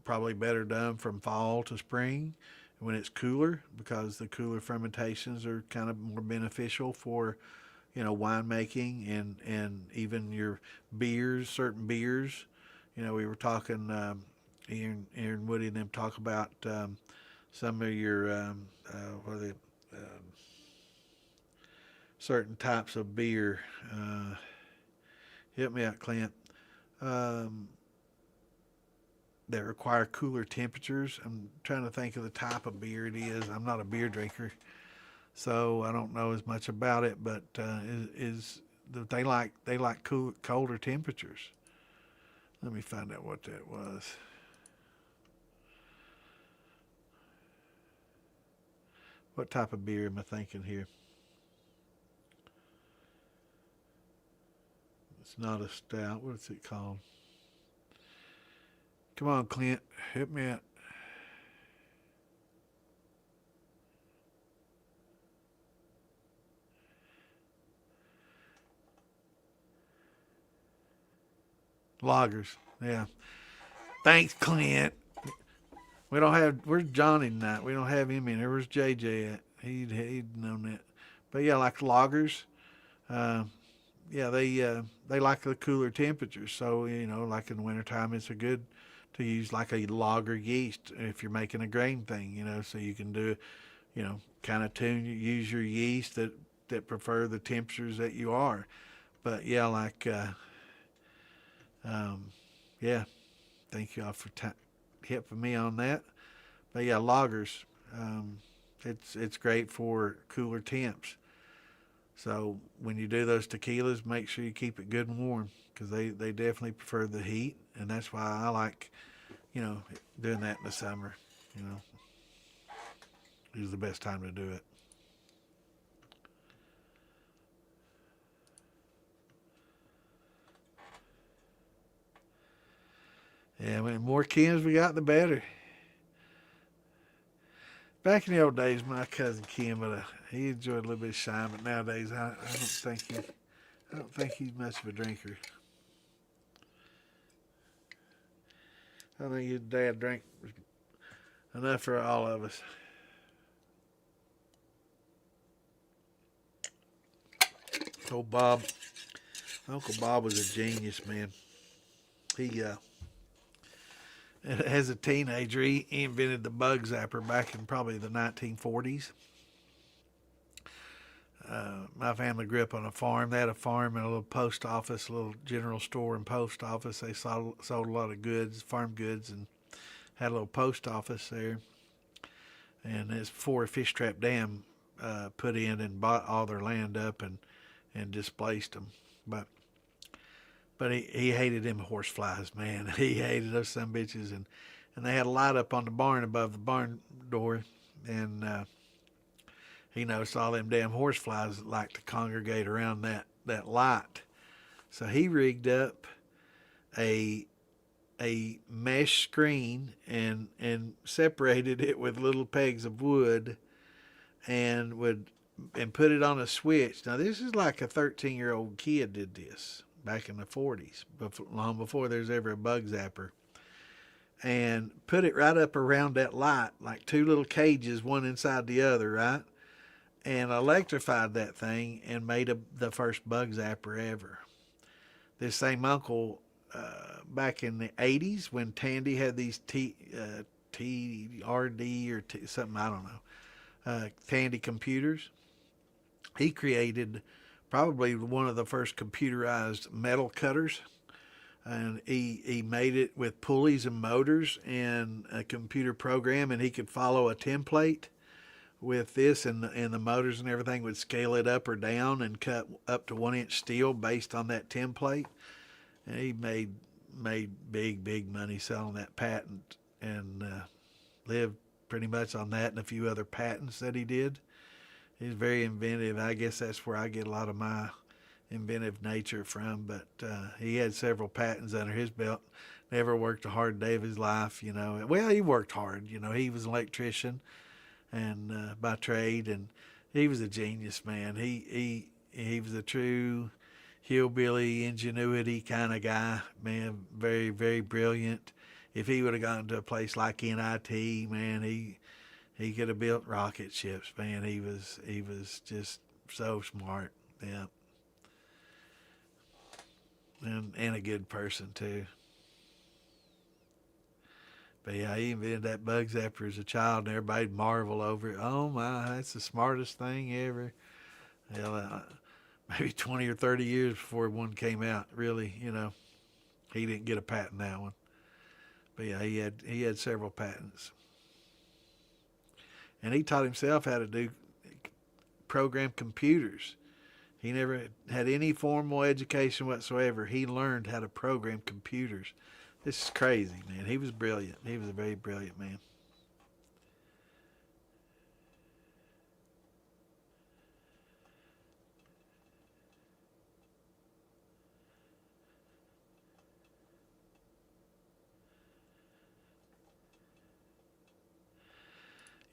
probably better done from fall to spring when it's cooler, because the cooler fermentations are kind of more beneficial for, you know, winemaking and even your beers, certain beers. You know, we were talking, Aaron Woody and them talk about some of your, certain types of beer. Help me out, Clint. That require cooler temperatures. I'm trying to think of the type of beer it is. I'm not a beer drinker, so I don't know as much about it. But they like colder temperatures. Let me find out what that was. What type of beer am I thinking here? It's not a stout. What's it called? Come on, Clint. Help me out. Lagers. Yeah. Thanks, Clint. Where's Johnny tonight? We don't have him in here. Where's JJ at? He'd known that. But yeah, like lagers. Yeah, they like the cooler temperatures. So, you know, like in the wintertime, it's a good to use like a lager yeast if you're making a grain thing, you know, so you can do, kind of use your yeast that prefer the temperatures that you are. But yeah, um, yeah, thank y'all for helping me on that. But yeah, lagers, um, it's great for cooler temps. So when you do those tequilas, make sure you keep it good and warm because they definitely prefer the heat, and that's why I like doing that in the summer. You know, is the best time to do it. Yeah, the more Kims we got, the better. Back in the old days, my cousin Kim, he enjoyed a little bit of shine, but nowadays I don't think he's much of a drinker. I think his dad drank enough for all of us. Old Bob, Uncle Bob was a genius, man. He as a teenager, he invented the bug zapper back in probably the 1940s. My family grew up on a farm. They had a farm and a little post office, a little general store and post office. They sold a lot of goods, farm goods, and had a little post office there. And it's before a fish trap dam put in and bought all their land up and displaced them. But he hated them horse flies, man. He hated those some bitches, and they had a light up on the barn above the barn door, and he noticed all them damn horse flies that like to congregate around that light. So he rigged up a mesh screen and separated it with little pegs of wood and put it on a switch. Now this is like a 13-year-old kid did this back in the 40s, long before there's ever a bug zapper. And put it right up around that light, like two little cages, one inside the other, right? And electrified that thing and made the first bug zapper ever. This same uncle, back in the 80s when Tandy had these TRD or something, I don't know, Tandy computers, he created probably one of the first computerized metal cutters. And he made it with pulleys and motors and a computer program, and he could follow a template with this, and the motors and everything would scale it up or down and cut up to 1 inch steel based on that template. And he made big money selling that patent, and lived pretty much on that and a few other patents that he did. He's very inventive. I guess that's where I get a lot of my inventive nature from. But he had several patents under his belt. Never worked a hard day of his life, Well, he worked hard. He was an electrician and by trade, and he was a genius, man. He was a true hillbilly ingenuity kind of guy, man. Very, very brilliant. If he would have gone to a place like NIT, man, he could have built rocket ships, man. He was just so smart, yeah, and a good person too. But yeah, he invented that bug zapper as a child, and everybody'd marvel over it. Oh my, that's the smartest thing ever. Hell, maybe 20 or 30 years before one came out, really, he didn't get a patent that one. But yeah, he had several patents, and he taught himself how to program computers. He never had any formal education whatsoever. He learned how to program computers. This is crazy, man. He was brilliant. He was a very brilliant man.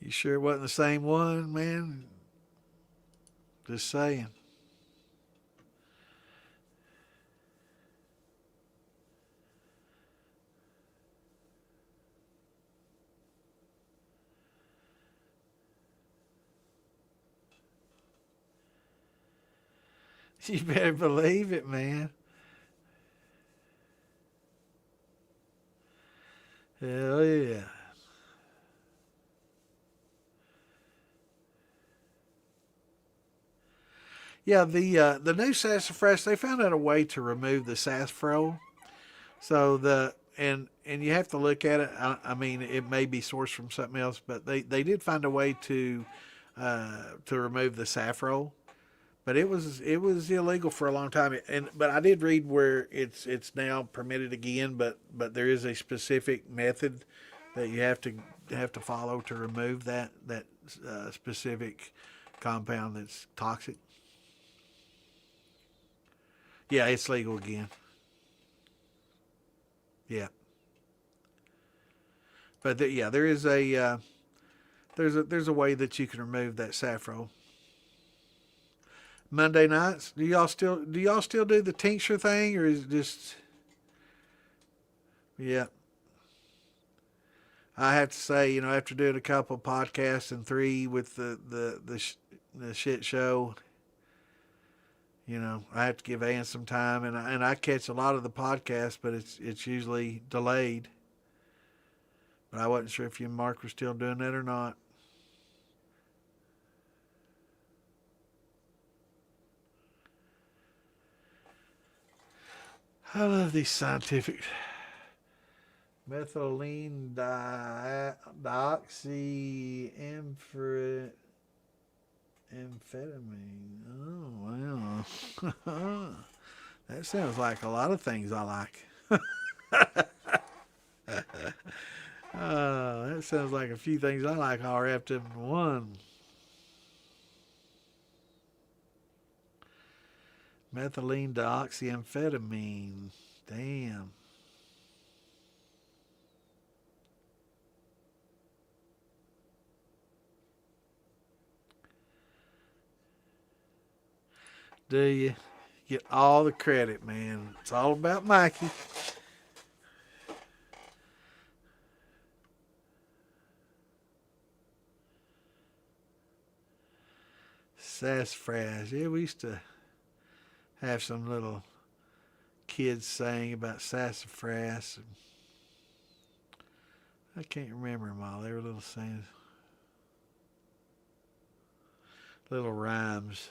You sure it wasn't the same one, man? Just saying. You better believe it, man. Hell yeah. Yeah, the new sassafras, they found out a way to remove the sassafras. So and you have to look at it. I mean, it may be sourced from something else, but they did find a way to remove the saffron. But it was illegal for a long time. And but I did read where it's now permitted again. But there is a specific method that you have to follow to remove that specific compound that's toxic. Yeah, it's legal again. Yeah, but yeah, there's a way that you can remove that saffron. Monday nights, do y'all still do the tincture thing, or is it just yeah? I have to say, after doing a couple of podcasts and three with the shit show, I have to give Ann some time, and I catch a lot of the podcasts, but it's usually delayed. But I wasn't sure if you and Mark were still doing that or not. I love these scientific methylene dioxyamphetamine. Oh wow, that sounds like a lot of things I like. That sounds like a few things I like all wrapped up in one. Methylene dioxyamphetamine. Damn. Do you get all the credit, man? It's all about Mikey. Sassafras. Yeah, we used to have some little kids saying about sassafras. I can't remember them all. They were little sayings, little rhymes.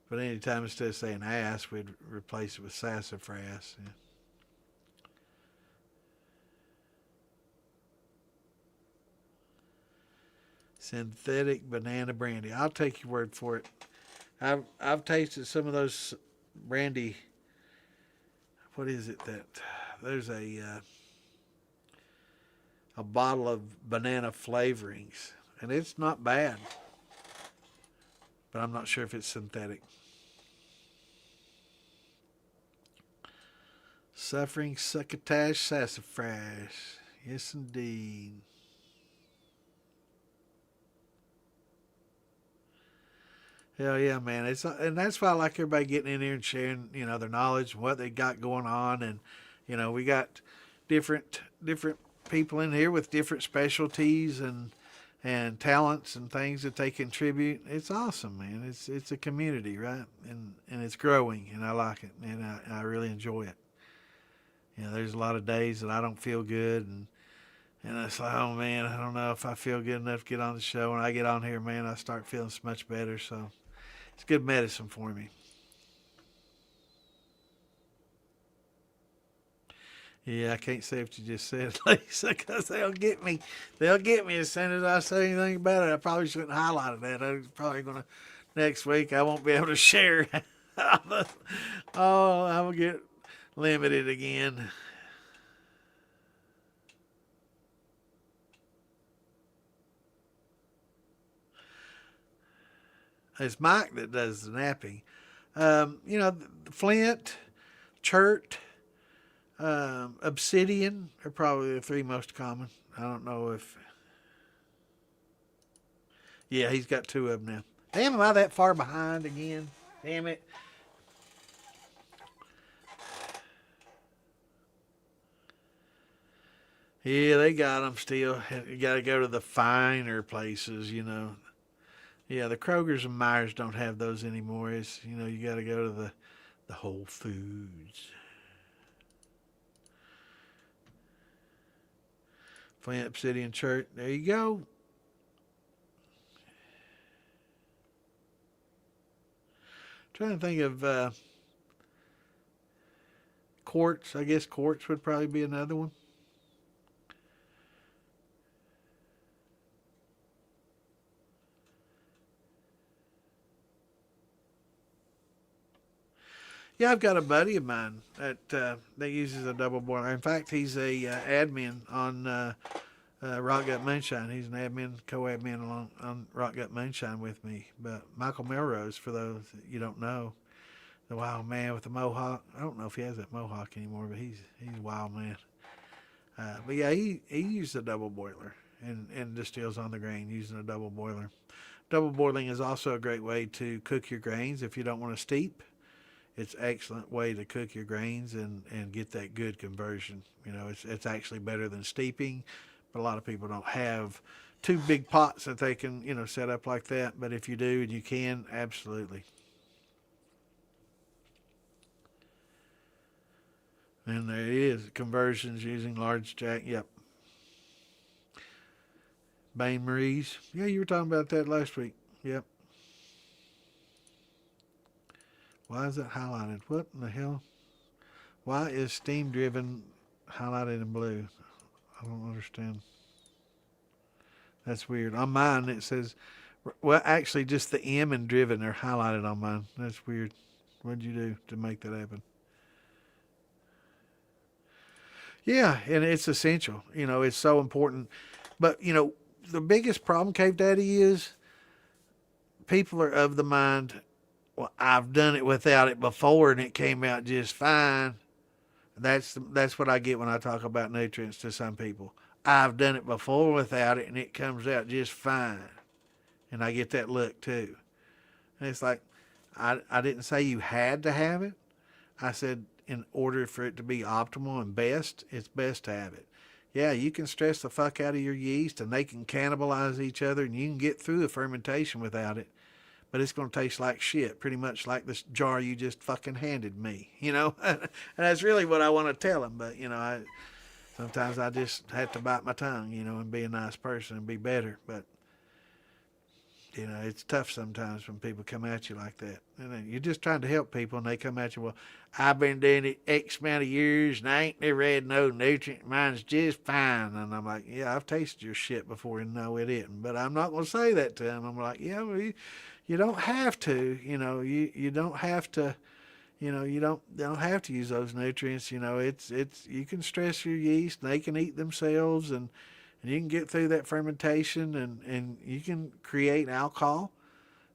But anytime instead of saying ass, we'd replace it with sassafras. Yeah. Synthetic banana brandy. I'll take your word for it. I've tasted some of those brandy. What is it that there's a bottle of banana flavorings, and it's not bad, but I'm not sure if it's synthetic. Suffering succotash sassafras. Yes, indeed. Hell yeah, man! And that's why I like everybody getting in here and sharing, their knowledge, what they got going on, and we got different people in here with different specialties and talents and things that they contribute. It's awesome, man. It's a community, right? And it's growing, and I like it, and I really enjoy it. There's a lot of days that I don't feel good, and it's like, oh man, I don't know if I feel good enough to get on the show. When I get on here, man, I start feeling so much better. So it's good medicine for me. Yeah, I can't say what you just said, Lisa, because they'll get me. They'll get me as soon as I say anything about it. I probably shouldn't highlight that. I'm probably going to, next week, I won't be able to share. Oh, I will get limited again. It's Mike that does the napping. Flint, chert, obsidian are probably the three most common. I don't know if. Yeah, he's got two of them now. Damn, am I that far behind again? Damn it. Yeah, they got them still. You got to go to the finer places. Yeah, the Krogers and Myers don't have those anymore. You got to go to the Whole Foods. Flint Obsidian Church. There you go. Trying to think of quartz. I guess quartz would probably be another one. Yeah, I've got a buddy of mine that uses a double boiler. In fact, he's a admin on Rock Gut Moonshine. He's an admin, co-admin on Rock Gut Moonshine with me. But Michael Melrose, for those that you don't know, the wild man with the mohawk. I don't know if he has that mohawk anymore, but he's a wild man. But yeah, he used a double boiler and distills on the grain using a double boiler. Double boiling is also a great way to cook your grains if you don't want to steep. It's an excellent way to cook your grains and get that good conversion. You know, it's actually better than steeping, but a lot of people don't have two big pots that they can, set up like that. But if you do and you can, absolutely. And there it is, conversions using large jack. Yep. Bain Marie's. Yeah, you were talking about that last week. Yep. Why is that highlighted? What in the hell? Why is steam driven highlighted in blue? I don't understand. That's weird. On mine it says, well, actually just the M and driven are highlighted on mine. That's weird. What did you do to make that happen? Yeah, and it's essential. It's so important. But, the biggest problem, Cave Daddy, is people are of the mind, well, I've done it without it before and it came out just fine. That's what I get when I talk about nutrients to some people. I've done it before without it and it comes out just fine. And I get that look too. And it's like, I didn't say you had to have it. I said in order for it to be optimal and best, it's best to have it. Yeah, you can stress the fuck out of your yeast and they can cannibalize each other and you can get through a fermentation without it. But it's going to taste like shit, pretty much like this jar you just fucking handed me, and that's really what I want to tell them. But, sometimes I just have to bite my tongue, and be a nice person and be better. But, it's tough sometimes when people come at you like that. And then you're just trying to help people and they come at you, well, I've been doing it X amount of years and I ain't never had no nutrient. Mine's just fine. And I'm like, yeah, I've tasted your shit before and no, it isn't. But I'm not going to say that to them. I'm like, yeah, well, you don't have to, you don't have to, you don't have to use those nutrients. It's you can stress your yeast and they can eat themselves and you can get through that fermentation and you can create alcohol.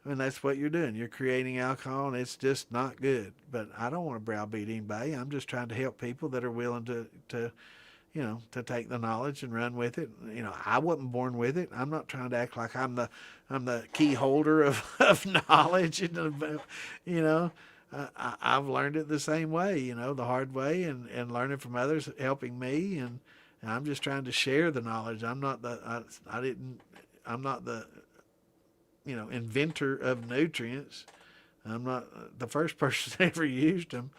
I mean, that's what you're doing. You're creating alcohol and it's just not good. But I don't want to browbeat anybody. I'm just trying to help people that are willing to take the knowledge and run with it. I wasn't born with it. I'm not trying to act like I'm the key holder of knowledge. I've learned it the same way, the hard way and learning from others helping me. And I'm just trying to share the knowledge. I'm not the inventor of nutrients. I'm not the first person that ever used them.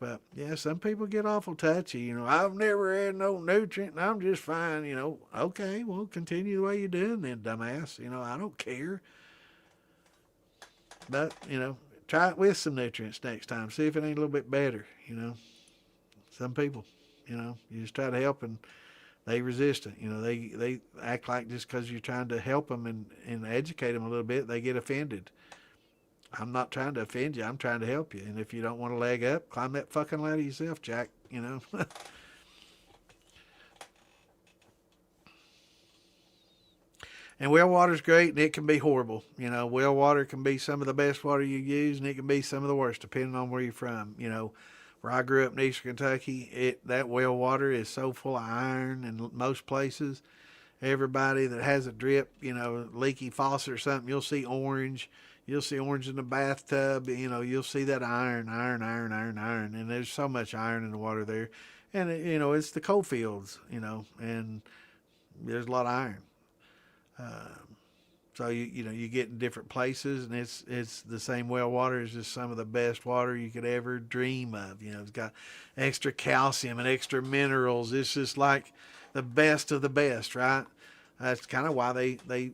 But yeah, some people get awful touchy. I've never had no nutrient and I'm just fine. Okay, well, continue the way you're doing then, dumbass. I don't care. But, try it with some nutrients next time. See if it ain't a little bit better. Some people, you just try to help and they resist it. They act like just because you're trying to help them and educate them a little bit, they get offended. I'm not trying to offend you. I'm trying to help you. And if you don't want to leg up, climb that fucking ladder yourself, Jack. And well water's great, and it can be horrible. Well water can be some of the best water you use, and it can be some of the worst, depending on where you're from. Where I grew up in Eastern Kentucky, that well water is so full of iron in most places. Everybody that has a drip, leaky faucet or something, you'll see orange. You'll see orange in the bathtub. You'll see that iron. And there's so much iron in the water there. And, it's the coal fields, and there's a lot of iron. So, you get in different places and it's the same well water is just some of the best water you could ever dream of. It's got extra calcium and extra minerals. It's just like the best of the best, right? That's kind of why they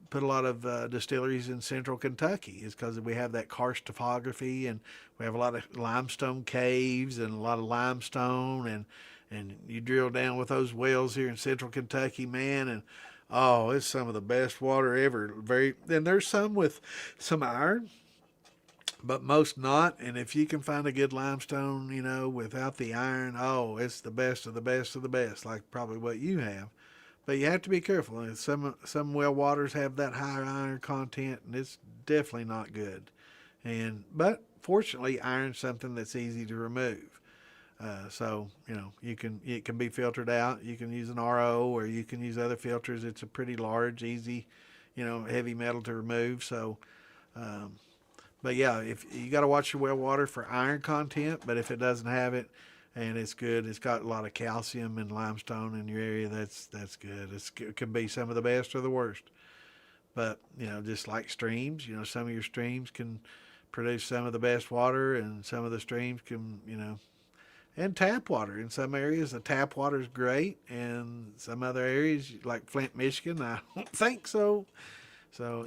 put a lot of distilleries in central Kentucky is because we have that karst topography, and we have a lot of limestone caves and a lot of limestone, and you drill down with those wells here in central Kentucky, man, and oh, it's some of the best water ever. And there's some with some iron, but most not. And if you can find a good limestone, without the iron, oh, it's the best of the best of the best, like probably what you have. But you have to be careful. And some well waters have that higher iron content, and it's definitely not good. But fortunately, iron's something that's easy to remove. So it can be filtered out. You can use an RO, or you can use other filters. It's a pretty large, easy, heavy metal to remove. So, but yeah, if you got to watch your well water for iron content. But if it doesn't have it, and it's good, it's got a lot of calcium and limestone in your area, that's good. It can be some of the best or the worst. But just like streams, some of your streams can produce some of the best water, and some of the streams can, and tap water. In some areas, the tap water is great, and some other areas, like Flint, Michigan, I don't think so. So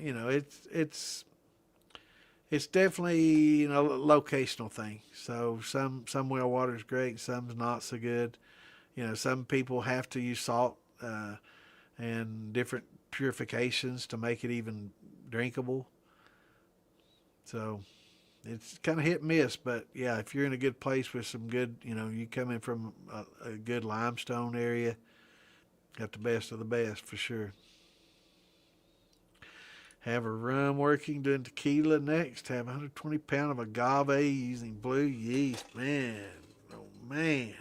it's definitely a locational thing. So some well water is great, some's not so good. Some people have to use salt and different purifications to make it even drinkable. So it's kind of hit and miss, but yeah, if you're in a good place with some good, you come in from a good limestone area, got the best of the best for sure. Have a rum working doing tequila next. Have 120 pound of agave using blue yeast. Man, oh man.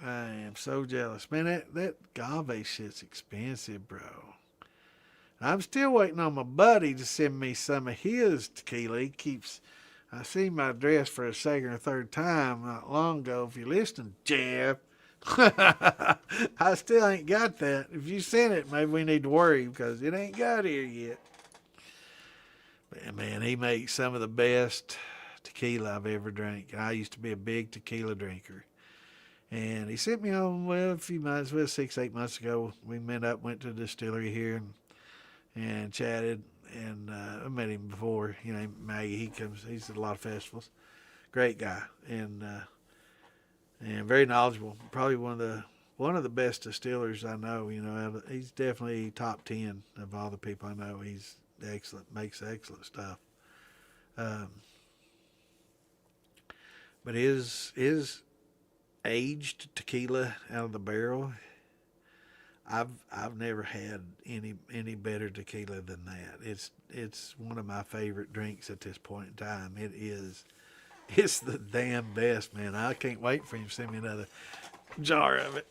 I am so jealous. Man, that agave shit's expensive, bro. I'm still waiting on my buddy to send me some of his tequila. I seen my address for a second or third time not long ago. If you're listening, Jeff, I still ain't got that. If you sent it, maybe we need to worry because it ain't got here yet. But man, he makes some of the best tequila I've ever drank. I used to be a big tequila drinker. And he sent me on, a few months, 6-8 months ago. We met up, went to a distillery here and chatted. And I met him before, Maggie. He's at a lot of festivals. Great guy. And very knowledgeable. Probably one of the best distillers I know. He's definitely top 10 of all the people I know. He's excellent, makes excellent stuff. But his aged tequila out of the barrel, I've never had any better tequila than that. It's one of my favorite drinks at this point in time. It's the damn best, man. I can't wait for him to send me another jar of it.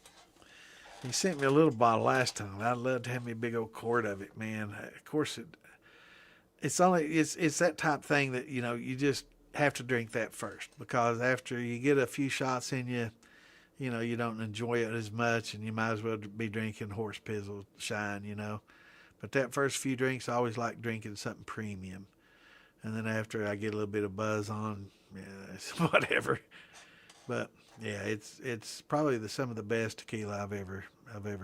He sent me a little bottle last time. I'd love to have me a big old quart of it, man. Of course, it's that type of thing that, you just have to drink that first, because after you get a few shots in you, you don't enjoy it as much, and you might as well be drinking horse pizzle shine, But that first few drinks, I always like drinking something premium. And then after I get a little bit of buzz on, yeah, it's whatever. But yeah, it's probably some of the best tequila I've ever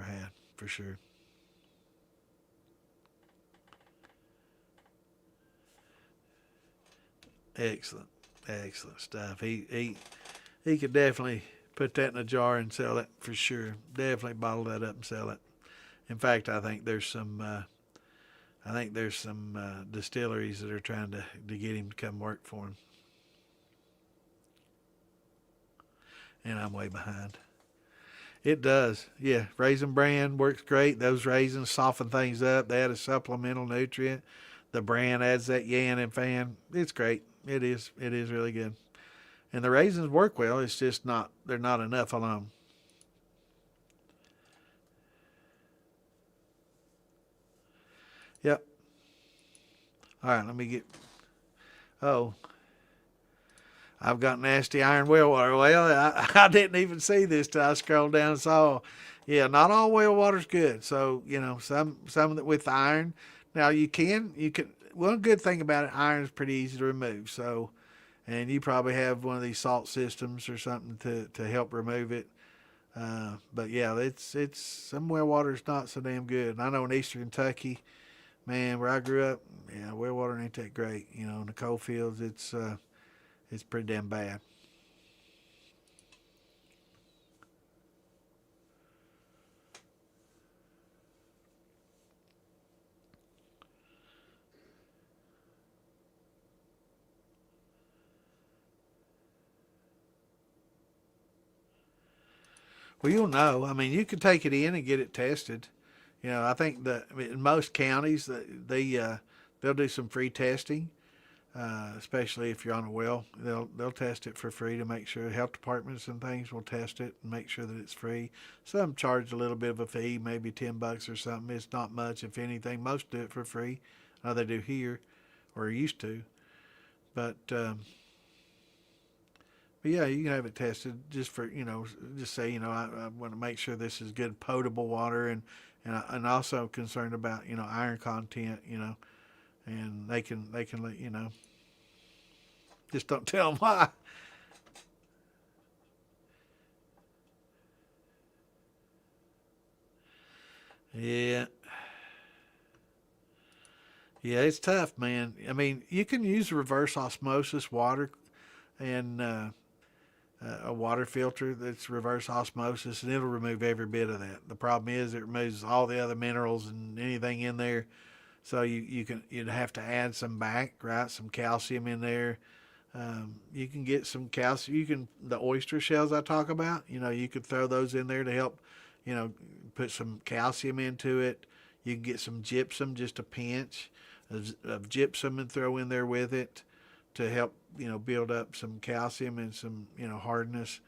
had, for sure. Excellent stuff. He could definitely put that in a jar and sell it for sure. Definitely bottle that up and sell it. In fact, I think there's some distilleries that are trying to get him to come work for them. And I'm way behind. It does. Yeah, Raisin Bran works great. Those raisins soften things up. They add a supplemental nutrient. The bran adds that yan and fan. It's great. It is really good. And the raisins work well. It's just they're not enough alone. Yep. All right, let me get. Oh, I've got nasty iron well water. Well, I didn't even see this till I scrolled down and saw. Yeah, not all well water's good. So some that with iron. Now you can. One good thing about it, iron is pretty easy to remove. So, and you probably have one of these salt systems or something to help remove it. But yeah, it's some well water's not so damn good. And I know in Eastern Kentucky, man, where I grew up, yeah, well water ain't that great. You know, in the coal fields, it's pretty damn bad. Well, you'll know. I mean, you can take it in and get it tested. You know, I think that I mean, in most counties they'll do some free testing, especially if you're on a well. They'll test it for free to make sure health departments and things will test it and make sure that it's free. Some charge a little bit of a fee, maybe $10 or something. It's not much, if anything. Most do it for free. They do here, or used to. But but yeah, you can have it tested just for just say I want to make sure this is good potable water, and also concerned about iron content, and they can let you know. Just don't tell them why. Yeah, yeah, it's tough, man. I mean, you can use reverse osmosis water and a water filter that's reverse osmosis, and it'll remove every bit of that. The problem is it removes all the other minerals and anything in there. So you'd have to add some back, right? Some calcium in there. You can get some calcium. The oyster shells I talk about. You could throw those in there to help. Put some calcium into it. You can get some gypsum, just a pinch of gypsum, and throw in there with it to help build up some calcium and some hardness.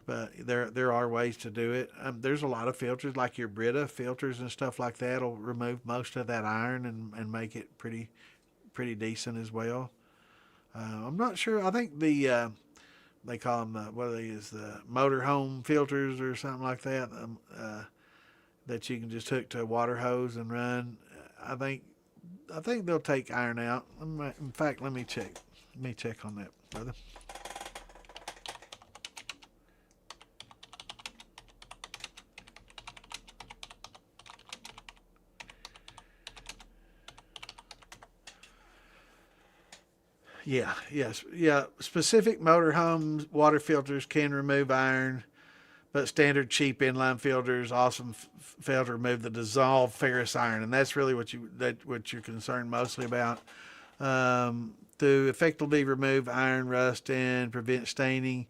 But there are ways to do it. There's a lot of filters like your Brita filters and stuff like that will remove most of that iron and make it pretty decent as well. I'm not sure. I think they call them what are they is the motorhome filters or something like that, that you can just hook to a water hose and run. I think I think they'll take iron out. In fact, let me check. Let me check on that, brother. Yeah, yes, yeah. Specific motorhome water filters can remove iron, but standard cheap inline filters also fail to remove the dissolved ferrous iron, and that's really what you're concerned mostly about. To effectively remove iron rust and prevent staining,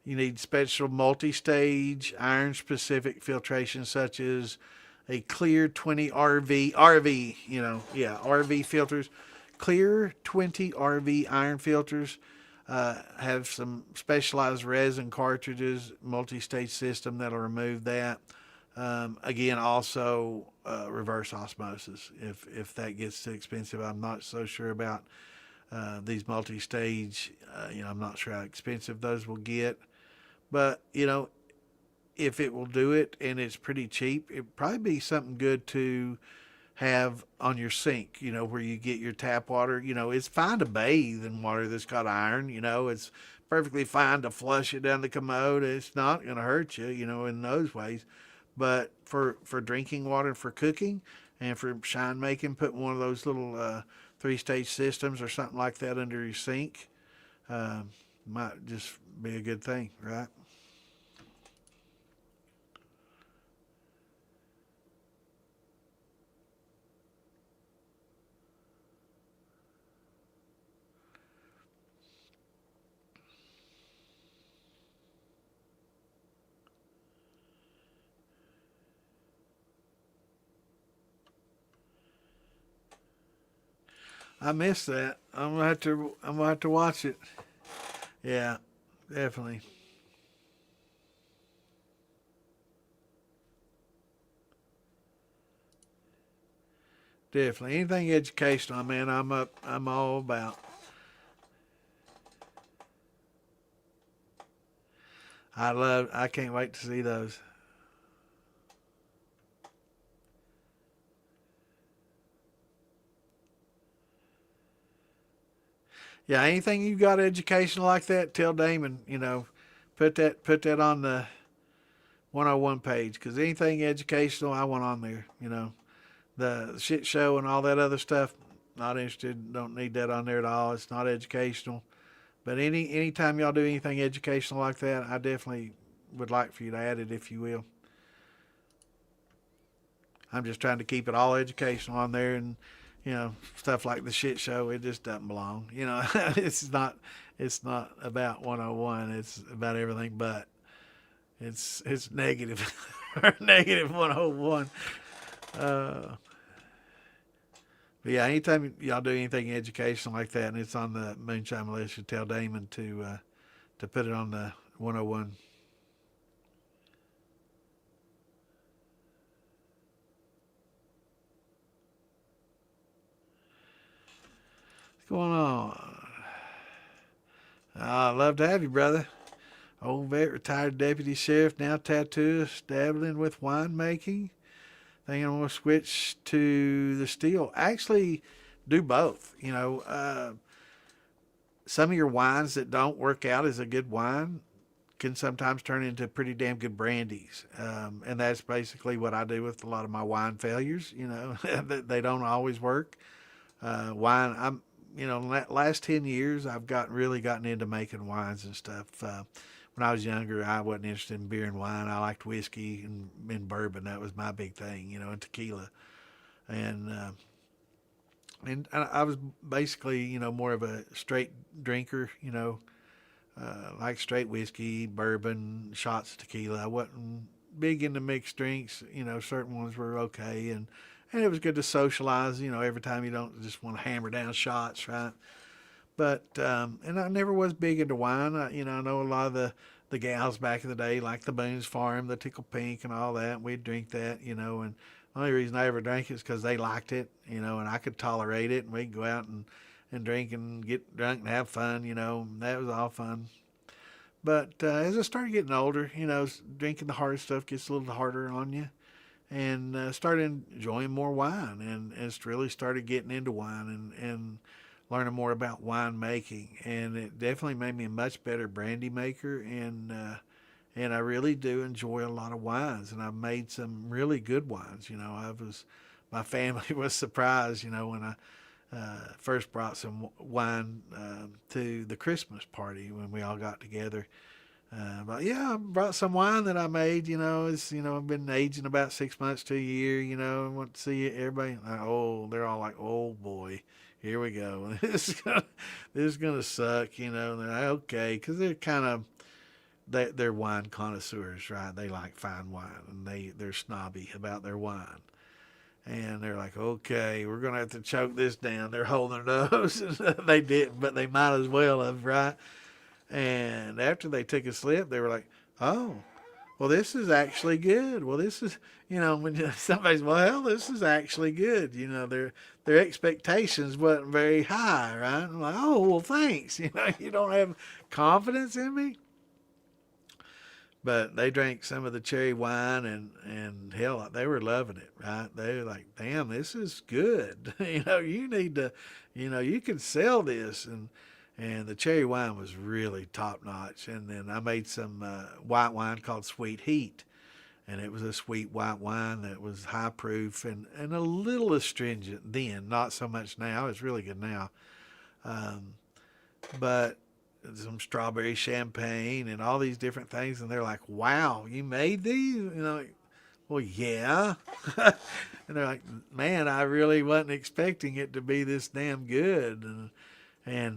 you need special multi-stage iron-specific filtration, such as a clear 20 RV, yeah, RV filters. Clear 20 RV iron filters have some specialized resin cartridges, multi-stage system that'll remove that. Again, also reverse osmosis. If that gets too expensive, I'm not so sure about these multi-stage. I'm not sure how expensive those will get, but if it will do it and it's pretty cheap, it'd probably be something good to have on your sink, where you get your tap water. It's fine to bathe in water that's got iron. It's perfectly fine to flush it down the commode. It's not going to hurt you, in those ways. But for drinking water, for cooking, and for shine making, put one of those little three-stage systems or something like that under your sink. Might just be a good thing, right? I missed that. I'm gonna have to watch it. Yeah, definitely. Definitely. Anything educational, man, I'm all about. I can't wait to see those. Yeah, anything you got educational like that, tell Damon, put that 101 page, because anything educational I want on there. The shit show and all that other stuff, not interested. Don't need that on there at all. It's not educational. But anytime y'all do anything educational like that, I definitely would like for you to add it, if you will. I'm just trying to keep it all educational on there, and stuff like the shit show, it just doesn't belong. It's not about 101. It's about everything but. It's negative. Negative 101. But yeah, anytime y'all do anything educational like that and it's on the Moonshine Militia, tell Damon to put it on the 101. What's going on? I'd love to have you, brother. Old vet, retired deputy sheriff, now tattooist, dabbling with winemaking. Think I'm going to switch to the still. Actually, do both. Some of your wines that don't work out as a good wine can sometimes turn into pretty damn good brandies. And that's basically what I do with a lot of my wine failures. They don't always work. Wine, last 10 years, I've really gotten into making wines and stuff. When I was younger, I wasn't interested in beer and wine. I liked whiskey and bourbon. That was my big thing, and tequila. And I was basically, more of a straight drinker, like straight whiskey, bourbon, shots of tequila. I wasn't big into mixed drinks. Certain ones were okay. And it was good to socialize, every time you don't just want to hammer down shots, right? But, and I never was big into wine. I know a lot of the gals back in the day, like the Boone's Farm, the Tickle Pink and all that. We'd drink that, and the only reason I ever drank it is because they liked it, and I could tolerate it, and we'd go out and drink and get drunk and have fun, that was all fun. But as I started getting older, drinking the hard stuff gets a little harder on you, and started enjoying more wine, and it's really started getting into wine and learning more about wine making, and it definitely made me a much better brandy maker, and I really do enjoy a lot of wines, and I've made some really good wines. My family was surprised, when I first brought some wine to the Christmas party when we all got together. But yeah, I brought some wine that I made. I've been aging about 6 months to a year. And want to see everybody. They're all like, oh boy, here we go. This is gonna suck. And they're like, okay, because they're kind of they're wine connoisseurs, right? They like fine wine, and they're snobby about their wine. And they're like, okay, we're going to have to choke this down. They're holding their nose. They didn't, but they might as well have, right? And after they took a slip, they were like, oh, well, this is actually good. Well, this is, when somebody's, well, this is actually good. Their expectations wasn't very high, right? I'm like, oh, well, thanks. You don't have confidence in me. But they drank some of the cherry wine, and hell, they were loving it, right? They were like, damn, this is good. You need to, you can sell this. And the cherry wine was really top notch. And then I made some white wine called Sweet Heat. And it was a sweet white wine that was high proof and a little astringent then, not so much now. It's really good now. But some strawberry champagne and all these different things. And they're like, wow, you made these? Like, well, yeah. And they're like, man, I really wasn't expecting it to be this damn good. And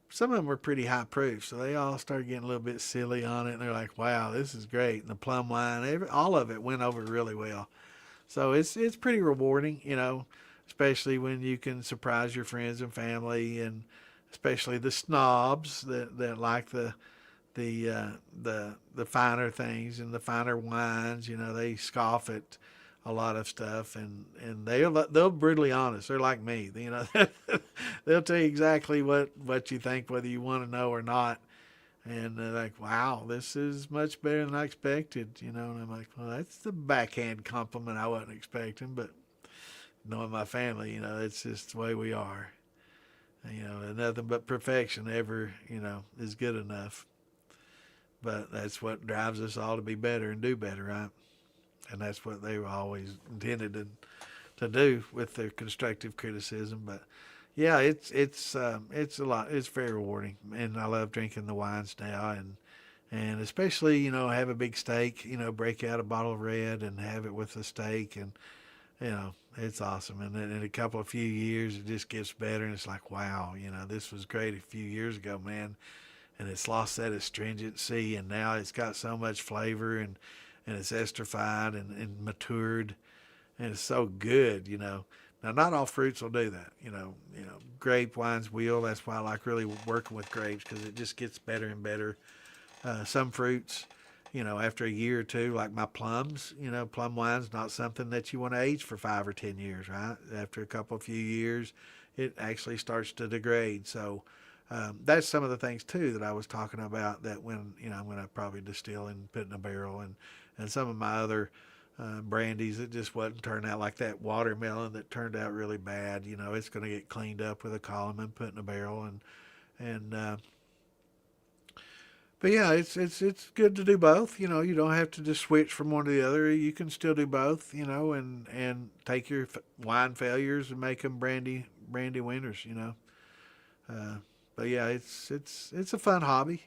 some of them were pretty high proof. So they all started getting a little bit silly on it. And they're like, wow, this is great. And the plum wine, all of it went over really well. So it's pretty rewarding, especially when you can surprise your friends and family, and especially the snobs that like the finer things and the finer wines. They scoff at a lot of stuff, and they'll brutally honest. They're like me. They'll tell you exactly what you think, whether you want to know or not. And they're like, wow, this is much better than I expected. And I'm like, well, that's the backhand compliment I wasn't expecting. But knowing my family, it's just the way we are. Nothing but perfection ever, is good enough. but that's what drives us all to be better and do better, right? And that's what they were always intended to do with their constructive criticism. But yeah, it's a lot. It's very rewarding, and I love drinking the wines now, and especially have a big steak, break out a bottle of red and have it with the steak, and it's awesome. And then in a couple of few years, it just gets better, and it's like, wow, this was great a few years ago, man, and it's lost that astringency, and now it's got so much flavor, and it's esterified and matured, and it's so good. Now, not all fruits will do that. Grape wines will. That's why I like really working with grapes, because it just gets better and better. Some fruits, after a year or two, like my plums, plum wine's not something that you want to age for 5 or 10 years, right? After a few years, it actually starts to degrade. So that's some of the things too that I was talking about, that when I'm going to probably distill and put in a barrel, and some of my other brandies, it just wasn't turning out, like that watermelon that turned out really bad. It's going to get cleaned up with a column and put in a barrel, and but yeah, it's good to do both. You don't have to just switch from one to the other. You can still do both. And take your wine failures and make them brandy winners. Uh, but yeah, it's a fun hobby.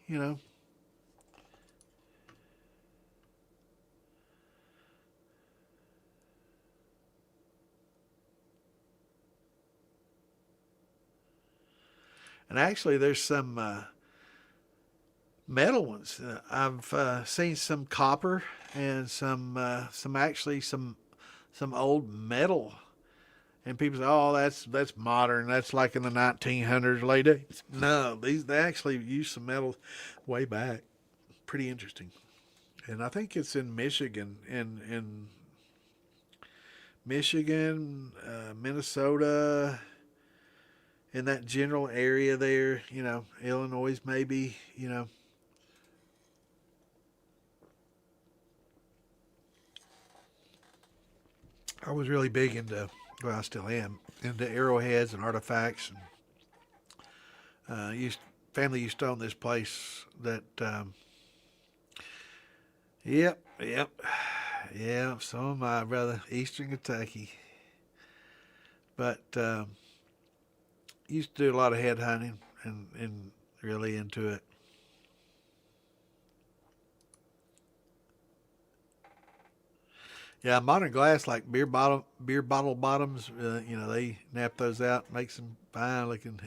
And actually, there's some metal ones. I've seen some copper and some old metal. And people say, "Oh, that's modern. That's like in the 1900s, late days." No, they actually use some metals way back. Pretty interesting. And I think it's in Michigan, in Michigan, Minnesota, in that general area there. Illinois maybe. I was really big into, well, I still am, into arrowheads and artifacts. And family used to own this place that, yep, yep, yeah. So am I, brother, Eastern Kentucky. But used to do a lot of head hunting, and really into it. Yeah, modern glass, like beer bottle bottoms. They nap those out, make some fine looking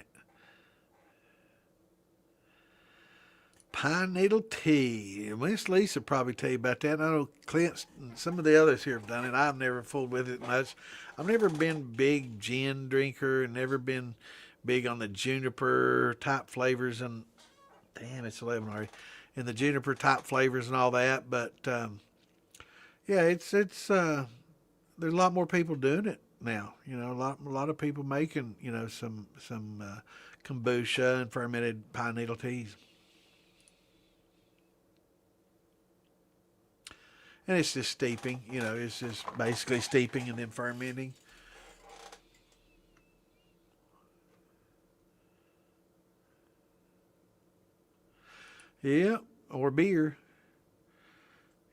pine needle tea. Miss Lisa probably tell you about that. I know Clint and some of the others here have done it. I've never fooled with it much. I've never been big gin drinker, and never been big on the juniper type flavors. And damn, it's 11 already. And the juniper type flavors and all that. But yeah, it's there's a lot more people doing it now. A lot of people making some kombucha and fermented pine needle teas. And it's just steeping. It's just basically steeping and then fermenting. Yep, or beer.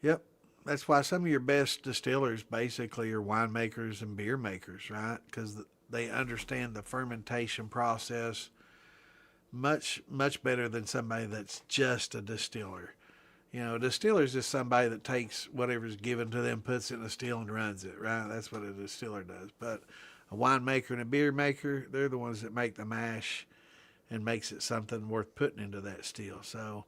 Yep. That's why some of your best distillers basically are winemakers and beer makers, right? Because they understand the fermentation process much better than somebody that's just a distiller. A distiller is just somebody that takes whatever's given to them, puts it in a still, and runs it, right? That's what a distiller does. But a winemaker and a beer maker, they're the ones that make the mash and makes it something worth putting into that still. So,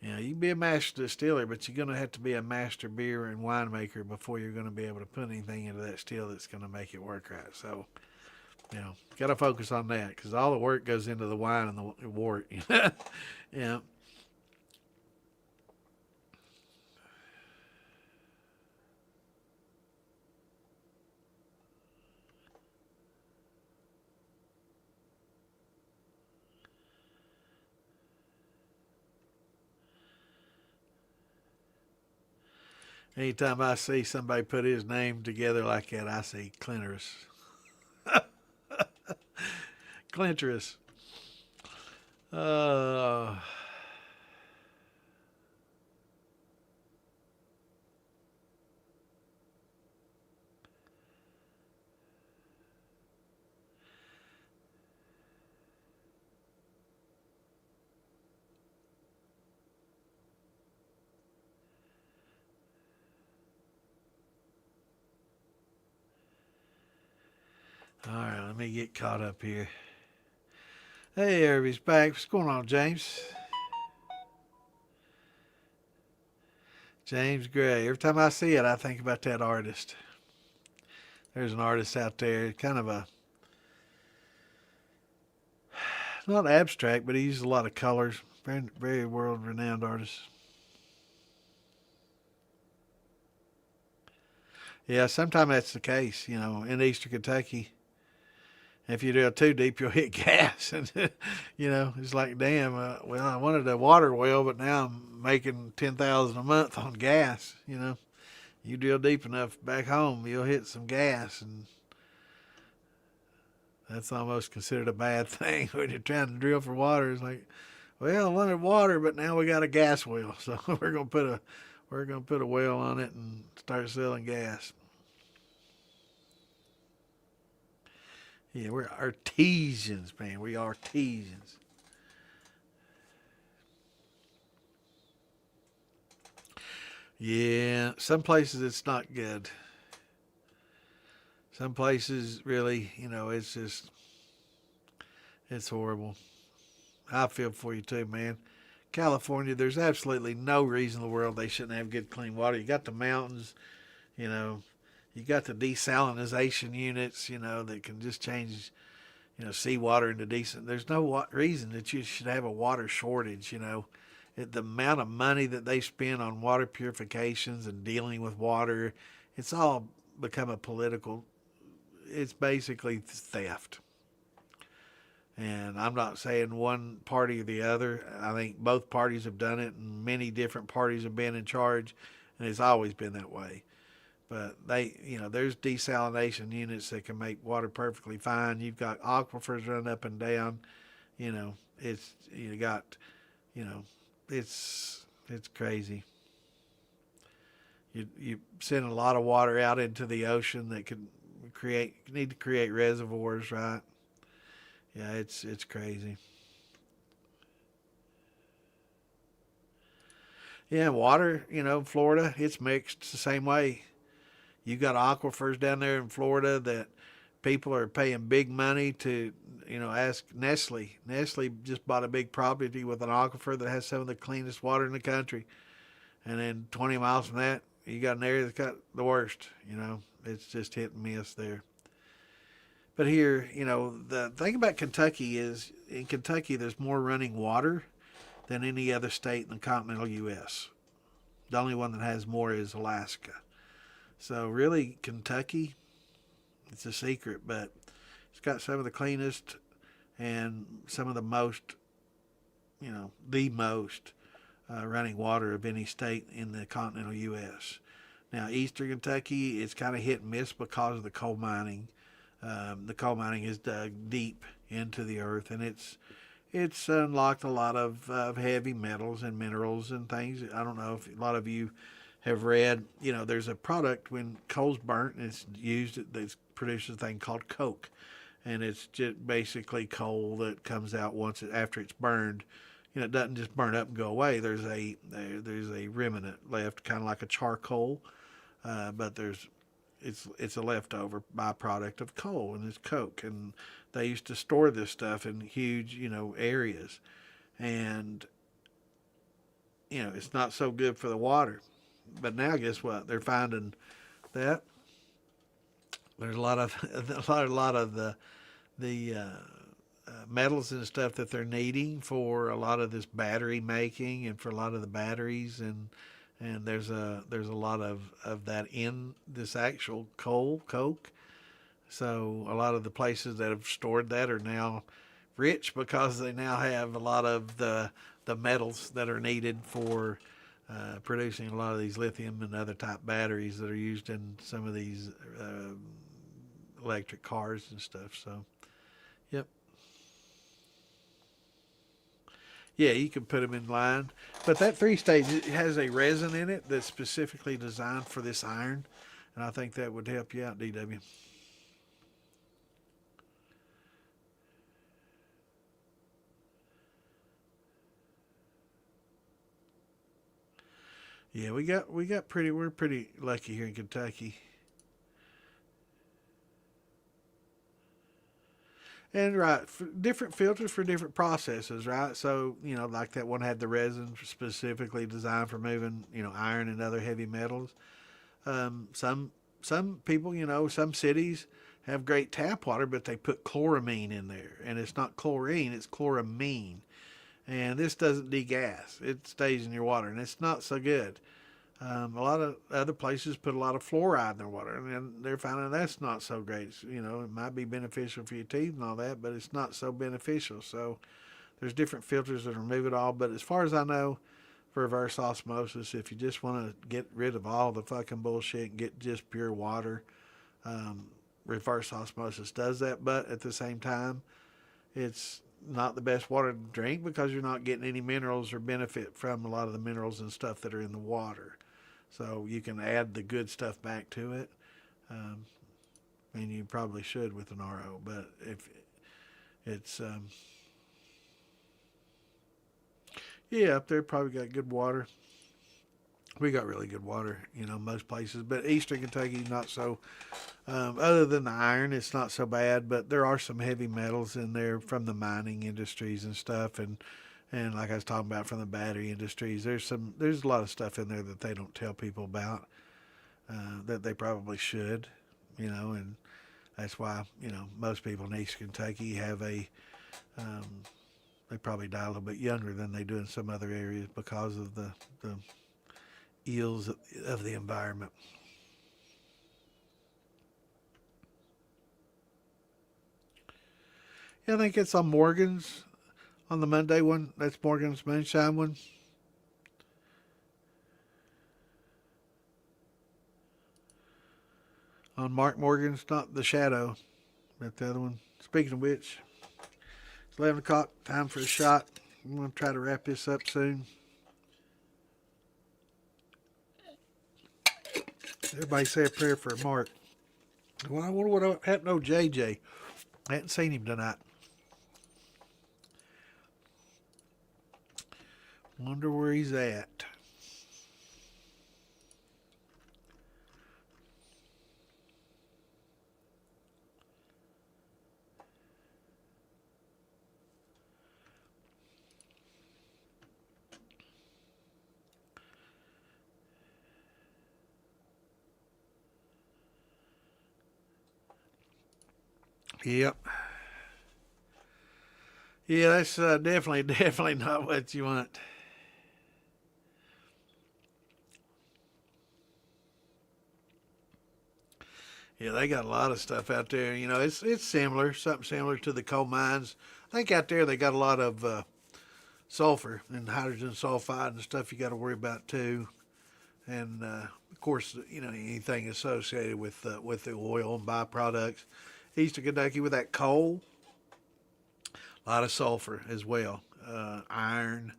you can be a master distiller, but you're going to have to be a master beer and winemaker before you're going to be able to put anything into that still that's going to make it work right. So, got to focus on that, because all the work goes into the wine and the wort. Yeah. Anytime I see somebody put his name together like that, I see Clinterus. Clinterus. Uh, All right, let me get caught up here. Hey, everybody's back. What's going on, James? James Gray. Every time I see it, I think about that artist. There's an artist out there, kind of a, not abstract, but he uses a lot of colors. Very, very world renowned artist. Yeah, sometimes that's the case. In Eastern Kentucky, if you drill too deep, you'll hit gas. And, it's like, damn, well, I wanted a water well, but now I'm making 10,000 a month on gas. You drill deep enough back home, you'll hit some gas. And that's almost considered a bad thing when you're trying to drill for water. It's like, well, I wanted water, but now we got a gas well. So we're gonna put a well on it and start selling gas. Yeah, we're artisans, man. We are artisans. Yeah, some places it's not good. Some places really, it's horrible. I feel for you too, man. California, there's absolutely no reason in the world they shouldn't have good clean water. You got the mountains, you know, you got the desalination units, that can just change, seawater into decent. There's no reason that you should have a water shortage. The amount of money that they spend on water purifications and dealing with water, it's all become a political, it's basically theft. And I'm not saying one party or the other. I think both parties have done it, and many different parties have been in charge, and it's always been that way. But there's desalination units that can make water perfectly fine. You've got aquifers running up and down. It's you got, you know, it's crazy. You send a lot of water out into the ocean that could need to create reservoirs, right? Yeah, it's crazy. Yeah, water, Florida, it's mixed the same way. You got aquifers down there in Florida that people are paying big money to, ask Nestle. Nestle just bought a big property with an aquifer that has some of the cleanest water in the country. And then 20 miles from that, you got an area that's got the worst. It's just hit and miss there. But here, the thing about Kentucky is in Kentucky, there's more running water than any other state in the continental U.S. The only one that has more is Alaska. So really, Kentucky, it's a secret, but it's got some of the cleanest and some of the most, the most running water of any state in the continental U.S. Now, Eastern Kentucky, it's kind of hit and miss because of the coal mining. The coal mining is dug deep into the earth, and it's unlocked a lot of heavy metals and minerals and things. I don't know if a lot of you have read, there's a product when coal's burnt and it's used that produces a thing called coke, and it's just basically coal that comes out after it's burned. It doesn't just burn up and go away. There's a remnant left, kind of like a charcoal, but it's a leftover byproduct of coal, and it's coke. And they used to store this stuff in huge, areas, and it's not so good for the water. But now, guess what? They're finding that there's a lot of a lot of the metals and stuff that they're needing for a lot of this battery making and for a lot of the batteries, and there's a lot of that in this actual coke. So a lot of the places that have stored that are now rich because they now have a lot of the metals that are needed for producing a lot of these lithium and other type batteries that are used in some of these electric cars and stuff. So, yep. Yeah, you can put them in line. But that three stage, it has a resin in it that's specifically designed for this iron. And I think that would help you out, DW. Yeah, we're pretty lucky here in Kentucky. And right, different filters for different processes, right? So, like that one had the resin specifically designed for moving, iron and other heavy metals. Some people, some cities have great tap water, but they put chloramine in there, and it's not chlorine, it's chloramine. And this doesn't degas; it stays in your water, and it's not so good. A lot of other places put a lot of fluoride in their water, and they're finding that's not so great. It might be beneficial for your teeth and all that, but it's not so beneficial. So there's different filters that remove it all. But as far as I know, for reverse osmosis, if you just want to get rid of all the fucking bullshit and get just pure water, um, reverse osmosis does that. But at the same time, it's not the best water to drink because you're not getting any minerals or benefit from a lot of the minerals and stuff that are in the water. So you can add the good stuff back to it, um, and you probably should with an RO. But if it's yeah, up there probably got good water. We got really good water, most places. But Eastern Kentucky, not so. Other than the iron, it's not so bad. But there are some heavy metals in there from the mining industries and stuff, and like I was talking about from the battery industries. There's a lot of stuff in there that they don't tell people about that they probably should, and that's why most people in East Kentucky have um, they probably die a little bit younger than they do in some other areas because of the ills of the environment. Yeah, I think it's on Morgan's on the Monday one. That's Morgan's Moonshine one. On Mark Morgan's, not the Shadow, but the other one. Speaking of which, it's 11 o'clock, time for a shot. I'm going to try to wrap this up soon. Everybody say a prayer for Mark. Well, I wonder what happened to JJ. I hadn't seen him tonight. Wonder where he's at. Yep. Yeah, that's definitely not what you want. Yeah, they got a lot of stuff out there. It's similar, something similar to the coal mines. I think out there they got a lot of sulfur and hydrogen sulfide and stuff you got to worry about too. And of course, anything associated with the oil and byproducts. Eastern Kentucky with that coal, a lot of sulfur as well, iron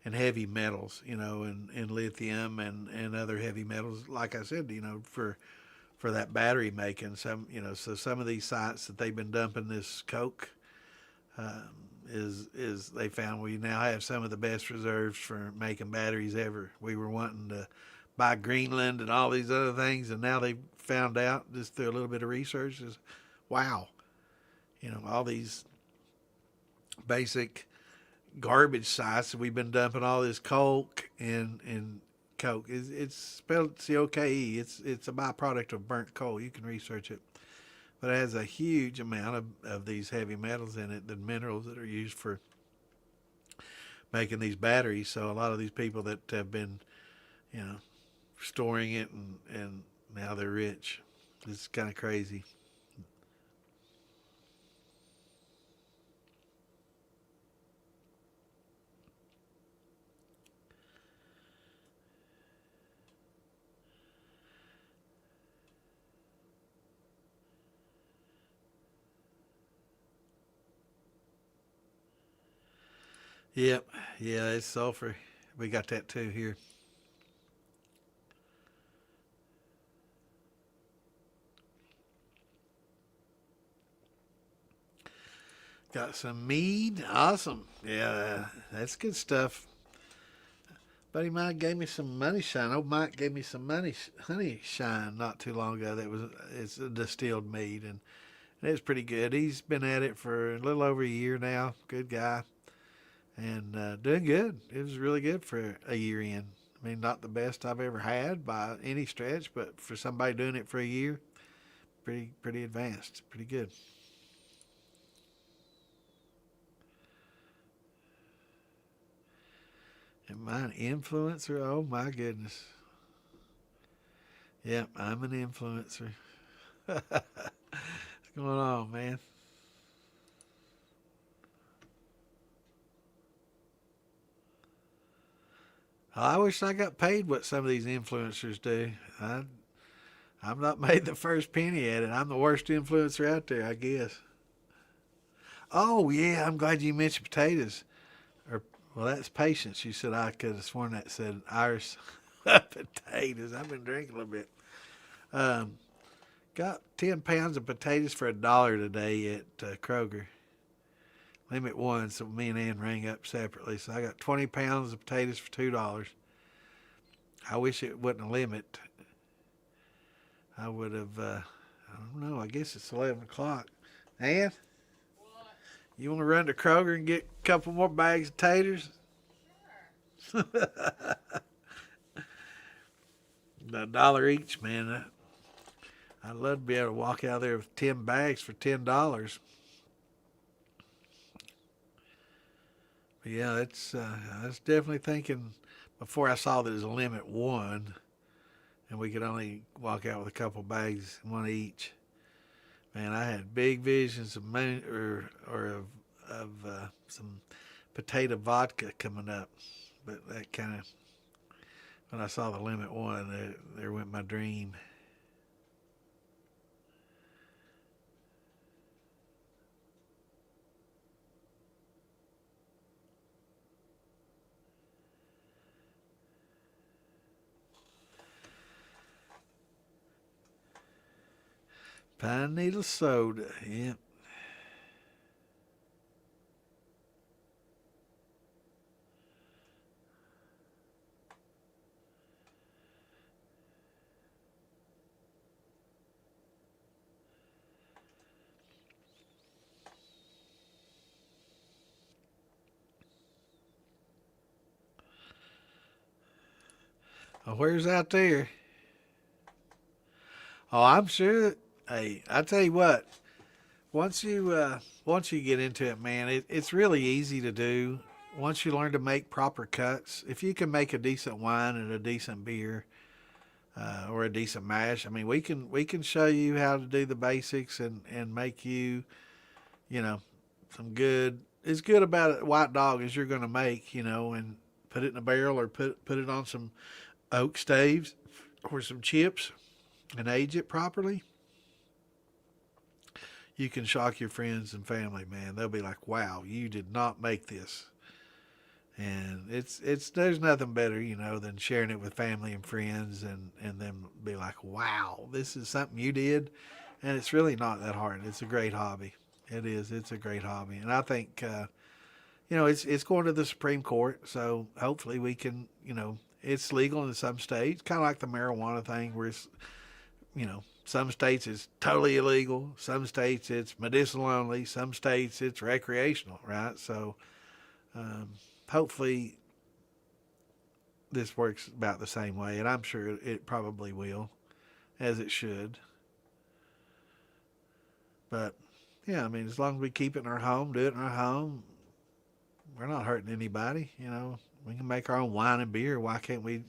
and heavy metals, and lithium and other heavy metals. Like I said, for that battery making, so some of these sites that they've been dumping this coke um, is they found we now have some of the best reserves for making batteries ever. We were wanting to buy Greenland and all these other things, and now they found out just through a little bit of research is wow, all these basic garbage sites that we've been dumping all this coke and coke. It's spelled COKE. It's a byproduct of burnt coal. You can research it, but it has a huge amount of these heavy metals in it, the minerals that are used for making these batteries. So a lot of these people that have been, you know, storing it and now they're rich. It's kind of crazy. Yep. Yeah, it's sulfur. We got that too here. Got some mead. Awesome. Yeah, that's good stuff. Buddy Mike gave me some money shine. Old Mike gave me some honey shine not too long ago. It's a distilled mead, and And it's pretty good. He's been at it for a little over a year now. Good guy. And doing good. It was really good for a year in. I mean, not the best I've ever had by any stretch, but for somebody doing it for a year, pretty advanced. Pretty good. Am I an influencer? Oh my goodness. Yep, I'm an influencer. What's going on, man? I wish I got paid what some of these influencers do. I'm not made the first penny at it. I'm the worst influencer out there, I guess. Oh yeah, I'm glad you mentioned potatoes. Or well, that's patience. You said I could have sworn that said Irish potatoes. I've been drinking a little bit. Um, got 10 pounds of potatoes for $1 today at Kroger. Limit one, so me and Ann rang up separately. So I got 20 pounds of potatoes for $2. I wish it wasn't a limit. I would have, I don't know, I guess it's 11 o'clock. Ann, you want to run to Kroger and get a couple more bags of taters? $1 each, man. I'd love to be able to walk out there with 10 bags for $10. But yeah, I was definitely thinking before I saw that there's a limit one, and we could only walk out with a couple bags, one each. Man, I had big visions of some potato vodka coming up, but that kind of when I saw the limit one, there went my dream. Pine needle soda, yep. Oh, where's out there? Oh, I'm sure. Hey, I tell you what. Once you get into it, man, it's really easy to do. Once you learn to make proper cuts, if you can make a decent wine and a decent beer or a decent mash, I mean, we can show you how to do the basics and make you, you know, some good. As good about a white dog as you're going to make, and put it in a barrel or put it on some oak staves or some chips and age it properly. You can shock your friends and family, man. They'll be like, "Wow, you did not make this." And it's there's nothing better, than sharing it with family and friends and them be like, "Wow, this is something you did." And it's really not that hard. It's a great hobby. It is. It's a great hobby. And I think it's going to the Supreme Court, so hopefully we can, it's legal in some states, kind of like the marijuana thing where it's, some states it's totally illegal. Some states it's medicinal only. Some states it's recreational, right? So um, hopefully this works about the same way, and I'm sure it probably will, as it should. But yeah, I mean, as long as we keep it in our home, do it in our home, we're not hurting anybody. We can make our own wine and beer. Why can't we?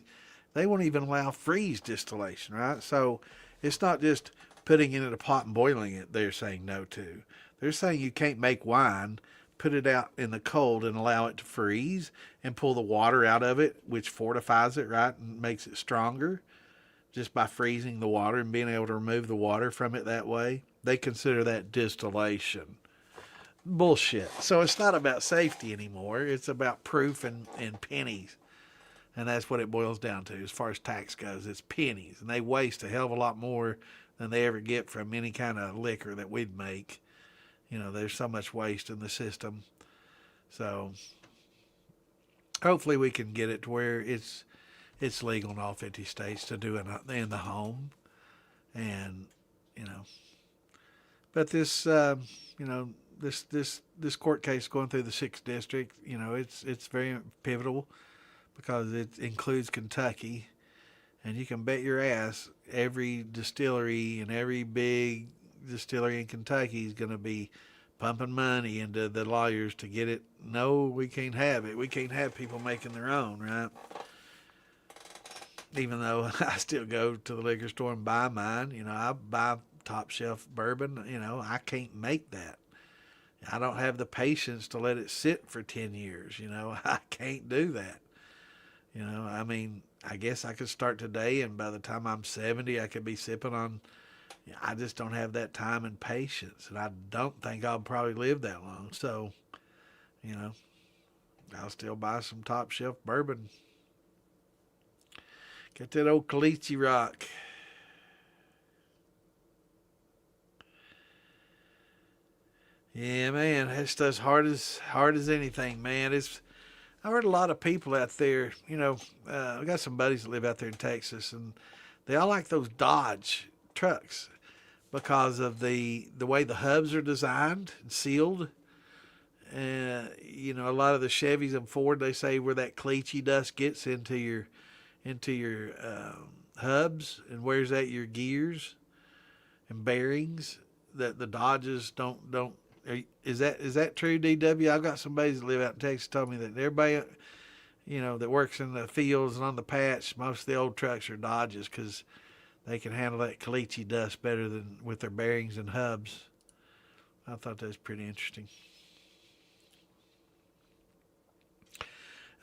They won't even allow freeze distillation, right? So it's not just putting it in a pot and boiling it. They're saying no to. They're saying you can't make wine, put it out in the cold and allow it to freeze and pull the water out of it, which fortifies it, right, and makes it stronger just by freezing the water and being able to remove the water from it that way. They consider that distillation. Bullshit. So it's not about safety anymore. It's about proof and pennies. And that's what it boils down to as far as tax goes. It's pennies. And they waste a hell of a lot more than they ever get from any kind of liquor that we'd make. There's so much waste in the system. So hopefully we can get it to where it's legal in all 50 states to do it in the home. And, But this, you know, this court case going through the 6th district, you know, it's very pivotal because it includes Kentucky, and you can bet your ass every distillery and every big distillery in Kentucky is going to be pumping money into the lawyers to get it. No, we can't have it. We can't have people making their own, right? Even though I still go to the liquor store and buy mine, you know, I buy top shelf bourbon. You know, I can't make that. I don't have the patience to let it sit for 10 years. You know, I can't do that. You know, I mean, I guess I could start today, and by the time I'm 70, I could be sipping on. I just don't have that time and patience, and I don't think I'll probably live that long. So, you know, I'll still buy some top shelf bourbon. Get that old Caliche Rock. Yeah, man, that stuff's hard as anything, man. I heard a lot of people out there. You know, I got some buddies that live out there in Texas, and they all like those Dodge trucks because of the way the hubs are designed and sealed. You know, a lot of the Chevys and Ford, they say where that Caliche dust gets into your hubs and wears out your gears and bearings. That the Dodges don't. Is that true, DW? I've got some buddies that live out in Texas told me that everybody, you know, that works in the fields and on the patch, most of the old trucks are Dodges because they can handle that Caliche dust better than with their bearings and hubs. I thought that was pretty interesting.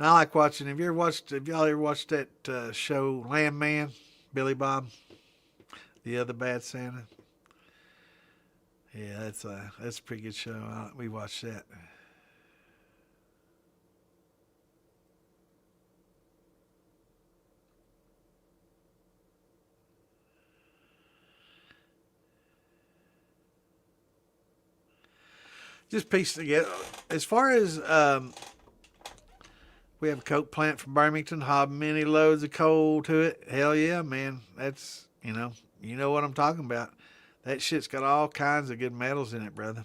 And I like watching. Have y'all ever watched that show Landman, Billy Bob, the other bad Santa? Yeah, that's a pretty good show. We watched that. Just piece together. As far as we have a coke plant from Birmingham, hob many loads of coal to it. Hell yeah, man. That's you know what I'm talking about. That shit's got all kinds of good metals in it, brother.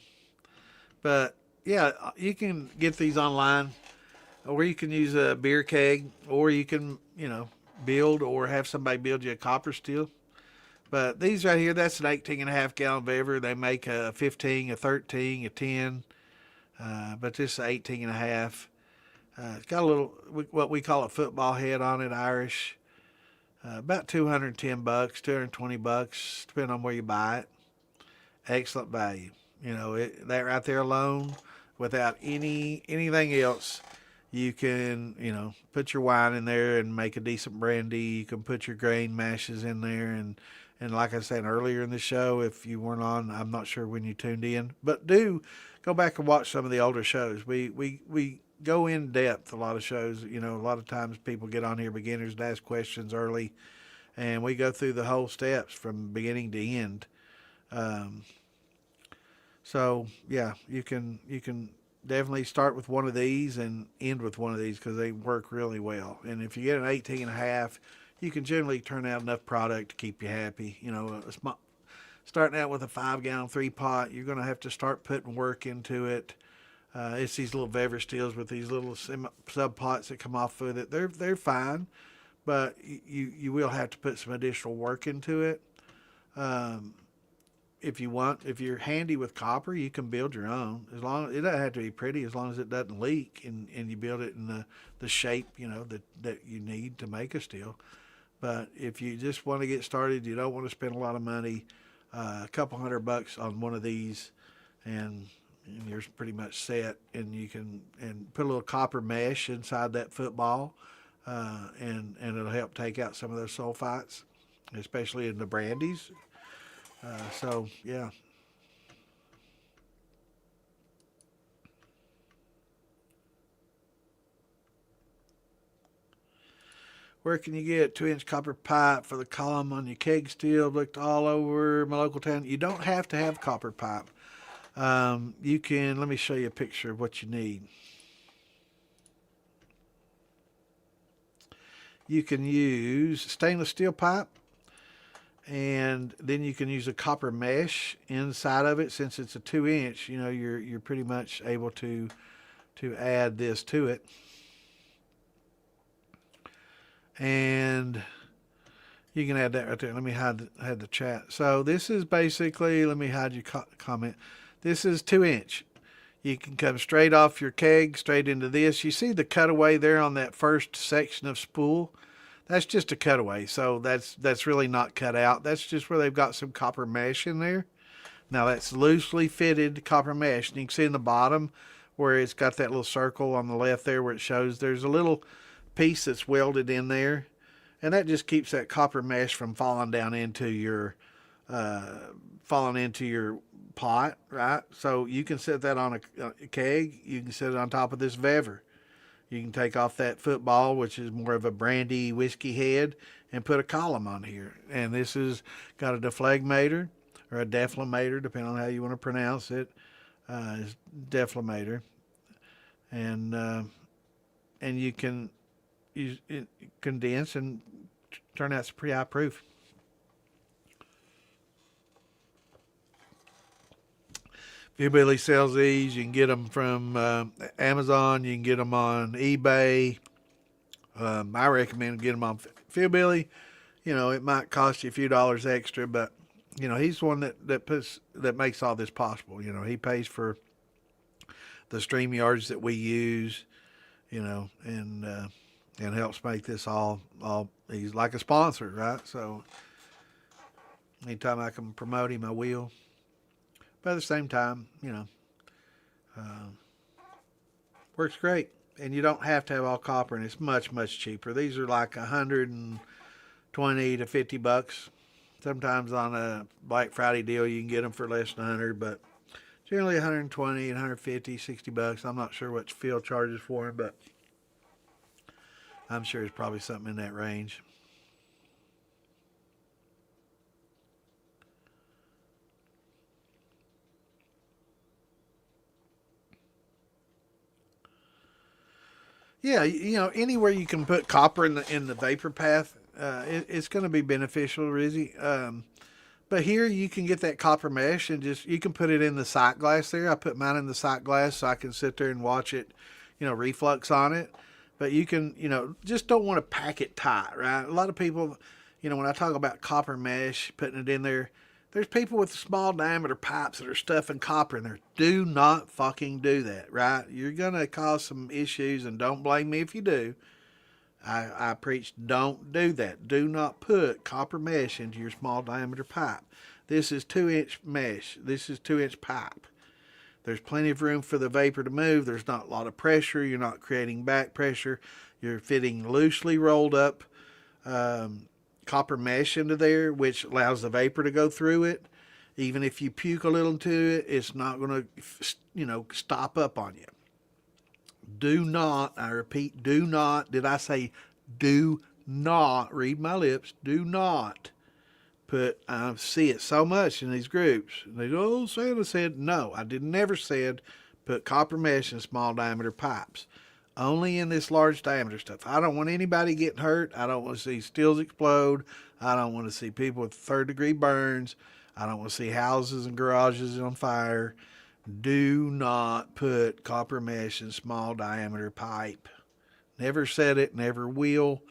But yeah, you can get these online, or you can use a beer keg, or you can build or have somebody build you a copper steel. But these right here, that's an 18.5 gallon beaver. They make a 15, a 13, a 10, but this is 18 and a half. It's got a little, what we call a football head on it, Irish. About $210, $220, depending on where you buy it. Excellent value. That right there alone, without anything else, you can, put your wine in there and make a decent brandy. You can put your grain mashes in there. And like I said earlier in the show, if you weren't on, I'm not sure when you tuned in, but do go back and watch some of the older shows. We go in depth a lot of shows. A lot of times people get on here, beginners, to ask questions early, and we go through the whole steps from beginning to end. So yeah, you can definitely start with one of these and end with one of these because they work really well. And if you get an 18 and a half, you can generally turn out enough product to keep you happy. Starting out with a 5 gallon 3 pot, you're going to have to start putting work into it. It's these little beverage stills with these little sub pots that come off with it. They're fine, but you will have to put some additional work into it. If you're handy with copper, you can build your own. As long it doesn't have to be pretty, as long as it doesn't leak and you build it in the shape that you need to make a still. But if you just want to get started, you don't want to spend a lot of money, a couple $100 on one of these, and you're pretty much set. And you can put a little copper mesh inside that football, and it'll help take out some of those sulfites, especially in the brandies. So yeah. Where can you get 2-inch copper pipe for the column on your keg steel? I've looked all over my local town. You don't have to have copper pipe. You can, let me show you a picture of what you need. You can use stainless steel pipe, And then you can use a copper mesh inside of it. Since it's a 2-inch, you know, you're pretty much able to add this to it. And you can add that right there. Let me hide the chat. So this is basically, let me hide your comment. This is 2-inch. You can come straight off your keg, straight into this. You see the cutaway there on that first section of spool? That's just a cutaway. So that's really not cut out. That's just where they've got some copper mesh in there. Now that's loosely fitted copper mesh. And you can see in the bottom where it's got that little circle on the left there where it shows there's a little piece that's welded in there. And that just keeps that copper mesh from falling down into your pot, right? So you can set that on a keg. You can set it on top of this Vever. You can take off that football, which is more of a brandy whiskey head, and put a column on here. And this has got a deflagmator, or a deflamator, depending on how you want to pronounce it. It's deflamator. And you can use it, condense, and turn out pretty high proof. Hillbilly sells these. You can get them from Amazon. You can get them on eBay. I recommend getting them on Hillbilly. You know, it might cost you a few dollars extra, but you know, he's the one that makes all this possible. You know, he pays for the StreamYards that we use. You know, and helps make this all. He's like a sponsor, right? So anytime I can promote him, I will. But at the same time, you know, works great. And you don't have to have all copper, and it's much, much cheaper. These are like $120 to $50. Sometimes on a Black Friday deal, you can get them for less than 100, but generally 120 and 150, $60. I'm not sure what Phil charges for them, but I'm sure it's probably something in that range. Yeah, you know, anywhere you can put copper in the vapor path, it's going to be beneficial, Rizzy. But here you can get that copper mesh and you can put it in the sight glass there. I put mine in the sight glass so I can sit there and watch it, you know, reflux on it. But you can, you know, just don't want to pack it tight, right? A lot of people, you know, when I talk about copper mesh, putting it in there, there's people with small diameter pipes that are stuffing copper in there. Do not fucking do that, right? You're going to cause some issues, and don't blame me if you do. I preach don't do that. Do not put copper mesh into your small diameter pipe. This is 2-inch mesh. This is 2-inch pipe. There's plenty of room for the vapor to move. There's not a lot of pressure. You're not creating back pressure. You're fitting loosely rolled up copper mesh into there, which allows the vapor to go through it. Even if you puke a little into it, it's not going to, you know, stop up on you. Do not, I repeat, do not, did I say do not, read my lips, do not put, I see it so much in these groups. They go, oh, Santa said, no, I never said put copper mesh in small diameter pipes. Only in this large diameter stuff. I don't want anybody getting hurt. I don't want to see steels explode. I don't want to see people with 3rd-degree burns. I don't want to see houses and garages on fire. Do not put copper mesh in small diameter pipe. Never said it, never will.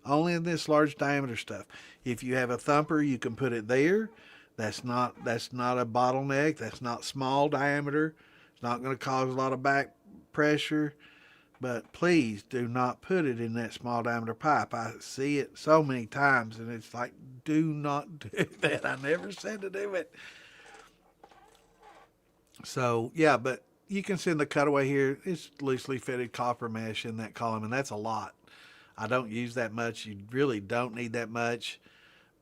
Only in this large diameter stuff. If you have a thumper, you can put it there. That's not a bottleneck. That's not small diameter. It's not going to cause a lot of back pressure. But please do not put it in that small diameter pipe. I see it so many times, and it's like, do not do that. I never said to do it. So, yeah, but you can send the cutaway here. It's loosely fitted copper mesh in that column, and that's a lot. I don't use that much. You really don't need that much,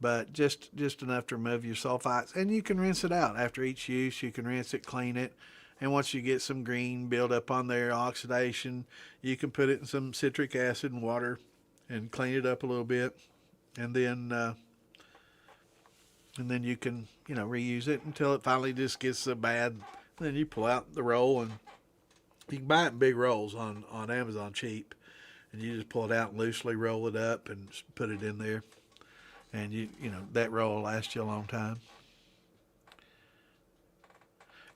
but just enough to remove your sulfites. And you can rinse it out. After each use, you can rinse it, clean it. And once you get some green build up on there, oxidation, you can put it in some citric acid and water and clean it up a little bit. And then you can, you know, reuse it until it finally just gets so bad. Then you pull out the roll, and you can buy it in big rolls on Amazon cheap. And you just pull it out and loosely roll it up and put it in there. and you know that roll will last you a long time.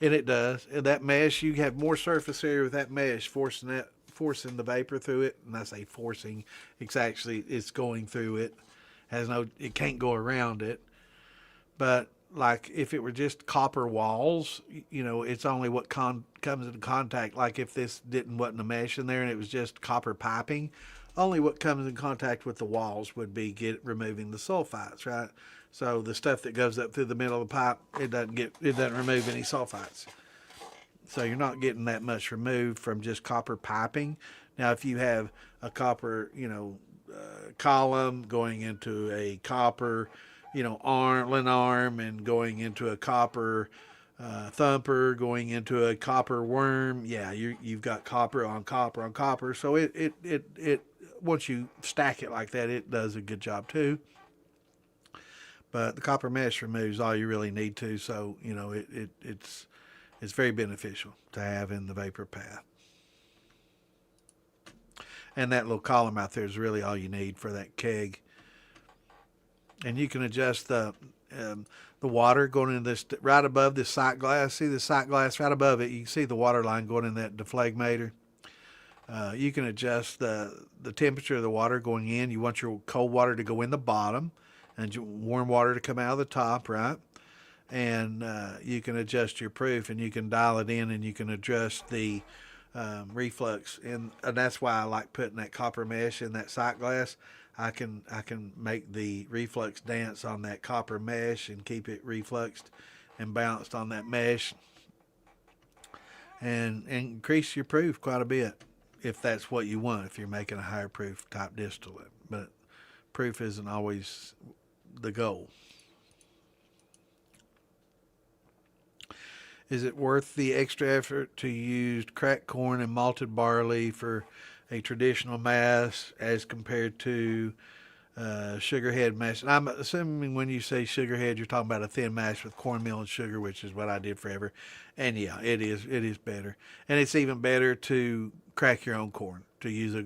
And it does. And that mesh, you have more surface area with that mesh, forcing the vapor through it. And I say forcing, it's going through it. It can't go around it. But like if it were just copper walls, you know, it's only what comes into contact. Like if this wasn't a mesh in there and it was just copper piping, only what comes in contact with the walls would be removing the sulfites, right? So the stuff that goes up through the middle of the pipe, it doesn't remove any sulfites. So you're not getting that much removed from just copper piping. Now, if you have a copper, column going into a copper, lin arm, and going into a copper thumper, going into a copper worm, yeah, you've got copper on copper on copper. So it once you stack it like that, it does a good job too. But the copper mesh removes all you really need to, so it's very beneficial to have in the vapor path. And that little column out there is really all you need for that keg. And you can adjust the water going into this right above this sight glass. See the sight glass right above it? You can see the water line going in that deflagmator. You can adjust the temperature of the water going in. You want your cold water to go in the bottom and warm water to come out of the top, right? And you can adjust your proof, and you can dial it in, and you can adjust the reflux. And that's why I like putting that copper mesh in that sight glass. I can make the reflux dance on that copper mesh and keep it refluxed and balanced on that mesh, and increase your proof quite a bit if that's what you want, if you're making a higher proof type distillate. But proof isn't always the goal. Is it worth the extra effort to use cracked corn and malted barley for a traditional mass as compared to sugarhead mash? And I'm assuming when you say sugarhead, you're talking about a thin mash with cornmeal and sugar, which is what I did forever. And yeah, it is better. And it's even better to crack your own corn, to use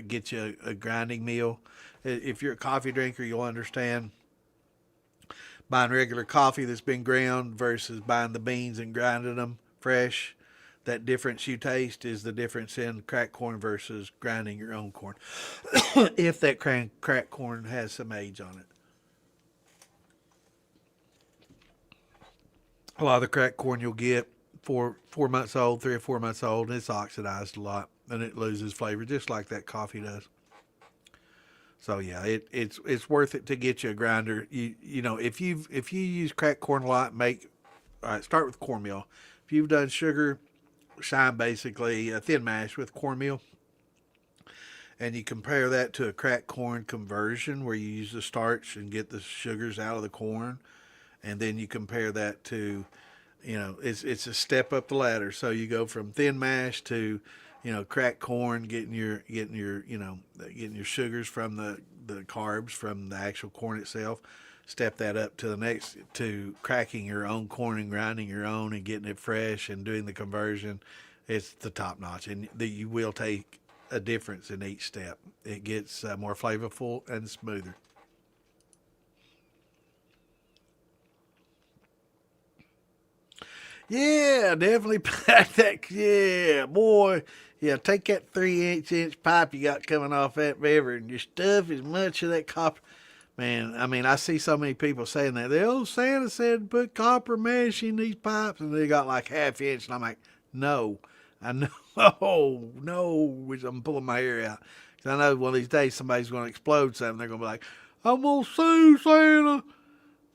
get you a grinding meal. If you're a coffee drinker, you'll understand buying regular coffee that's been ground versus buying the beans and grinding them fresh. That difference you taste is the difference in cracked corn versus grinding your own corn. If that cracked corn has some age on it. A lot of the cracked corn you'll get 4 months old, 3 or 4 months old, and it's oxidized a lot and it loses flavor just like that coffee does. So yeah, it's worth it to get you a grinder. If you use cracked corn a lot, start with cornmeal. If you've done sugar shine, basically a thin mash with cornmeal, and you compare that to a cracked corn conversion where you use the starch and get the sugars out of the corn, and then you compare that to, it's a step up the ladder. So you go from thin mash to cracked corn, getting your sugars from the carbs from the actual corn itself. Step that up to the next, to cracking your own corn and grinding your own and getting it fresh and doing the conversion. It's the top notch, and you will take a difference in each step. It gets more flavorful and smoother. Yeah, definitely pack that. Yeah, boy. Yeah, take that 3/8 inch pipe you got coming off that beaver and you stuff as much of that copper. Man, I mean, I see so many people saying that. The old Santa said put copper mesh in these pipes, and they got like 1/2 inch. And I'm like, no, I know, oh, no, which I'm pulling my hair out. Because I know one of these days somebody's going to explode something. They're going to be like, I'm going to sue Santa.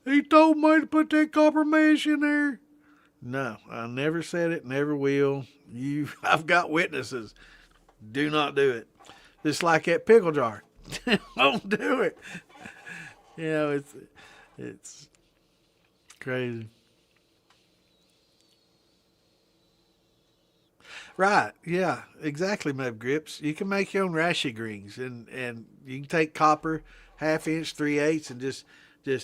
He told me to put that copper mesh in there. No, I never said it, never will. I've got witnesses. Do not do it. Just like that pickle jar. Don't do it. It's crazy. Right, yeah, exactly, Mud Grips. You can make your own rashi greens, and you can take copper 1/2 inch, 3/8, and just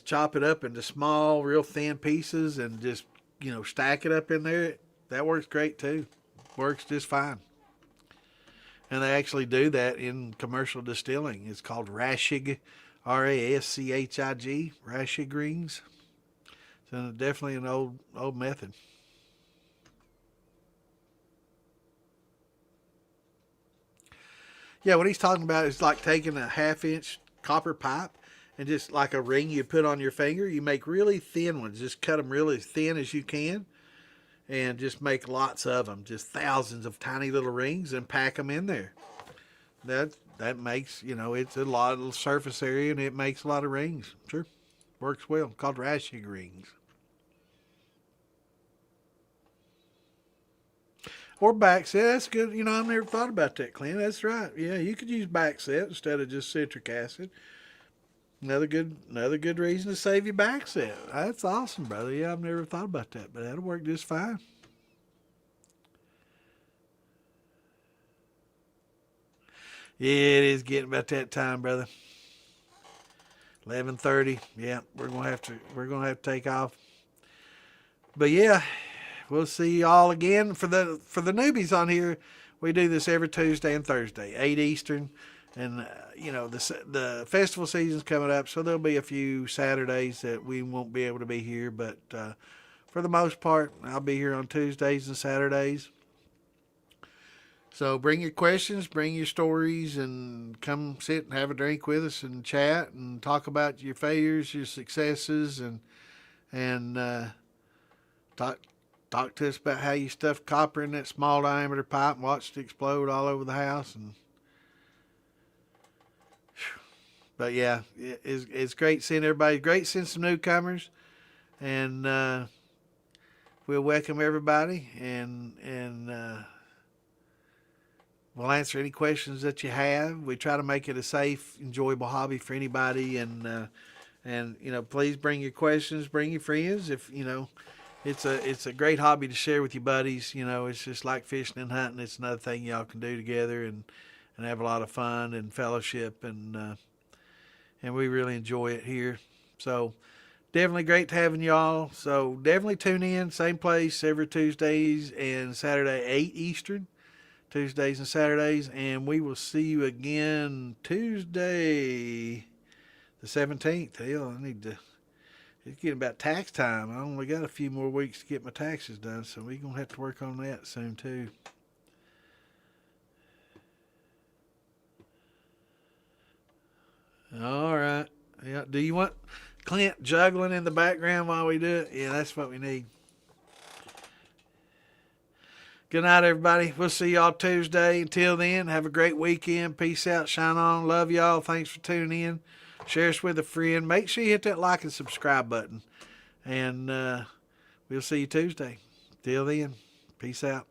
chop it up into small, real thin pieces, and just stack it up in there. That works great too. Works just fine. And they actually do that in commercial distilling. It's called rashig, Raschig, Raschig rings. So definitely an old method. Yeah, what he's talking about is like taking a 1/2 inch copper pipe and just like a ring you put on your finger, you make really thin ones. Just cut them really thin as you can and just make lots of them, just thousands of tiny little rings and pack them in there. That makes, it's a lot of surface area and it makes a lot of rings. Sure, works well. Called Raschig rings. Or back set. That's good. I've never thought about that, Clint. That's right. Yeah, you could use back set instead of just citric acid. Another good reason to save your back set. That's awesome, brother. Yeah, I've never thought about that, but that'll work just fine. Yeah, it is getting about that time, brother. 11:30. Yeah, we're gonna have to take off. But yeah, we'll see y'all again for the newbies on here. We do this every Tuesday and Thursday, 8 Eastern, and the festival season's coming up, so there'll be a few Saturdays that we won't be able to be here, but for the most part, I'll be here on Tuesdays and Saturdays. So bring your questions, bring your stories, and come sit and have a drink with us and chat and talk about your failures, your successes, and talk to us about how you stuffed copper in that small diameter pipe and watched it explode all over the house. But yeah, it's great seeing everybody. Great seeing some newcomers, and we'll welcome everybody and we'll answer any questions that you have. We try to make it a safe, enjoyable hobby for anybody, and please bring your questions, bring your friends. If it's a great hobby to share with your buddies. It's just like fishing and hunting. It's another thing y'all can do together and have a lot of fun and fellowship, and we really enjoy it here. So definitely great having y'all. So definitely tune in, same place every Tuesdays and Saturday, 8 Eastern. Tuesdays and Saturdays, and we will see you again Tuesday the 17th. Hell, it's getting about tax time. I only got a few more weeks to get my taxes done, so we're going to have to work on that soon too. All right. Yeah. Do you want Clint juggling in the background while we do it? Yeah, that's what we need. Good night, everybody. We'll see y'all Tuesday. Until then, have a great weekend. Peace out. Shine on. Love y'all. Thanks for tuning in. Share us with a friend. Make sure you hit that like and subscribe button. And we'll see you Tuesday. Till then, peace out.